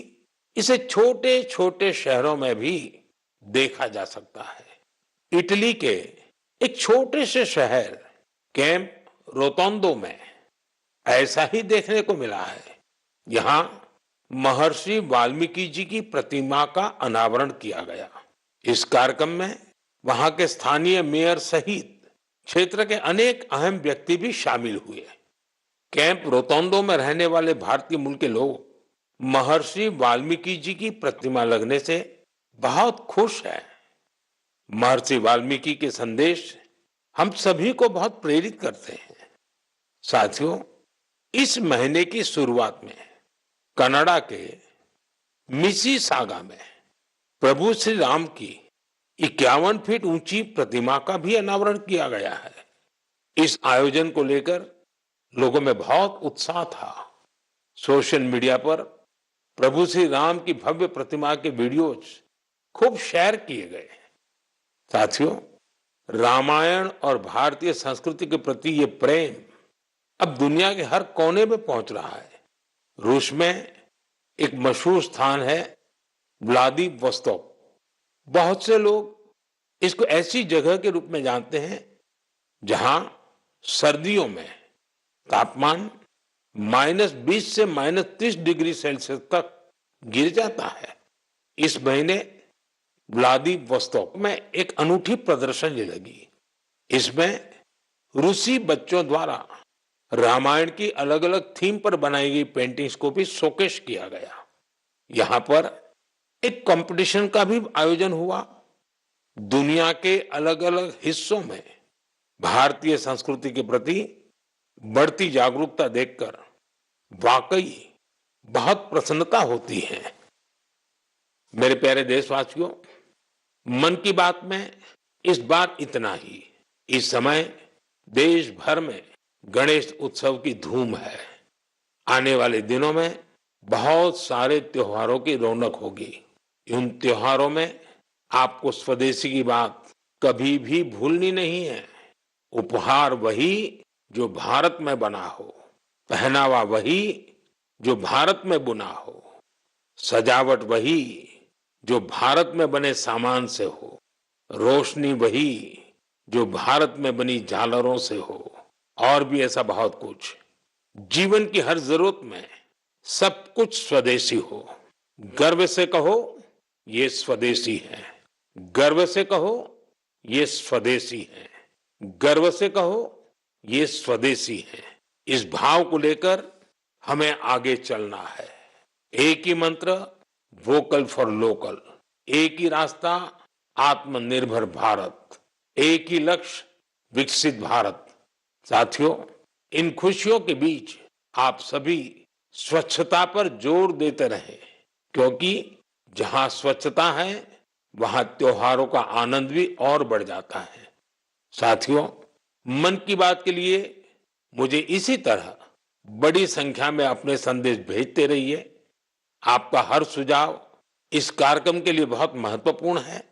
इसे छोटे छोटे शहरों में भी देखा जा सकता है। इटली के एक छोटे से शहर कैंप रोतोंडो में ऐसा ही देखने को मिला है। यहाँ महर्षि वाल्मीकि जी की प्रतिमा का अनावरण किया गया। इस कार्यक्रम में वहां के स्थानीय मेयर सहित क्षेत्र के अनेक अहम व्यक्ति भी शामिल हुए। कैंप रोतोंडो में रहने वाले भारतीय मूल के लोग महर्षि वाल्मीकि जी की प्रतिमा लगने से बहुत खुश हैं। महर्षि वाल्मीकि के संदेश हम सभी को बहुत प्रेरित करते हैं। साथियों, इस महीने की शुरुआत में कनाडा के मिसिसागा में प्रभु श्री राम की 51 फीट ऊंची प्रतिमा का भी अनावरण किया गया है। इस आयोजन को लेकर लोगों में बहुत उत्साह था। सोशल मीडिया पर प्रभु श्री राम की भव्य प्रतिमा के वीडियोज खूब शेयर किए गए। साथियों, रामायण और भारतीय संस्कृति के प्रति ये प्रेम अब दुनिया के हर कोने में पहुंच रहा है। रूस में एक मशहूर स्थान है व्लादिवोस्तोक। बहुत से लोग इसको ऐसी जगह के रूप में जानते हैं जहां सर्दियों में तापमान -20 से -30 डिग्री सेल्सियस तक गिर जाता है। इस महीने व्लादिवोस्तोक में एक अनूठी प्रदर्शनी लगी। इसमें रूसी बच्चों द्वारा रामायण की अलग अलग थीम पर बनाई गई पेंटिंग्स को भी शोकेस किया गया। यहाँ पर एक कंपटीशन का भी आयोजन हुआ। दुनिया के अलग अलग हिस्सों में भारतीय संस्कृति के प्रति बढ़ती जागरूकता देखकर वाकई बहुत प्रसन्नता होती है। मेरे प्यारे देशवासियों, मन की बात में इस बार इतना ही। इस समय देश भर में गणेश उत्सव की धूम है। आने वाले दिनों में बहुत सारे त्योहारों की रौनक होगी। उन त्योहारों में आपको स्वदेशी की बात कभी भी भूलनी नहीं है। उपहार वही जो भारत में बना हो, पहनावा वही जो भारत में बुना हो, सजावट वही जो भारत में बने सामान से हो, रोशनी वही जो भारत में बनी झालरों से हो, और भी ऐसा बहुत कुछ। जीवन की हर जरूरत में सब कुछ स्वदेशी हो। गर्व से कहो ये स्वदेशी है, गर्व से कहो ये स्वदेशी है, गर्व से कहो ये स्वदेशी है। इस भाव को लेकर हमें आगे चलना है। एक ही मंत्र, वोकल फॉर लोकल। एक ही रास्ता, आत्मनिर्भर भारत। एक ही लक्ष्य, विकसित भारत। साथियों, इन खुशियों के बीच आप सभी स्वच्छता पर जोर देते रहें, क्योंकि जहां स्वच्छता है वहां त्योहारों का आनंद भी और बढ़ जाता है। साथियों, मन की बात के लिए मुझे इसी तरह बड़ी संख्या में अपने संदेश भेजते रहिए। आपका हर सुझाव इस कार्यक्रम के लिए बहुत महत्वपूर्ण है।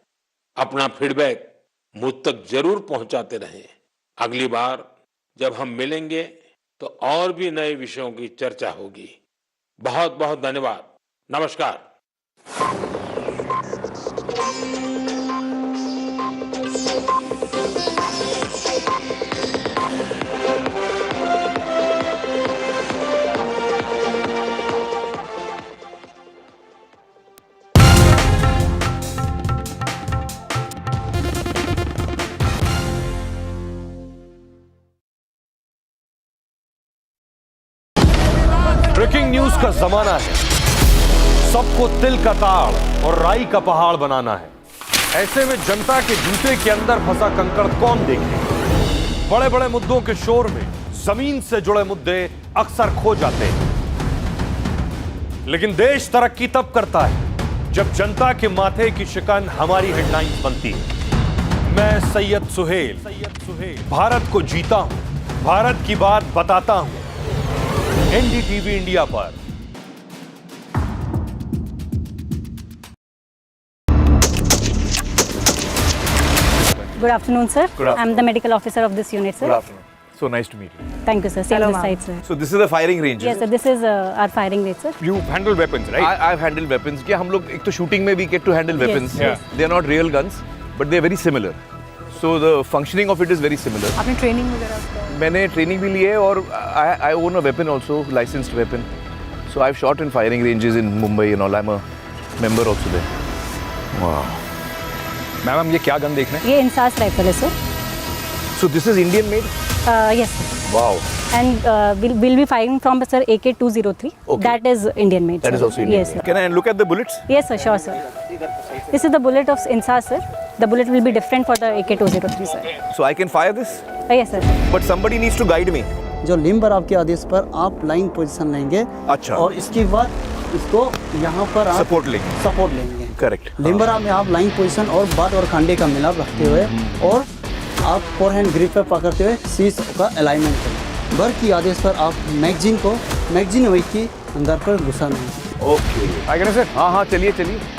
अपना फीडबैक मुझ तक जरूर पहुंचाते रहें। अगली बार जब हम मिलेंगे तो और भी नए विषयों की चर्चा होगी। बहुत बहुत धन्यवाद। नमस्कार। ब्रेकिंग न्यूज का जमाना है। सबको तिल का ताड़ और राई का पहाड़ बनाना है। ऐसे में जनता के जूते के अंदर फंसा कंकड़ कौन देखे? बड़े बड़े मुद्दों के शोर में जमीन से जुड़े मुद्दे अक्सर खो जाते हैं। लेकिन देश तरक्की तब करता है जब जनता के माथे की शिकन हमारी हेडलाइंस बनती है। मैं सैयद सुहेल भारत को जीता हूं, भारत की बात बताता हूं। NDTV इंडिया पर। Good afternoon, sir. Good afternoon. I'm the medical officer of this unit, sir. Good afternoon. So nice to meet you. Thank you, sir. Same this side, sir. So this is the firing range. Yes, sir. This is our firing range, sir. You handle weapons, right? I've handled weapons. कि हम लोग एक तो shooting में we get to handle weapons. Yes. They are not real guns, but they are very similar. So the functioning of it is very similar. आपने training वगैरह? मैंने training भी ली है और I own a weapon also, licensed weapon. So I've shot in firing ranges in Mumbai and all. I'm a member also there. Wow. Ma'am हम ये क्या gun देख रहे हैं? ये इंसास राइफल है, sir. So this is Indian made? Yes, sir. Wow. And we'll be firing from, sir, AK-203. Okay. That is Indian made. That sir. is also Indian. Yes, sir. Can I look at the bullets? Yes, sir. Sure, sir. This is the bullet of insas, sir. The bullet will be different for the AK-203, sir. So I can fire this? Yes, sir. But somebody needs to guide me. जो limber आपके आदेश पर आप line position लेंगे। अच्छा। और इसके बाद इसको यहाँ पर आप सपोर्ट लेंगे। करेक्ट। लिम्बर में आप लाइन पोजीशन और बाट और खांडे का मिलाप रखते हुए और आप फोरहैंड ग्रिप पे पकड़ते हुए सीज का अलाइनमेंट करें। बर की आदेश पर आप मैगजीन वेट की अंदर पर घुसाना है। ओके। आगे सर। हाँ चलिए।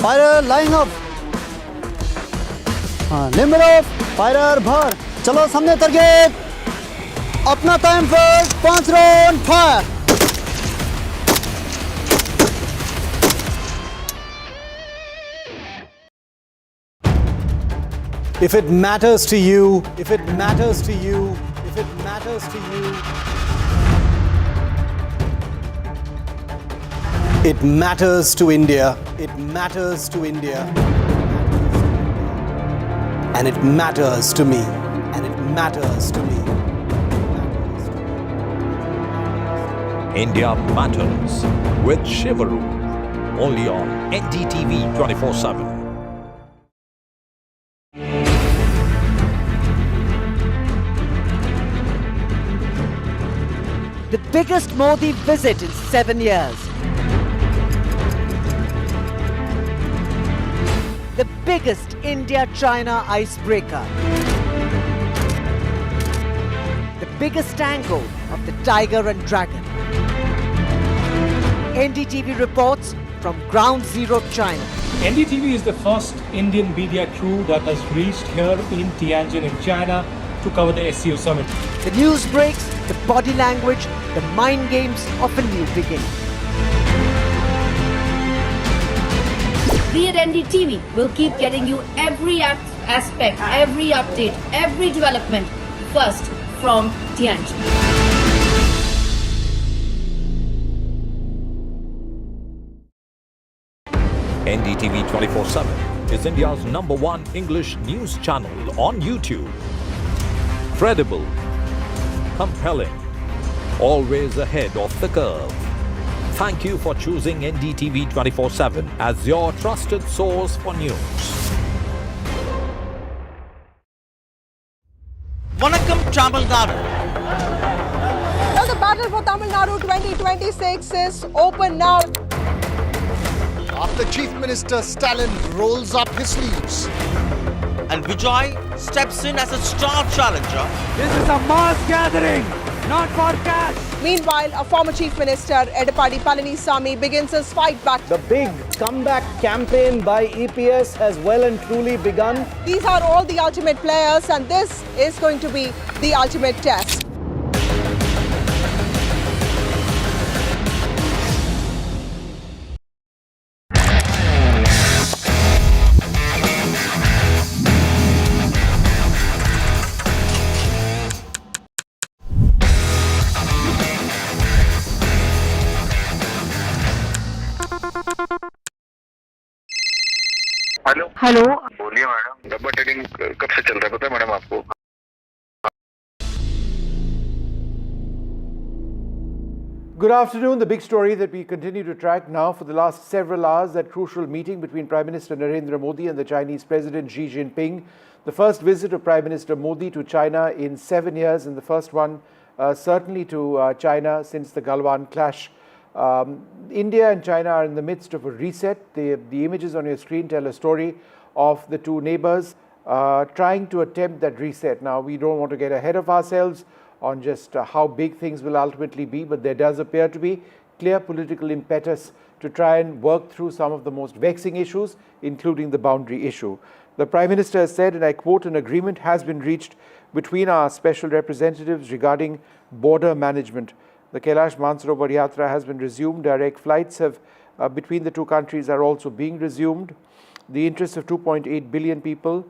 Fire line of. हाँ लिम्बर ऑफ। फायर भर। चलो सामने टारगेट। अपना time first 5 round fire. If it matters to you, if it matters to you, if it matters to you, it matters to India, it matters to India, and it matters to me, and it matters to me. India Matters with Shivaru, only on NDTV 24/7. The biggest Modi visit in 7 years. The biggest India-China icebreaker. biggest angle of the tiger and dragon. NDTV reports from Ground Zero, China. NDTV is the first Indian media crew that has reached here in Tianjin in China to cover the SCO summit. The news breaks, the body language, the mind games of a new beginning. We at NDTV will keep getting you every aspect, every update, every development first from Tianjin. NDTV 24/7 is India's #1 English news channel on YouTube. Credible, compelling, always ahead of the curve. Thank you for choosing NDTV 24/7 as your trusted source for news. Vanakkam Tamil Nadu. Well, the battle for Tamil Nadu 2026 is open now. After Chief Minister Stalin rolls up his sleeves. And Vijay steps in as a star challenger. This is a mass gathering, not for cash. Meanwhile, a former Chief Minister, Edapadi Palanisamy, begins his fight back. The big comeback campaign by EPS has well and truly begun. These are all the ultimate players, and this is going to be the ultimate test. Hello बोलिए madam, डब्बा trading कब से चल रहा है पता है madam आपको? Good afternoon. The big story that we continue to track now for the last several hours, that crucial meeting between Prime Minister Narendra Modi and the Chinese President Xi Jinping. The first visit of Prime Minister Modi to China in 7 years, and the first one certainly to China since the Galwan clash. India and China are in the midst of a reset. The images on your screen tell a story of the two neighbors trying to attempt that reset. Now, we don't want to get ahead of ourselves on just how big things will ultimately be, but there does appear to be clear political impetus to try and work through some of the most vexing issues, including the boundary issue. The Prime Minister has said, and I quote, "An agreement has been reached between our special representatives regarding border management. The Kailash Mansarovar Yatra has been resumed. Direct flights between the two countries are also being resumed. The interests of 2.8 billion people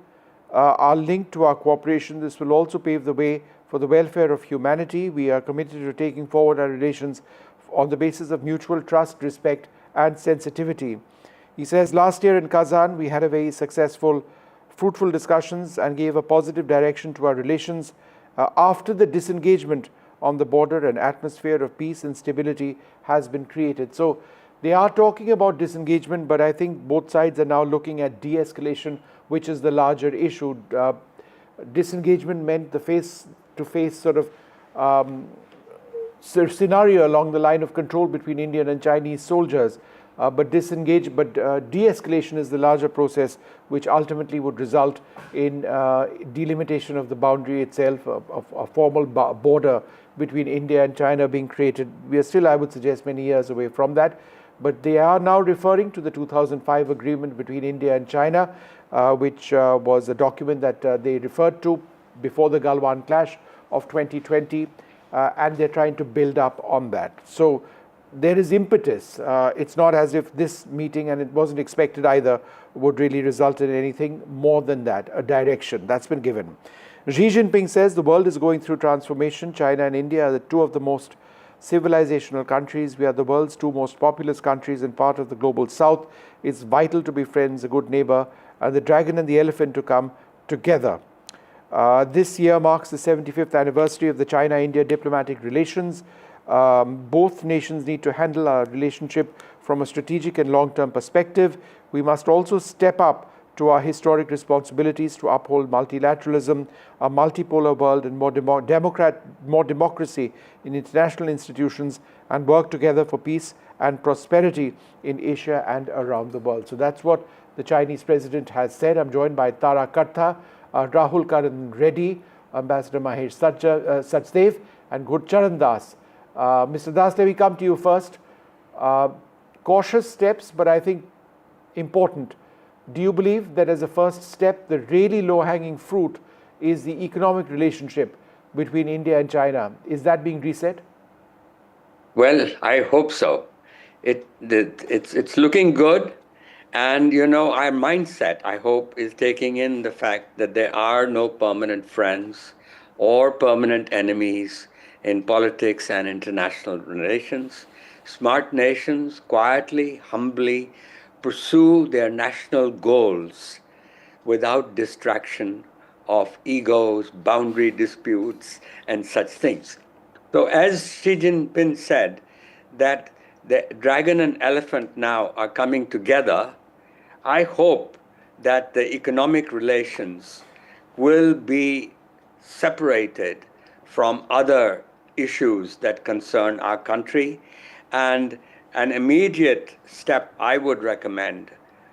are linked to our cooperation. This will also pave the way for the welfare of humanity. We are committed to taking forward our relations on the basis of mutual trust, respect, and sensitivity." He says, "Last year in Kazan, we had a very successful, fruitful discussions and gave a positive direction to our relations. After the disengagement on the border, an atmosphere of peace and stability has been created." So they are talking about disengagement, but I think both sides are now looking at de-escalation, which is the larger issue. Disengagement meant the face-to-face sort of scenario along the line of control between Indian and Chinese soldiers. But de-escalation is the larger process, which ultimately would result in delimitation of the boundary itself, a formal border between India and China being created. We are still, I would suggest, many years away from that. But they are now referring to the 2005 agreement between India and China, which was a document that they referred to before the Galwan clash of 2020, and they're trying to build up on that. So there is impetus. It's not as if this meeting, and it wasn't expected either, would really result in anything more than that, a direction that's been given. Xi Jinping says the world is going through transformation. China and India are the two of the most civilizational countries. We are the world's two most populous countries and part of the global south. It's vital to be friends, a good neighbor, and the dragon and the elephant to come together. This year marks the 75th anniversary of the China-India diplomatic relations. Both nations need to handle our relationship from a strategic and long-term perspective. We must also step up to our historic responsibilities to uphold multilateralism, a multipolar world, and more democracy in international institutions, and work together for peace and prosperity in Asia and around the world. So that's what the Chinese president has said. I'm joined by Tara Kartha, Rahul Karan Reddy, Ambassador Mahesh, Sachdev and Gurcharan Das. Mr. Das, let me come to you first. Cautious steps, but I think important. Do you believe that as a first step, the really low-hanging fruit is the economic relationship between India and China? Is that being reset? Well, I hope so. It's looking good. And, our mindset, I hope, is taking in the fact that there are no permanent friends or permanent enemies in politics and international relations. Smart nations quietly, humbly pursue their national goals without distraction of egos, boundary disputes, and such things. So as Xi Jinping said, that the dragon and elephant now are coming together, I hope that the economic relations will be separated from other issues that concern our country. And an immediate step I would recommend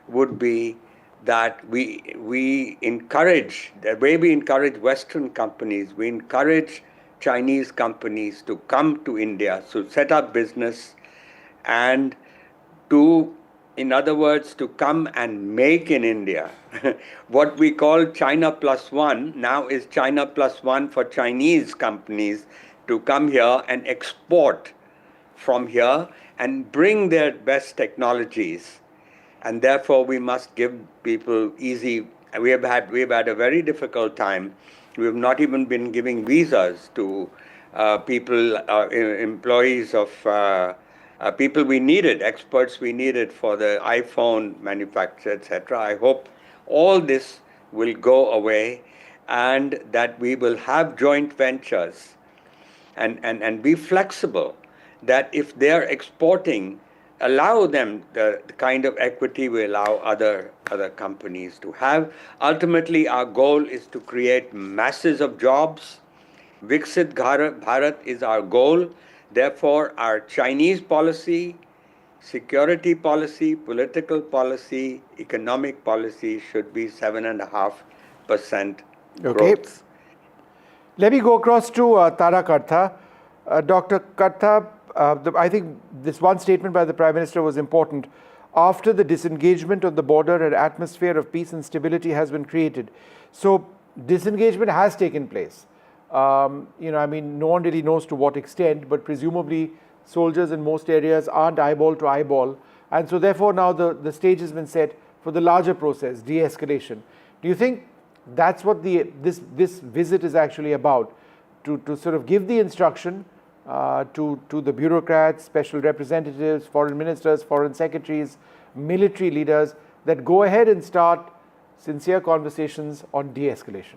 would be that we encourage, the way we encourage Western companies, we encourage Chinese companies to come to India, to set up business and to, in other words, to come and make in India. What we call China Plus One now is China Plus One for Chinese companies to come here and export from here and bring their best technologies. And therefore, we must give people easy. We've had a very difficult time. We have not even been giving visas to people, employees of people we needed, experts we needed for the iPhone manufacture, etc. I hope all this will go away and that we will have joint ventures and be flexible, that if they're exporting, allow them the kind of equity we allow other companies to have. Ultimately, our goal is to create masses of jobs. Viksit Bharat is our goal. Therefore, our Chinese policy, security policy, political policy, economic policy should be 7.5% growth. Okay. Let me go across to Tara Kartha. Dr. Kartha, I think this one statement by the Prime Minister was important. After the disengagement of the border, an atmosphere of peace and stability has been created. So disengagement has taken place. No one really knows to what extent, but presumably soldiers in most areas aren't eyeball to eyeball. And so therefore now the stage has been set for the larger process, de-escalation. Do you think that's what this visit is actually about? To sort of give the instruction to the bureaucrats, special representatives, foreign ministers, foreign secretaries, military leaders, that go ahead and start sincere conversations on de-escalation?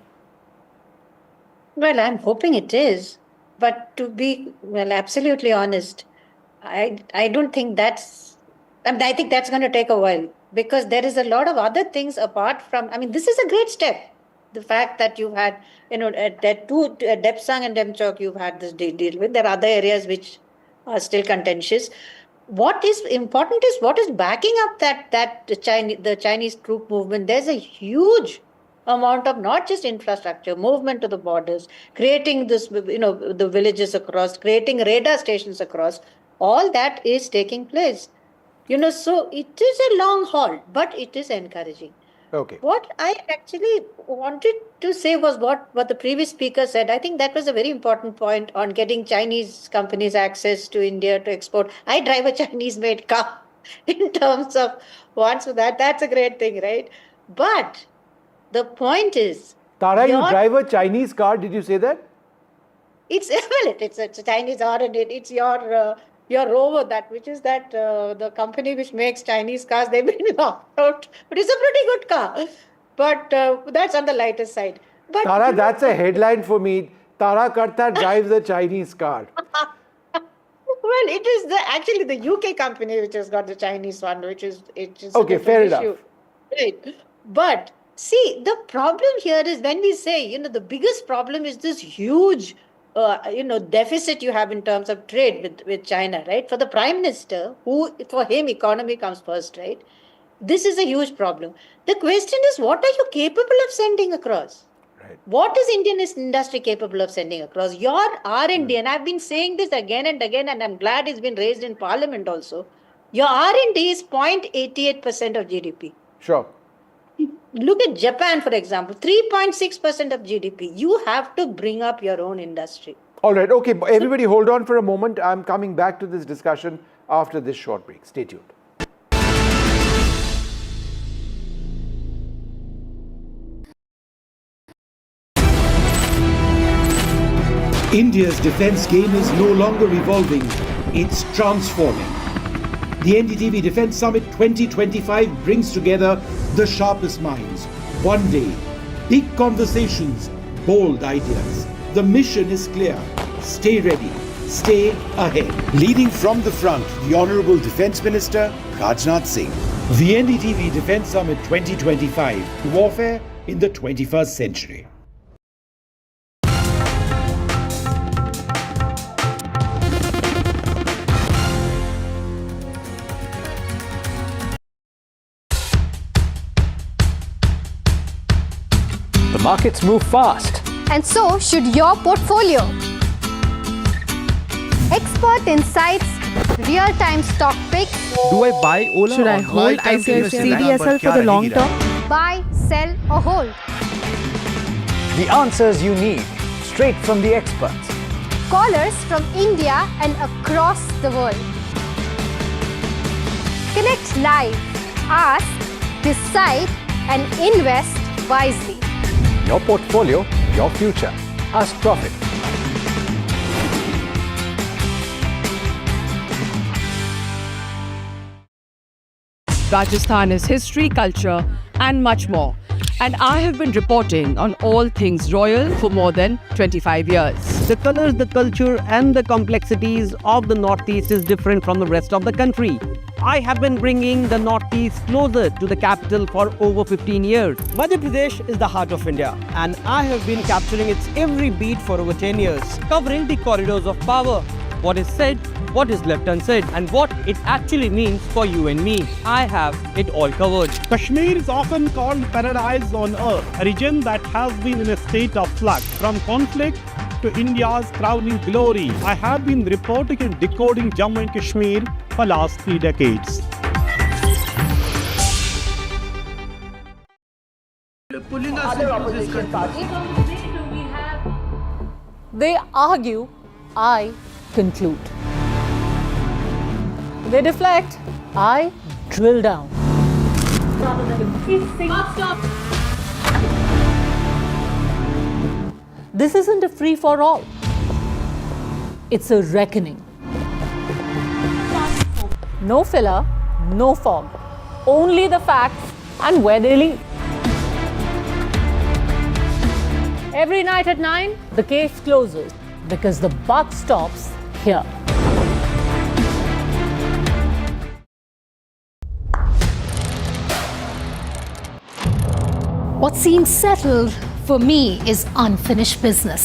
Well, I'm hoping it is, but to be absolutely honest, I don't think that's. I think that's going to take a while, because there is a lot of other things apart from. This is a great step. The fact that you've had, at Depsang and Demchok, you've had this deal with. There are other areas which are still contentious. What is important is what is backing up the Chinese troop movement. There's a huge amount of not just infrastructure, movement to the borders, creating this, the villages across, creating radar stations across. All that is taking place. So it is a long haul, but it is encouraging. Okay. What I actually wanted to say was what the previous speaker said. I think that was a very important point on getting Chinese companies access to India to export. I drive a Chinese-made car in terms of so that's a great thing, right? But the point is, Tara, you drive a Chinese car. Did you say that? It's a Chinese R, and it's your Rover, which is the company which makes Chinese cars. They've been locked out, but it's a pretty good car. But that's on the lighter side. But Tara, that's a headline for me. Tara Kartha drives a Chinese car. Well, it is actually the UK company which has got the Chinese one, which is okay. Fair enough. Right, but see, the problem here is when we say, the biggest problem is this huge, deficit you have in terms of trade with China, right? For the Prime Minister, for him, economy comes first, right? This is a huge problem. The question is, what are you capable of sending across? What is Indian industry capable of sending across? Your R&D, and I've been saying this again and again, and I'm glad it's been raised in Parliament also. Your R&D is 0.88% of GDP. Sure. Look at Japan, for example, 3.6% of GDP. You have to bring up your own industry. All right. Okay. Everybody hold on for a moment. I'm coming back to this discussion after this short break. Stay tuned. India's defense game is no longer evolving, it's transforming. The NDTV Defense Summit 2025 brings together the sharpest minds. One day, big conversations, bold ideas. The mission is clear. Stay ready, stay ahead. Leading from the front, the Honorable Defense Minister, Rajnath Singh. The NDTV Defense Summit 2025, Warfare in the 21st Century. The markets move fast. And so should your portfolio. Expert insights, real-time stock picks. Do I buy Ola? Should I hold CDSL for the long term? Buy, sell or hold. The answers you need, straight from the experts. Callers from India and across the world. Connect live, ask, decide and invest wisely. Your portfolio, your future. Ask Profit. Rajasthan is history, culture, and much more. And I have been reporting on all things royal for more than 25 years. The colors, the culture, and the complexities of the Northeast is different from the rest of the country. I have been bringing the Northeast closer to the capital for over 15 years. Madhya Pradesh is the heart of India, and I have been capturing its every beat for over 10 years, covering the corridors of power, what is said, what is left unsaid, and what it actually means for you and me. I have it all covered. Kashmir is often called paradise on earth, a region that has been in a state of flux from conflict to India's crowning glory. I have been reporting and decoding Jammu and Kashmir for last 3 decades. They argue, I conclude. They deflect, I drill down. Stop. This isn't a free-for-all. It's a reckoning. No filler, no fog. Only the facts and where they lead. Every night at 9, the case closes because the buck stops here. What seems settled for me is unfinished business.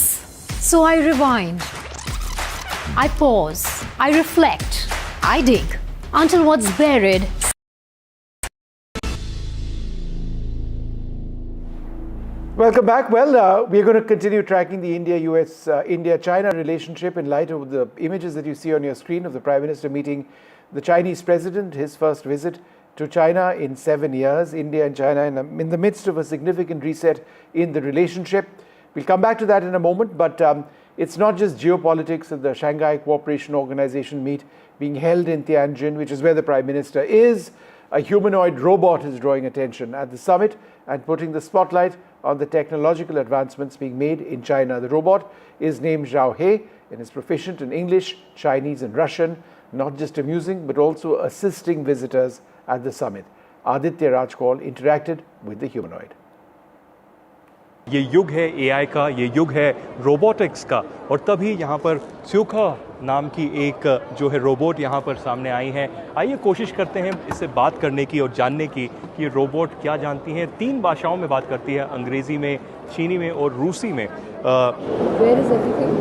So I rewind, I pause, I reflect, I dig until what's buried. Welcome back. Well, we're going to continue tracking the India-US, India-China relationship in light of the images that you see on your screen of the Prime Minister meeting the Chinese President, his first visit to China in 7 years. India and China in the midst of a significant reset in the relationship. We'll come back to that in a moment, but it's not just geopolitics at the Shanghai Cooperation Organization meet being held in Tanjin, which is where the Prime Minister is. A humanoid robot is drawing attention at the summit and putting the spotlight on the technological advancements being made in China. The robot is named Zhao He and is proficient in English, Chinese and Russian, not just amusing but also assisting visitors at the summit. Aditya Rajkol interacted with the humanoid. ये युग है AI का, ये युग है robotics का, और तभी यहाँ पर स्यूखा नाम की एक जो है रोबोट यहाँ पर सामने आई है। आइए कोशिश करते हैं इससे बात करने की और जानने की कि ये रोबोट क्या जानती हैं। 3 भाषाओं में बात करती है, अंग्रेजी में, चीनी में और रूसी में। Where is everything?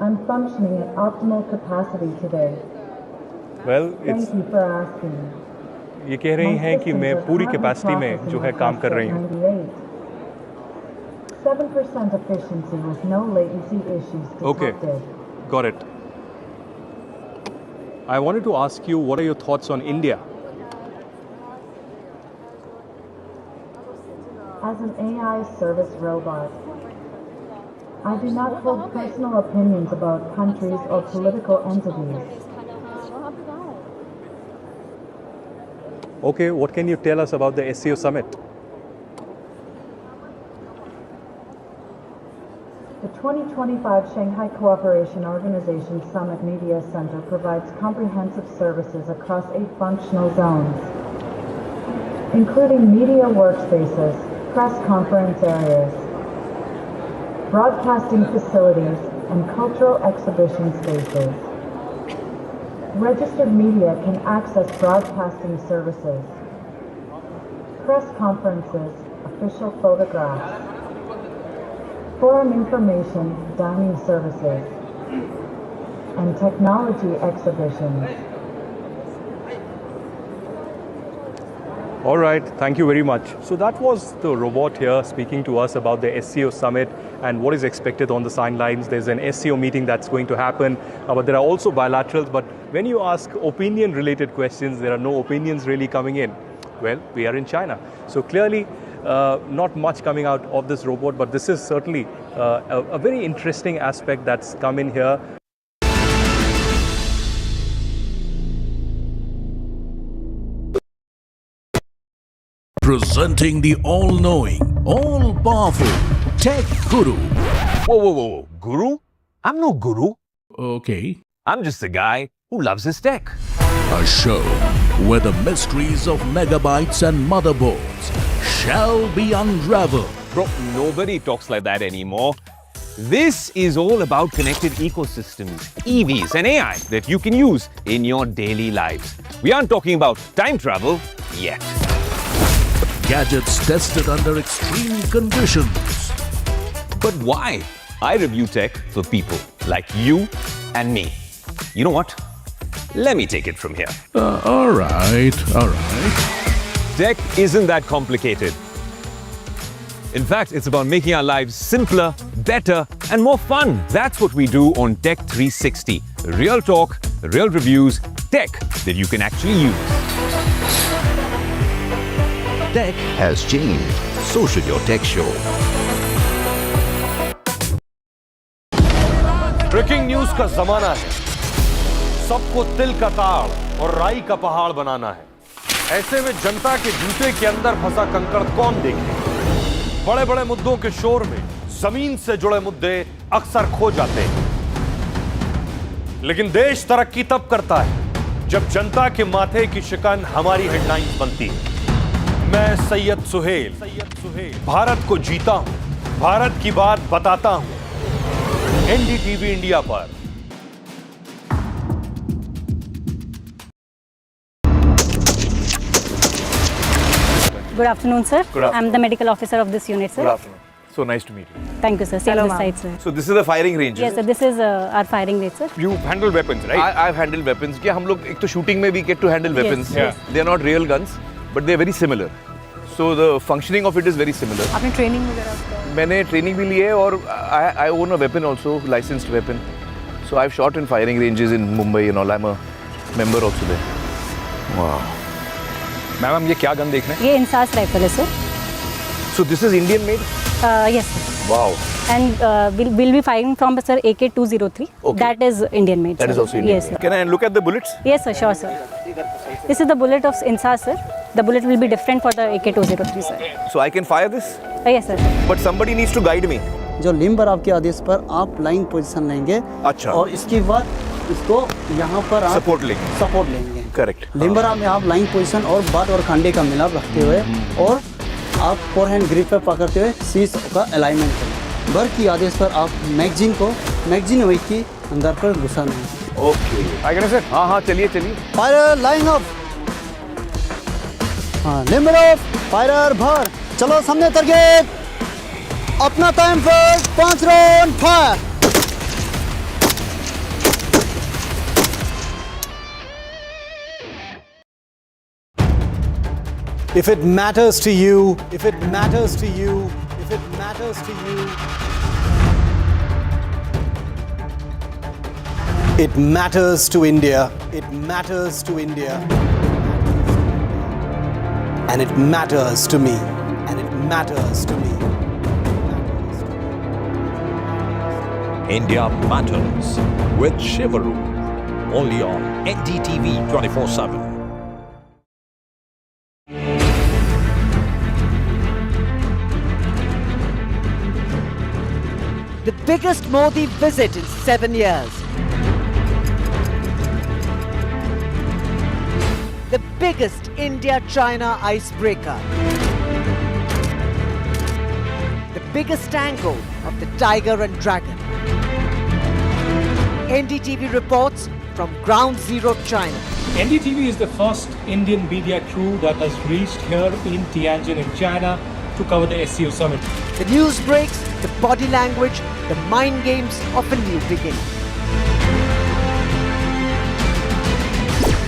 I'm functioning at optimal capacity today. Well, Thank you for asking. ये कह रही हैं कि मैं पूरी कैपेसिटी में जो है काम कर रही हूँ। 7% efficiency with no latency issues detected. Okay, got it. I wanted to ask you, what are your thoughts on India? As an AI service robot, I do not hold personal opinions about countries or political entities. Okay, what can you tell us about the SCO summit? The 2025 Shanghai Cooperation Organization Summit Media Center provides comprehensive services across 8 functional zones, including media workspaces, press conference areas, broadcasting facilities, and cultural exhibition spaces. Registered media can access broadcasting services, press conferences, official photographs, forum information, dining services, and technology exhibitions. All right, thank you very much. So that was the robot here speaking to us about the SCO summit and what is expected on the sidelines. There's an SCO meeting that's going to happen, but there are also bilaterals. But when you ask opinion-related questions, there are no opinions really coming in. Well, we are in China. So clearly, not much coming out of this robot, but this is certainly a very interesting aspect that's come in here. Presenting the all-knowing, all-powerful Tech Guru. Whoa. Guru? I'm no guru. Okay. I'm just a guy who loves his tech. A show where the mysteries of megabytes and motherboards shall be unraveled. Bro, nobody talks like that anymore. This is all about connected ecosystems, EVs and AI that you can use in your daily lives. We aren't talking about time travel yet. Gadgets tested under extreme conditions. But why? I review tech for people like you and me. You know what? Let me take it from here. All right. Tech isn't that complicated. In fact, it's about making our lives simpler, better, and more fun. That's what we do on Tech 360. Real talk, real reviews, tech that you can actually use. Tech has changed. So should your tech show. Breaking news का जमाना है। सबको तिल का ताड़ और राई का पहाड़ बनाना है। ऐसे में जनता के जूते के अंदर फंसा कंकड़ कौन देखे? बड़े बड़े मुद्दों के शोर में जमीन से जुड़े मुद्दे अक्सर खो जाते हैं। लेकिन देश तरक्की तब करता है जब जनता के माथे की शिकन हमारी हेडलाइंस बनती है। मैं सैयद सुहेल भारत को जीता हूं, भारत की बात बताता हूं। NDTV इंडिया पर। Good afternoon, sir. Good afternoon. I'm the medical officer of this unit, sir. Good afternoon. So nice to meet you. Thank you, sir. Same Hello, this side, sir. So this is the firing range. Yes, sir. This is our firing range, sir. You handle weapons, right? I've handled weapons. क्या हम लोग एक तो shooting में we get to handle weapons. Yes. They are not real guns, but they are very similar. So the functioning of it is very similar. आपने training वगैरह? मैंने training भी ली है और I own a weapon also, licensed weapon. So I've shot in firing ranges in Mumbai and all. I'm a member also there. Wow. Ma'am हम ये क्या gun देख रहे हैं? ये इंसास राइफल है, sir. So this is Indian made? Yes, sir. Wow. And we'll be firing from, sir, AK-203. Okay. That is Indian made, That sir. is also Indian. Yes, sir. Can I look at the bullets? Yes, sir. Sure, sir. This is the bullet of insas, sir. The bullet will be different for the AK-203, sir. So I can fire this? Yes, sir. But somebody needs to guide me. जो limber आपके आदेश पर आप line position लेंगे। अच्छा। और इसके बाद इसको यहाँ पर आप सपोर्ट लेंगे। करेक्ट। लिम्बर में आप लाइन पोजीशन और बाट और खंडे का मिलाप रखते हुए और आप फोरहैंड ग्रिप पर पकड़ते हुए सीज का अलाइनमेंट करें। बर की आदेश पर आप मैगजीन वेट की अंदर पर घुसाना है। ओके। आगे सर। हाँ चलिए। Fire line of. हाँ लिम्बर ऑफ। फायर भर। चलो सामने टारगेट। अपना टाइम पर 5 round fire. If it matters to you, if it matters to you, if if it matters to you, it matters to India. It matters to India. And it matters to me. And it matters to me. India Matters with Shivaru, only on NDTV 24/7. The biggest Modi visit in 7 years. The biggest India-China icebreaker. The biggest angle of the tiger and dragon. NDTV reports from Ground Zero, China. NDTV is the first Indian media crew that has reached here in Tianjin in China to cover the SCO summit. The news breaks, the body language, the mind games of a new beginning.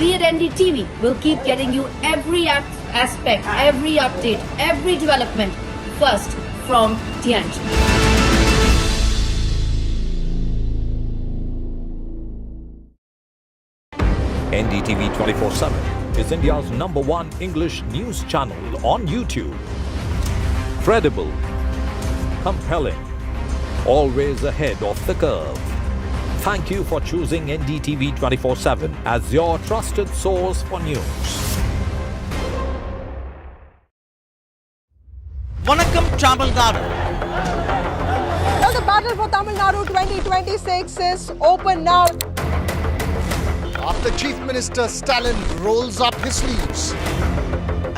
We at NDTV will keep getting you every aspect, every update, every development first from Tianjin. NDTV 24/7 is India's #1 English news channel on YouTube. Credible, compelling, always ahead of the curve. Thank you for choosing NDTV 24/7 as your trusted source for news. Vanakkam Tamil Nadu. Well, the battle for Tamil Nadu 2026 is open now. After Chief Minister Stalin rolls up his sleeves.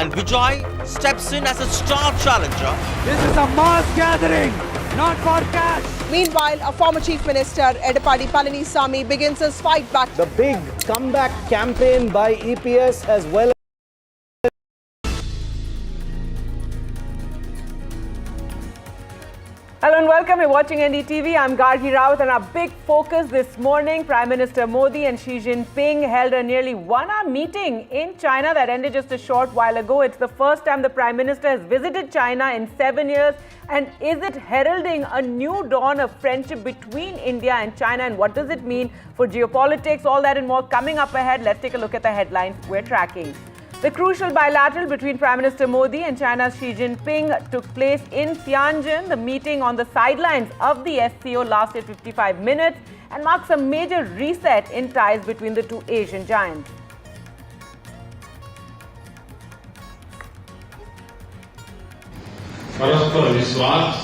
And Vijay steps in as a star challenger. This is a mass gathering, not for cash. Meanwhile, a former Chief Minister, Edapadi Palanisamy, begins his fight back. The big comeback campaign by EPS as well. Hello and welcome. You're watching NDTV. I'm Gargi Rawat, and our big focus this morning, Prime Minister Modi and Xi Jinping held a nearly 1-hour meeting in China that ended just a short while ago. It's the first time the Prime Minister has visited China in 7 years. And is it heralding a new dawn of friendship between India and China? And what does it mean for geopolitics? All that and more coming up ahead. Let's take a look at the headlines we're tracking. The crucial bilateral between Prime Minister Modi and China's Xi Jinping took place in Tianjin. The meeting on the sidelines of the SCO lasted 55 minutes and marks a major reset in ties between the two Asian giants. परस्पर विश्वास,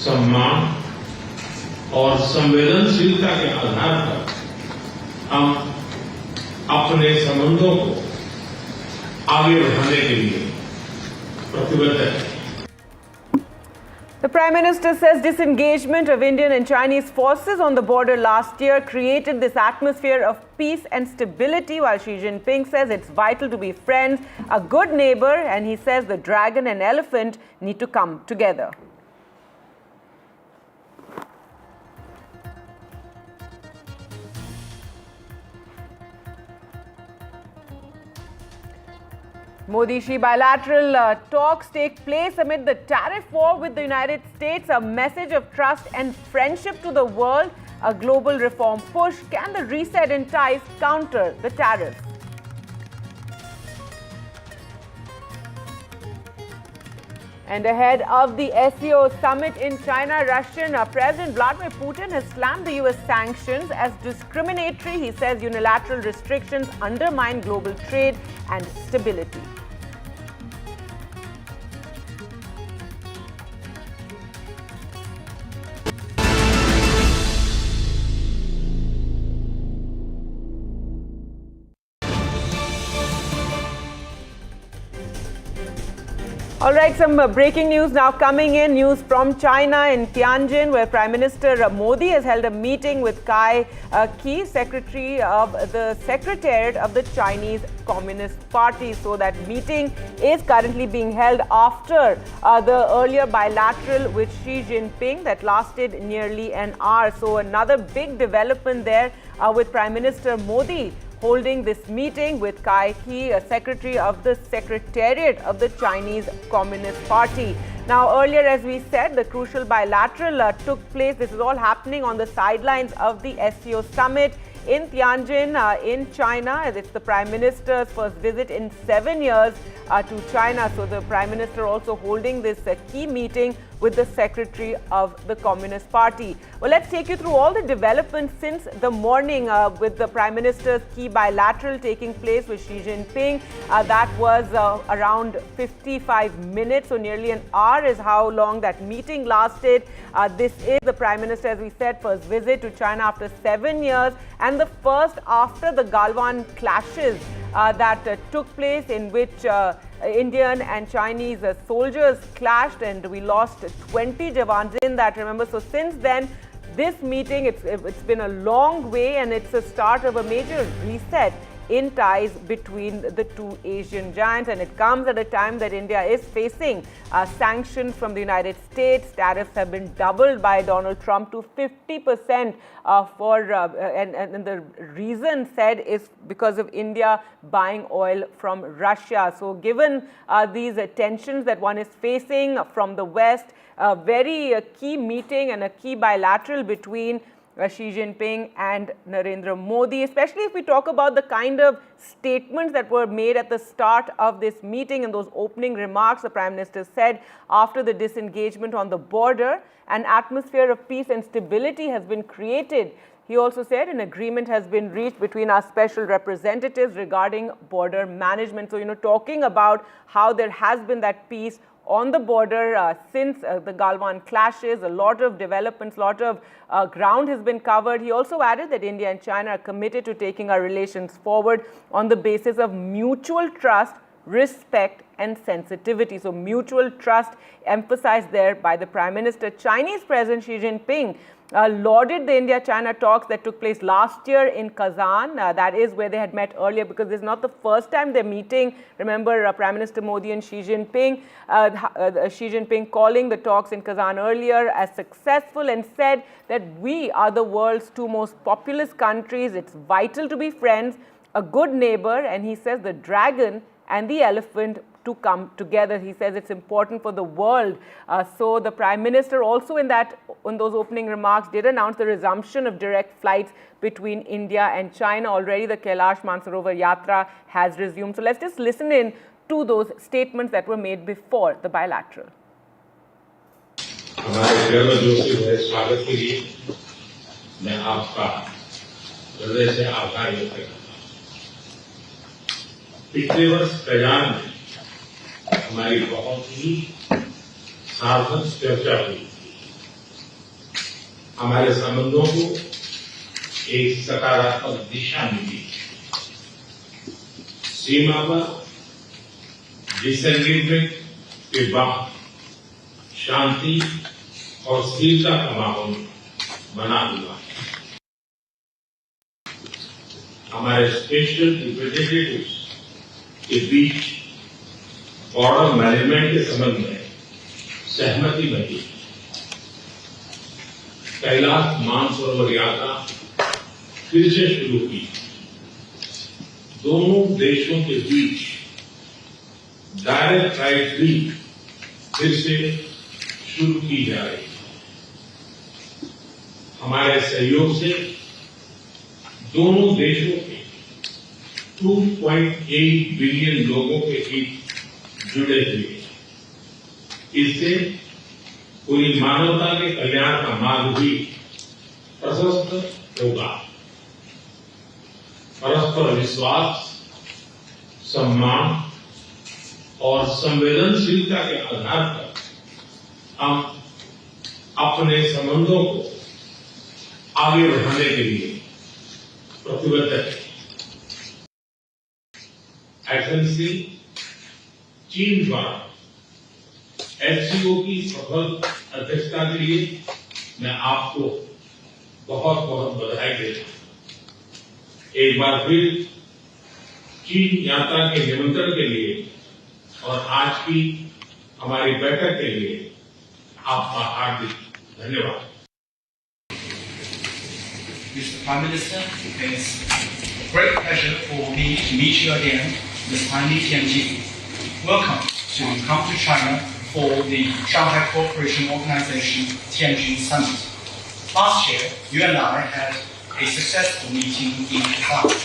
सम्मान और संवेदनशीलता के आधार पर हम अपने संबंधों को आगे बढ़ाने के लिए प्रतिबद्ध हैं। The Prime Minister says disengagement of Indian and Chinese forces on the border last year created this atmosphere of peace and stability, while Xi Jinping says it's vital to be friends, a good neighbor, and he says the dragon and elephant need to come together. Modi-Xi bilateral talks take place amid the tariff war with the United States, a message of trust and friendship to the world, a global reform push. Can the reset in ties counter the tariff? And ahead of the SCO summit in China, Russian President Vladimir Putin has slammed the US sanctions as discriminatory. He says unilateral restrictions undermine global trade and stability. All right, some breaking news now coming in. News from China in Tianjin, where Prime Minister Modi has held a meeting with Cai Qi, Secretary of the Secretariat of the Chinese Communist Party. So that meeting is currently being held after the earlier bilateral with Xi Jinping that lasted nearly an hour. So another big development there with Prime Minister Modi holding this meeting with Cai Qi, Secretary of the Secretariat of the Chinese Communist Party. Now, earlier, as we said, the crucial bilateral took place. This is all happening on the sidelines of the SCO summit in Tanjin, in China. It's the Prime Minister's first visit in 7 years to China. So the Prime Minister also holding this key meeting with the Secretary of the Communist Party. Well, let's take you through all the developments since the morning with the Prime Minister's key bilateral taking place with Xi Jinping. That was around 55 minutes, so nearly an hour is how long that meeting lasted. This is the Prime Minister, as we said, first visit to China after 7 years and the first after the Galwan clashes that took place, in which Indian and Chinese soldiers clashed, and we lost 20 Jawans in that, remember. So since then, this meeting, it's been a long way, and it's a start of a major reset in ties between the two Asian giants, and it comes at a time that India is facing sanctions from the United States. Tariffs have been doubled by Donald Trump to 50% and the reason said is because of India buying oil from Russia. So given these tensions that one is facing from the West, a very key meeting and a key bilateral between Xi Jinping and Narendra Modi, especially if we talk about the kind of statements that were made at the start of this meeting and those opening remarks. The Prime Minister said after the disengagement on the border, an atmosphere of peace and stability has been created. He also said an agreement has been reached between our special representatives regarding border management. So, talking about how there has been that peace on the border since the Galwan clashes, a lot of developments, a lot of ground has been covered. He also added that India and China are committed to taking our relations forward on the basis of mutual trust, respect and sensitivity. So mutual trust emphasized there by the Prime Minister. Chinese President Xi Jinping lauded the India-China talks that took place last year in Kazan. That is where they had met earlier, because this is not the first time they're meeting. Remember, Prime Minister Modi and Xi Jinping, Xi Jinping calling the talks in Kazan earlier as successful and said that we are the world's two most populous countries. It's vital to be friends, a good neighbor, and he says the dragon and the elephant to come together. He says it's important for the world. So the Prime Minister also in those opening remarks did announce the resumption of direct flights between India and China. Already the Kailash Mansarovar Yatra has resumed. So let's just listen in to those statements that were made before the bilateral. हमारे गर्मजोशी भरे स्वागत के लिए मैं आपका हृदय से आभार व्यक्त करता हूं। पिछले वर्ष कजान में हमारी बहुत ही सार्थक चर्चा हुई। हमारे संबंधों को एक सकारात्मक दिशा मिली। सीमा पर डिसएंगेजमेंट के बाद शांति और स्थिरता का माहौल बना हुआ है। हमारे स्पेशल रिप्रेजेंटेटिव्स के बीच बॉर्डर मैनेजमेंट के संबंध में सहमति बनी। कैलाश मानसरोवर यात्रा फिर से शुरू की। दोनों देशों के बीच डायरेक्ट फ्लाइट भी फिर से शुरू की जा रही है। हमारे सहयोग से दोनों देशों के 2.8 बिलियन लोगों के हित जुड़े हुए हैं। इससे पूरी मानवता के कल्याण का मार्ग भी प्रशस्त होगा। परस्पर विश्वास, सम्मान और संवेदनशीलता के आधार पर हम अपने संबंधों को आगे बढ़ाने के लिए प्रतिबद्ध हैं। एथेंस चीन द्वारा एससीओ की सफल अध्यक्षता के लिए मैं आपको बहुत बहुत बधाई देता हूं। एक बार फिर चीन यात्रा के निमंत्रण के लिए और आज की हमारी बैठक के लिए आपका हार्दिक धन्यवाद। Mr. Prime Minister, it's a great pleasure for me to meet you again this time in Tianjin. Welcome to come to China for the Shanghai Cooperation Organization Tanjin Summit. Last year, you and I had a successful meeting in Galwan,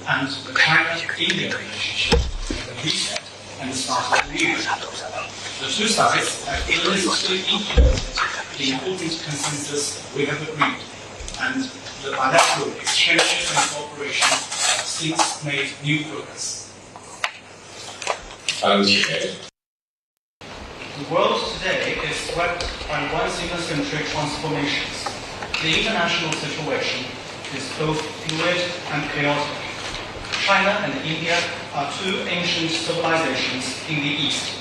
and the China-India relationship had a reset and started anew. The two sides have illicitly implemented the important consensus we have agreed, and the bilateral exchanges and cooperation have since made new progress. The world today is swept by one single-century transformations. The international situation is both fluid and chaotic. China and India are two ancient civilizations in the East.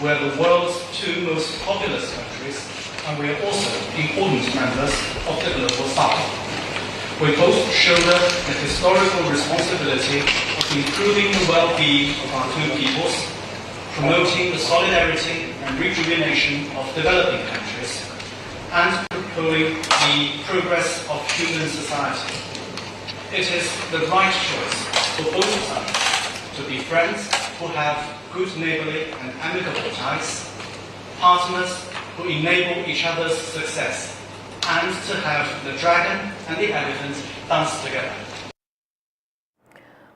We are the world's two most populous countries, and we are also important members of the global South. We both shoulder the historical responsibility of improving the well-being of our two peoples, promoting the solidarity and rejuvenation of developing countries, and propelling the progress of human society. It is the right choice for both sides to be friends who have good neighborly and amicable ties, partners who enable each other's success, and to have the dragon and the elephant dance together.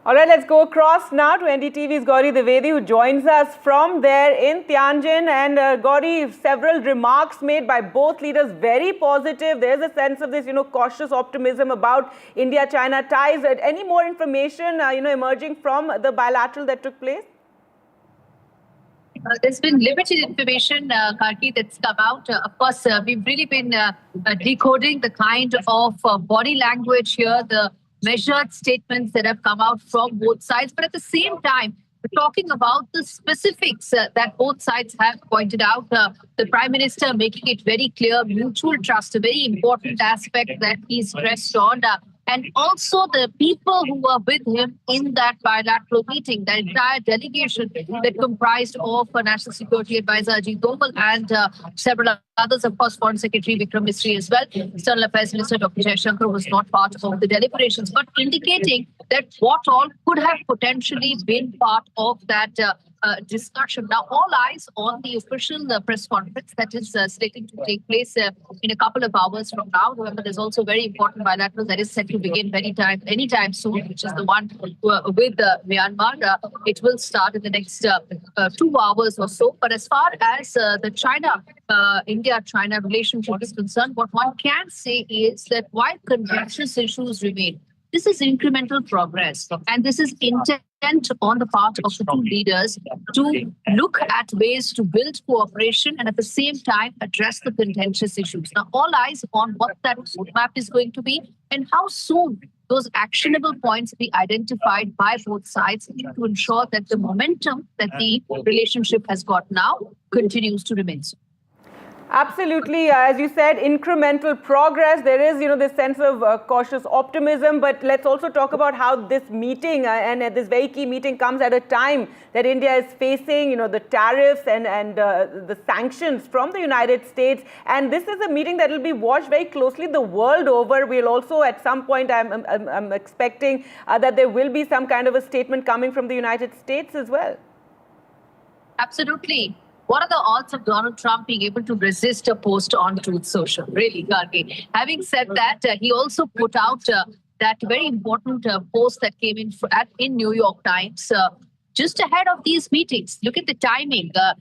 All right, let's go across now to NDTV's Gauri Dwivedi, who joins us from there in Tanjin. And Gauri, several remarks made by both leaders, very positive. There's a sense of this, cautious optimism about India-China ties. Any more information, emerging from the bilateral that took place? There's been limited information, Karki, that's come out. Of course, we've really been decoding the kind of body language here, the measured statements that have come out from both sides. But at the same time, we're talking about the specifics that both sides have pointed out. The Prime Minister making it very clear, mutual trust, a very important aspect that he stressed on. And also the people who were with him in that bilateral meeting, the entire delegation that comprised of National Security Advisor Ajit Doval and several others, of course, Foreign Secretary Vikram Misri as well. External Affairs Minister Dr. Jaishankar was not part of the deliberations, but indicating that what all could have potentially been part of that discussion. Now, all eyes on the official press conference that is slated to take place in a couple of hours from now. Remember, there's also a very important bilateral that is set to begin anytime soon, which is the one with Myanmar. It will start in the next 2 hours or so. But as far as the India-China relationship is concerned, what one can say is that while contentious issues remain, this is incremental progress, and this is intent on the part of the two leaders to look at ways to build cooperation and at the same time address the contentious issues. Now, all eyes on what that roadmap is going to be and how soon those actionable points be identified by both sides to ensure that the momentum that the relationship has got now continues to remain so. Absolutely. As you said, incremental progress. There is, this sense of cautious optimism. But let's also talk about how this meeting and this very key meeting comes at a time that India is facing, the tariffs and the sanctions from the United States. And this is a meeting that will be watched very closely the world over. We'll also, at some point, I'm expecting that there will be some kind of a statement coming from the United States as well. Absolutely. What are the odds of Donald Trump being able to resist a post on Truth Social? Really, Gargi. Having said that, he also put out that very important post that came in New York Times just ahead of these meetings. Look at the timing. The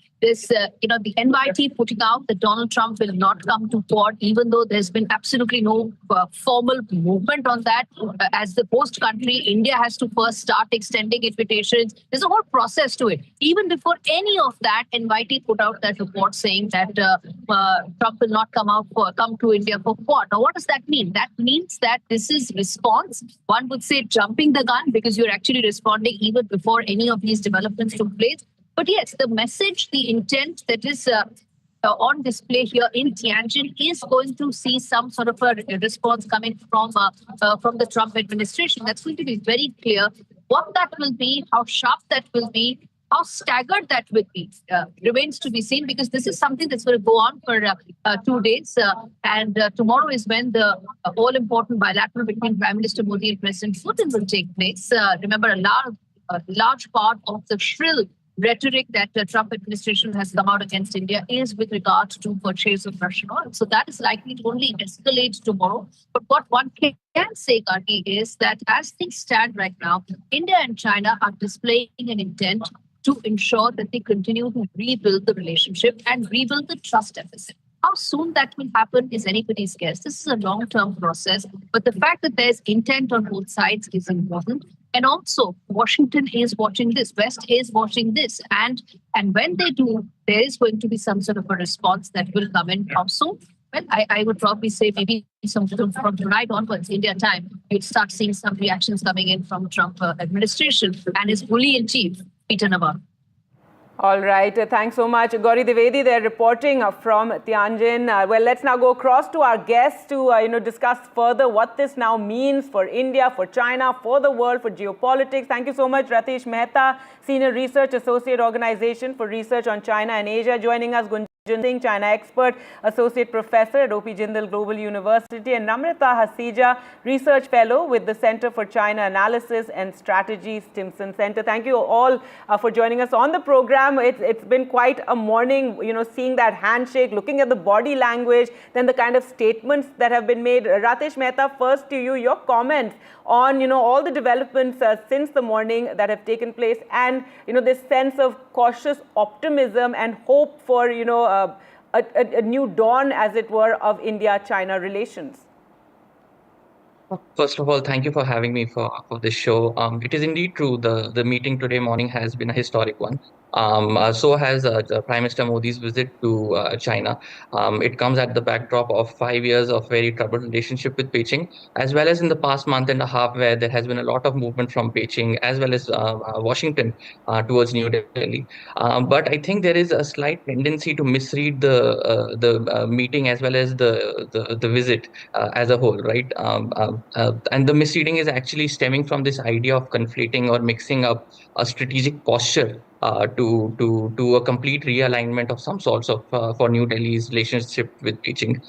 NYT putting out that Donald Trump will not come to Quad, even though there's been absolutely no formal movement on that. As the host country, India has to first start extending invitations. There's a whole process to it. Even before any of that, NYT put out that report saying that Trump will not come to India for Quad. Now, what does that mean? That means that this is response. One would say jumping the gun, because you're actually responding even before any of these developments took place. But yes, the message, the intent that is on display here in Tianjin is going to see some sort of a response coming from the Trump administration. That's going to be very clear. What that will be, how sharp that will be, how staggered that will be remains to be seen, because this is something that's going to go on for 2 days. And tomorrow is when the all-important bilateral between Prime Minister Modi and President Putin will take place. Remember, a large part of the shrill rhetoric that the Trump administration has come out against India is with regard to purchase of Russian oil. So that is likely to only escalate tomorrow. But what one can say, Karti, is that as things stand right now, India and China are displaying an intent to ensure that they continue to rebuild the relationship and rebuild the trust deficit. How soon that will happen is anybody's guess. This is a long-term process, but the fact that there's intent on both sides is important. And also, Washington is watching this, West is watching this, and when they do, there is going to be some sort of a response that will come in. How soon? Well, I would probably say maybe from tonight onwards, India time, you'll start seeing some reactions coming in from Trump administration and his bully in chief, Peter Navarro. All right. Thanks so much. Gauri Dwivedi, they're reporting from Tanjin. Well, let's now go across to our guests to discuss further what this now means for India, for China, for the world, for geopolitics. Thank you so much, Ratish Mehta, Senior Research Associate Organization for Research on China and Asia, joining us. Singh, China expert, Associate Professor at OP Jindal Global University, and Namrata Hasija, Research Fellow with the Center for China Analysis and Strategy, Stimson Center. Thank you all for joining us on the program. It's been quite a morning, seeing that handshake, looking at the body language, then the kind of statements that have been made. Ratish Mehta, first to you, your comments on all the developments since the morning that have taken place, and this sense of cautious optimism and hope for a new dawn, as it were, of India-China relations. First of all, thank you for having me for this show. It is indeed true, the meeting today morning has been a historic one. So has Prime Minister Modi's visit to China. It comes at the backdrop of 5 years of very troubled relationship with Beijing, as well as in the past month and a half, where there has been a lot of movement from Beijing as well as Washington towards New Delhi. But I think there is a slight tendency to misread the meeting as well as the visit as a whole, right? And the misreading is actually stemming from this idea of conflating or mixing up a strategic posture to a complete realignment of some sorts of for New Delhi's relationship with Beijing.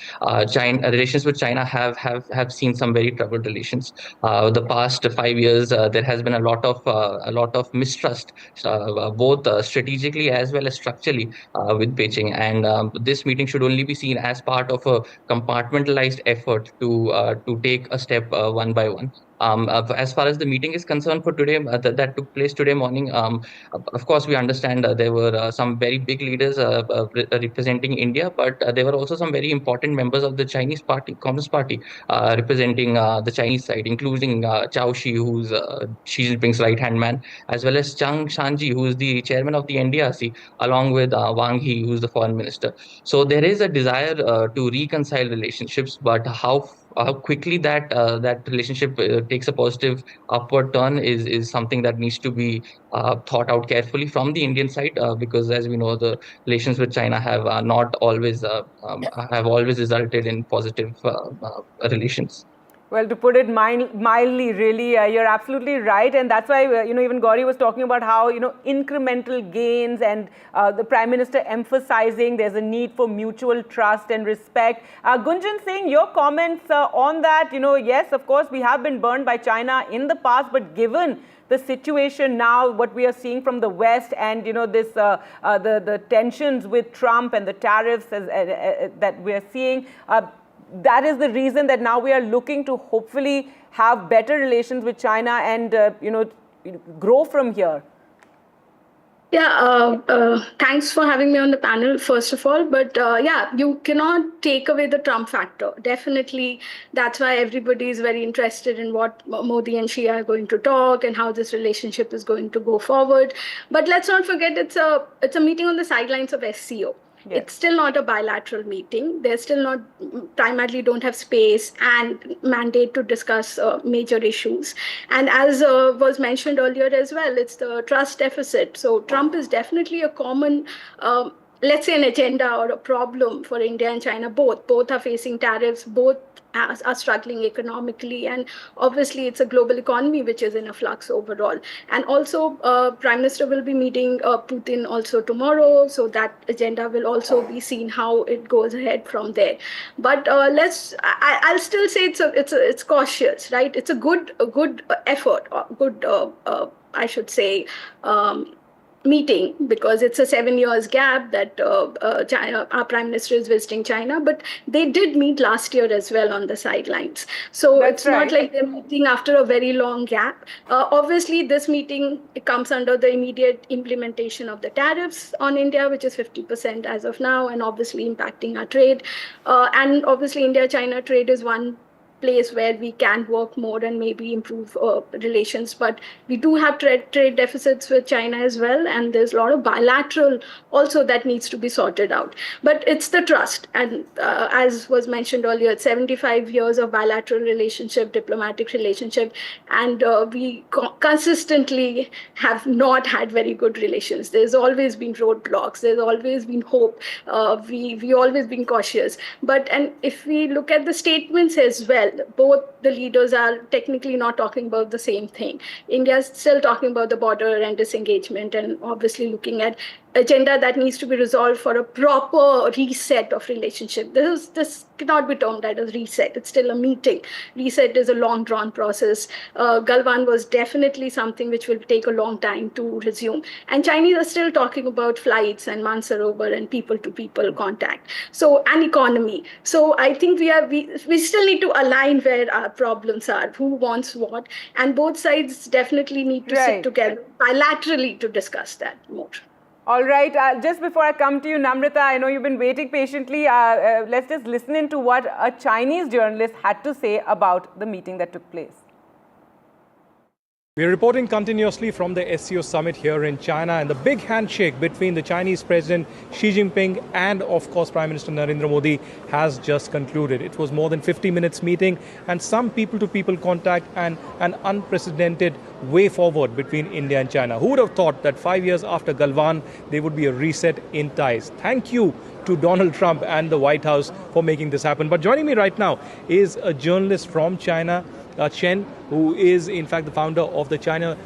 Relations with China have seen some very troubled relations. The past 5 years, there has been a lot of mistrust, both strategically as well as structurally with Beijing. And this meeting should only be seen as part of a compartmentalized effort to take a step one by one. As far as the meeting is concerned for today, that took place today morning, of course, we understand there were some very big leaders representing India, but there were also some very important members of the Chinese party, Communist Party, representing the Chinese side, including Zhao Xi, who's Xi Jinping's right-hand man, as well as Zhang Shanji, who is the chairman of the NDRC, along with Wang He, who's the foreign minister. So there is a desire to reconcile relationships, but how quickly that relationship takes a positive upward turn is something that needs to be thought out carefully from the Indian side, because as we know, the relations with China have not always have always resulted in positive relations. Well, to put it mildly, really, you're absolutely right. And that's why, even Gauri was talking about how, incremental gains and the Prime Minister emphasizing there's a need for mutual trust and respect. Gunjan Singh, your comments on that, yes, of course, we have been burned by China in the past, but given the situation now, what we are seeing from the West, and this the tensions with Trump and the tariffs that we are seeing, that is the reason that now we are looking to hopefully have better relations with China and grow from here. Yeah, thanks for having me on the panel, first of all. But yeah, you cannot take away the Trump factor. Definitely, that's why everybody is very interested in what Modi and Xi are going to talk and how this relationship is going to go forward. But let's not forget, it's a meeting on the sidelines of SCO. Yes. It's still not a bilateral meeting. They're still not, primarily don't have space and mandate to discuss major issues. And as was mentioned earlier as well, it's the trust deficit. So Trump is definitely a common, let's say, an agenda or a problem for India and China. Both are facing tariffs, both are struggling economically, and obviously it's a global economy which is in a flux overall. And also Prime Minister will be meeting Putin also tomorrow, so that agenda will also be seen how it goes ahead from there. But I'll still say it's cautious, right? It's a good effort, I should say, meeting because it's a 7 years gap that China, our prime minister is visiting China, but they did meet last year as well on the sidelines. So it's not like they're meeting after a very long gap. Obviously, this meeting comes under the immediate implementation of the tariffs on India, which is 50% as of now, and obviously impacting our trade. And obviously, India-China trade is one place where we can work more and maybe improve relations. But we do have trade deficits with China as well, and there's a lot of bilateral also that needs to be sorted out. But it's the trust, and as was mentioned earlier, it's 75 years of bilateral relationship, diplomatic relationship, and we consistently have not had very good relations. There's always been roadblocks. There's always been hope. We always been cautious. And if we look at the statements as well, both the leaders are technically not talking about the same thing. India is still talking about the border and disengagement, and obviously looking at agenda that needs to be resolved for a proper reset of relationship. This cannot be termed as a reset. It's still a meeting. Reset is a long drawn process. Galwan was definitely something which will take a long time to resume. And Chinese are still talking about flights and Mansarovar and people to people contact. So, and economy. So I think we still need to align where our problems are, who wants what, and both sides definitely need to sit together bilaterally to discuss that more. All right. Just before I come to you, Namrata, I know you've been waiting patiently. Let's just listen into what a Chinese journalist had to say about the meeting that took place. We're reporting continuously from the SCO summit here in China, and the big handshake between the Chinese President Xi Jinping and, of course, Prime Minister Narendra Modi has just concluded. It was more than 50 minutes meeting and some people-to-people contact and an unprecedented way forward between India and China. Who would have thought that 5 years after Galwan, there would be a reset in ties? Thank you to Donald Trump and the White House for making this happen. But joining me right now is a journalist from China, Chen, who is in fact the founder of the China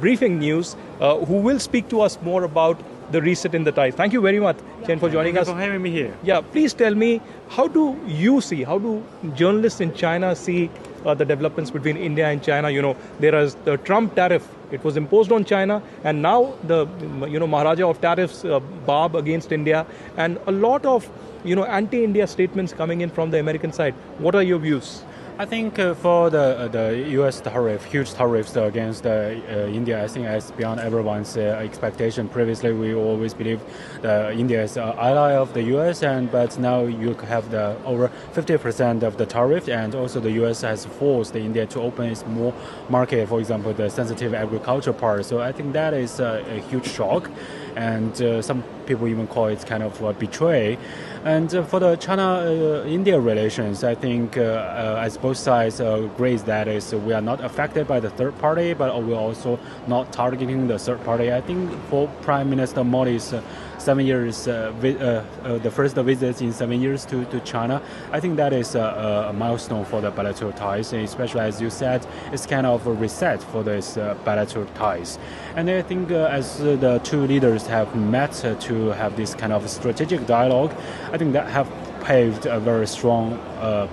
Briefing News, who will speak to us more about the reset in the ties. Thank you very much, Chen, for joining us. Thank you for having me here. Yeah, please tell me, how do journalists in China see the developments between India and China? You know, there is the Trump tariff. It was imposed on China, and now the Maharaja of tariffs, Bob, against India, and a lot of anti-India statements coming in from the American side. What are your views? I think for the U.S. tariff, huge tariffs against India, I think it's beyond everyone's expectation. Previously, we always believed India is an ally of the U.S., but now you have the over 50% of the tariff, and also the U.S. has forced India to open its more market, for example, the sensitive agriculture part. So I think that is a huge shock, and some people even call it kind of a betray. And for the China-India relations, I think as both sides agree that is we are not affected by the third party, but we're also not targeting the third party. I think for Prime Minister Modi's 7 years, the first visit in 7 years to China, I think that is a milestone for the bilateral ties, especially as you said, it's kind of a reset for this bilateral ties. And I think as the two leaders have met to have this kind of strategic dialogue, I think that have paved a very strong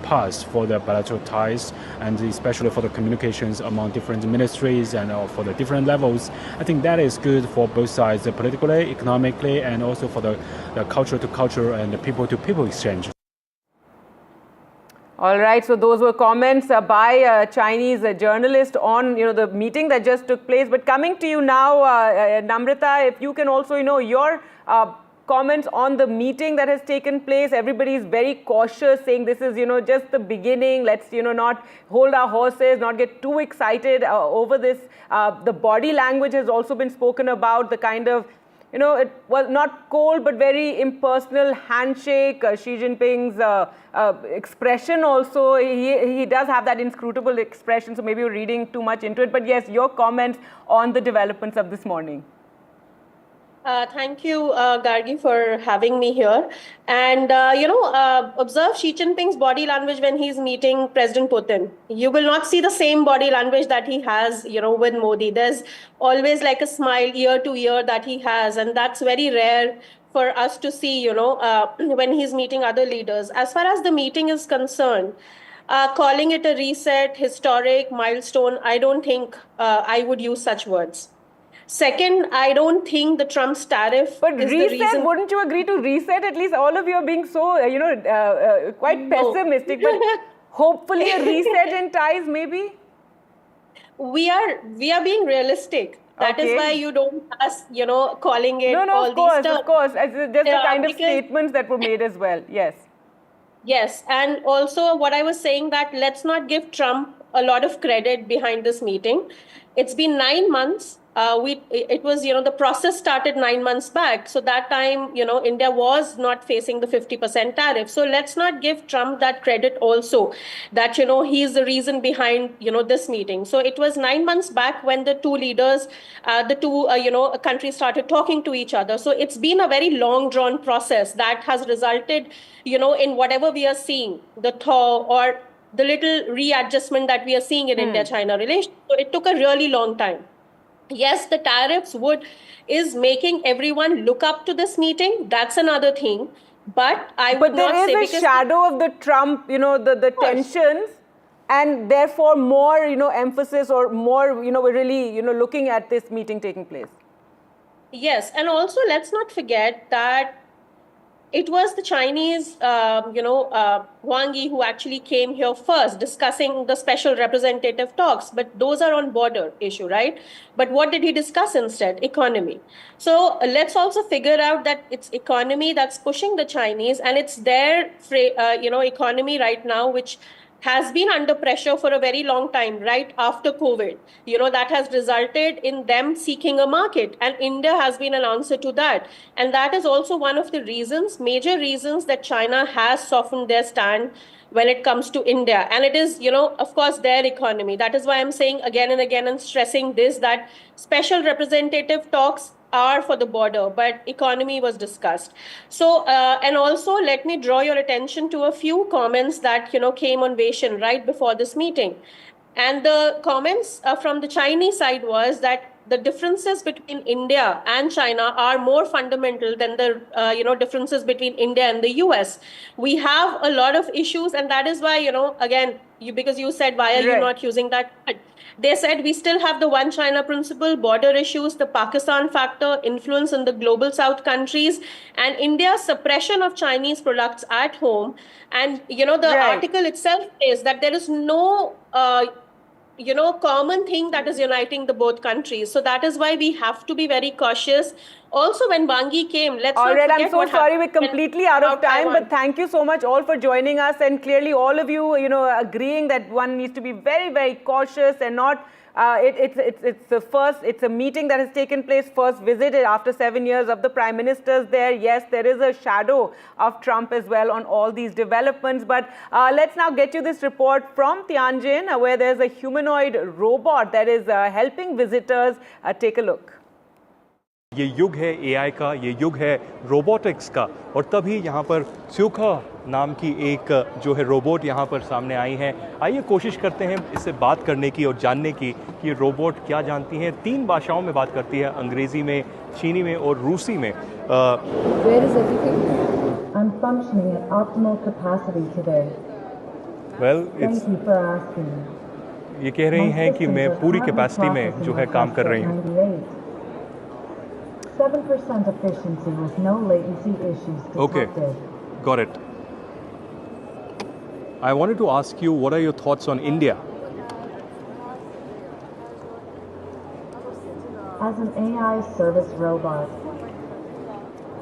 path for the bilateral ties, and especially for the communications among different ministries and for the different levels. I think that is good for both sides, politically, economically, and also for the culture-to-culture and the people-to-people exchange. All right, so those were comments by a Chinese journalist on the meeting that just took place. But coming to you now, Namrata, if you can also your comments on the meeting that has taken place. Everybody is very cautious, saying this is just the beginning. Let's not hold our horses, not get too excited over this. The body language has also been spoken about, the kind of it was not cold but very impersonal handshake. Xi Jinping's expression also, he does have that inscrutable expression, so maybe you're reading too much into it. But yes, your comments on the developments of this morning. Thank you, Gargi, for having me here. And, observe Xi Jinping's body language when he's meeting President Putin. You will not see the same body language that he has, with Modi. There's always like a smile ear to ear that he has. And that's very rare for us to see, when he's meeting other leaders. As far as the meeting is concerned, calling it a reset, historic, milestone, I don't think I would use such words. Second, I don't think the Trump's tariff But is the reset, reason. wouldn't you agree to reset? At least all of you are being so, quite pessimistic. But hopefully a reset in ties, maybe? We are being realistic. That is why you don't us, calling it all of course, these terms. of course. Just the kind of Because- statements that were made as well. Yes. Yes, and also what I was saying, that let's not give Trump a lot of credit behind this meeting. It's been 9 months. It was, the process started 9 months back. So that time, India was not facing the 50% tariff. So let's not give Trump that credit also, that, he's the reason behind, this meeting. So it was 9 months back when the two leaders, countries started talking to each other. So it's been a very long drawn process that has resulted, in whatever we are seeing, the thaw or the little readjustment that we are seeing in India-China relations. So it took a really long time. Yes, the tariffs is making everyone look up to this meeting. That's another thing. But I would not say, there is a shadow of the Trump, the tensions, and therefore more, emphasis or more, we're really, looking at this meeting taking place. Yes, and also let's not forget that it was the Chinese, Wang Yi, who actually came here first discussing the special representative talks. But those are on border issue, right? But what did he discuss instead? Economy. So let's also figure out that it's economy that's pushing the Chinese, and it's their, economy right now, which has been under pressure for a very long time, right after COVID. That has resulted in them seeking a market, and India has been an answer to that. And that is also one of the major reasons that China has softened their stand when it comes to India. And it is, of course, their economy. That is why I'm saying again and again and stressing this, that special representative talks are for the border, but economy was discussed. So, and also let me draw your attention to a few comments that, came on Vaishon right before this meeting. And the comments from the Chinese side was that the differences between India and China are more fundamental than the differences between India and the US. We have a lot of issues, and that is why, again, because you said, why are you not using that? They said we still have the one China principle, border issues, the Pakistan factor, influence in the global South countries, and India's suppression of Chinese products at home. And, the article itself is that there is no common thing that is uniting the both countries. So that is why we have to be very cautious. Also, when Wang Yi came, let's not forget. I'm so sorry, we're completely out of time, but thank you so much all for joining us, and clearly all of you, agreeing that one needs to be very, very cautious and not. It's a meeting that has taken place, first visited after 7 years of the prime ministers there. Yes, there is a shadow of Trump as well on all these developments. But let's now get you this report from Tanjin, where there's a humanoid robot that is helping visitors. Take a look. ये युग है AI का, ये युग है robotics का, और तभी यहाँ पर स्यूखा नाम की एक जो है रोबोट यहाँ पर सामने आई है। आइए कोशिश करते हैं इससे बात करने की और जानने की कि ये रोबोट क्या जानती हैं। 3 भाषाओं में बात करती है, अंग्रेज़ी में, चीनी में और रूसी में। Where is everything? I'm functioning at optimal capacity today. Well, Thank you for asking. ये कह रही हैं कि मैं पूरी कैपेसिटी में जो है काम कर रही हूँ। 7% efficiency with no latency issues detected. Okay, got it. I wanted to ask you, what are your thoughts on India? As an AI service robot,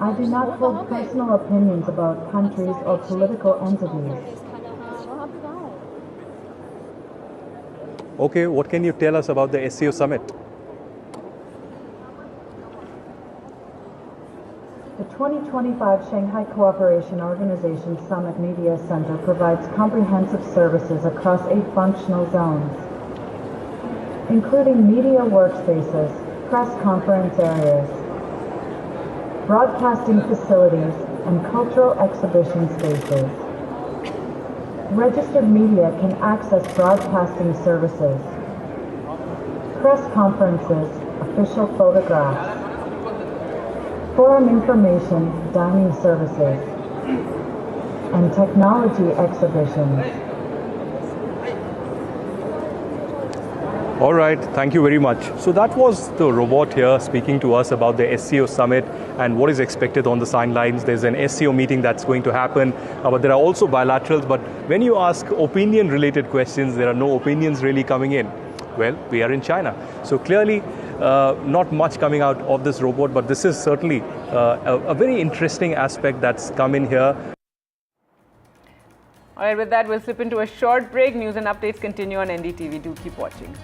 I do not hold personal opinions about countries or political entities. Okay, what can you tell us about the SCO summit? The 2025 Shanghai Cooperation Organization Summit Media Center provides comprehensive services across 8 functional zones, including media workspaces, press conference areas, broadcasting facilities, and cultural exhibition spaces. Registered media can access broadcasting services, press conferences, official photographs, forum information, dining services, and technology exhibitions. All right, thank you very much. So that was the robot here speaking to us about the SCO summit and what is expected on the sidelines. There's an SCO meeting that's going to happen, but there are also bilaterals. But when you ask opinion-related questions, there are no opinions really coming in. Well, we are in China. So clearly, not much coming out of this robot, but this is certainly a very interesting aspect that's come in here. All right, with that, we'll slip into a short break. News and updates continue on NDTV. Do keep watching.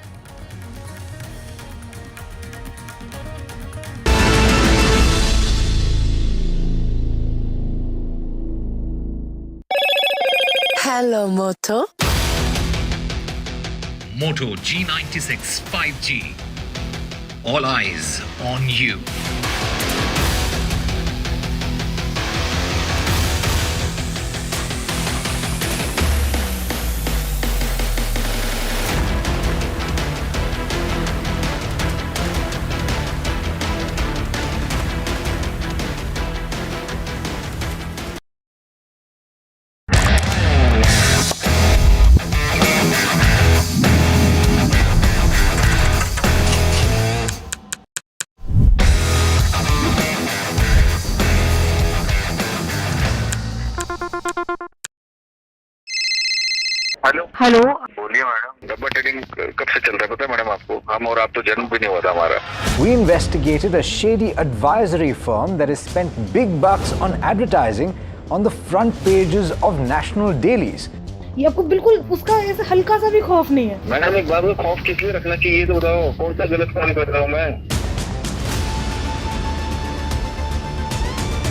Hello, Moto. Moto G96 5G. All eyes on you. Hello बोलिए madam, डब्बा trading कब से चल रहा है पता है madam आपको? हम और आप तो जन्म भी नहीं हुआ था हमारा. We investigated a shady advisory firm that has spent big bucks on advertising on the front pages of national dailies. ये आपको बिल्कुल उसका ऐसा हल्का सा भी खौफ नहीं है. मैडम एक बात को खौफ किस लिए रखना चाहिए तो बताओ, कौन सा गलत काम कर रहा हूँ मैं?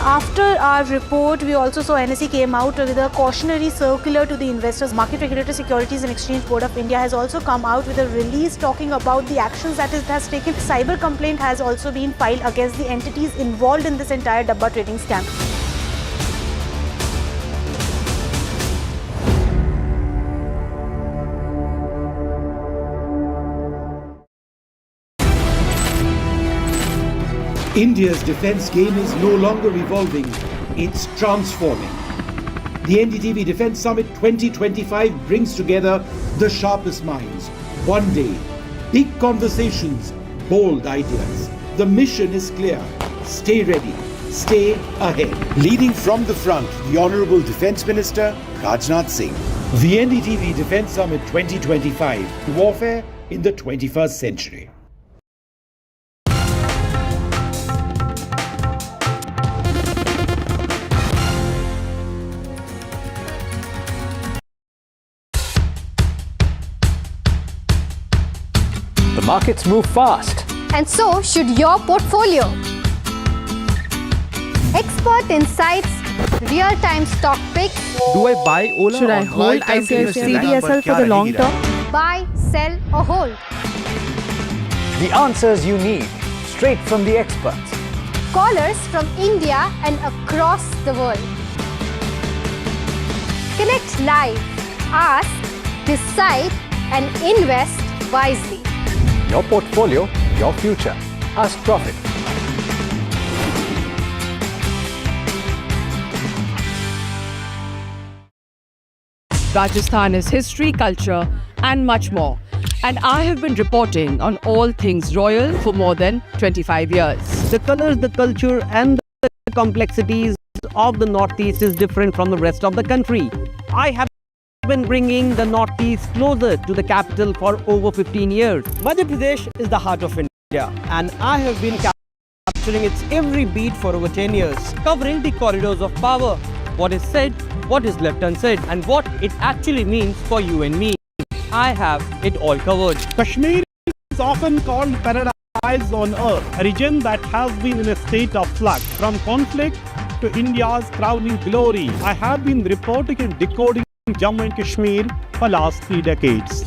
After our report, we also saw NSE came out with a cautionary circular to the investors. Market Regulator Securities and Exchange Board of India has also come out with a release talking about the actions that it has taken. Cyber complaint has also been filed against the entities involved in this entire Dabba trading scam. India's defence game is no longer evolving, it's transforming. The NDTV Defence Summit 2025 brings together the sharpest minds. One day, big conversations, bold ideas. The mission is clear. Stay ready, stay ahead. Leading from the front, the Honourable Defence Minister, Rajnath Singh. The NDTV Defence Summit 2025, Warfare in the 21st Century. The markets move fast. And so should your portfolio. Expert insights, real-time stock picks. Do I buy Ola? Should I hold CDSL for the long term? Buy, sell or hold. The answers you need, straight from the experts. Callers from India and across the world. Connect live, ask, decide and invest wisely. Your portfolio, your future. Ask Profit. Rajasthan is history, culture, and much more. And I have been reporting on all things royal for more than 25 years. The colors, the culture, and the complexities of the Northeast is different from the rest of the country. I have been bringing the Northeast closer to the capital for over 15 years. Madhya Pradesh is the heart of India, and I have been capturing its every beat for over 10 years, covering the corridors of power, what is said, what is left unsaid, and what it actually means for you and me. I have it all covered. Kashmir is often called paradise on earth, a region that has been in a state of flux from conflict to India's crowning glory. I have been reporting and decoding Jammu and Kashmir for last 3 decades.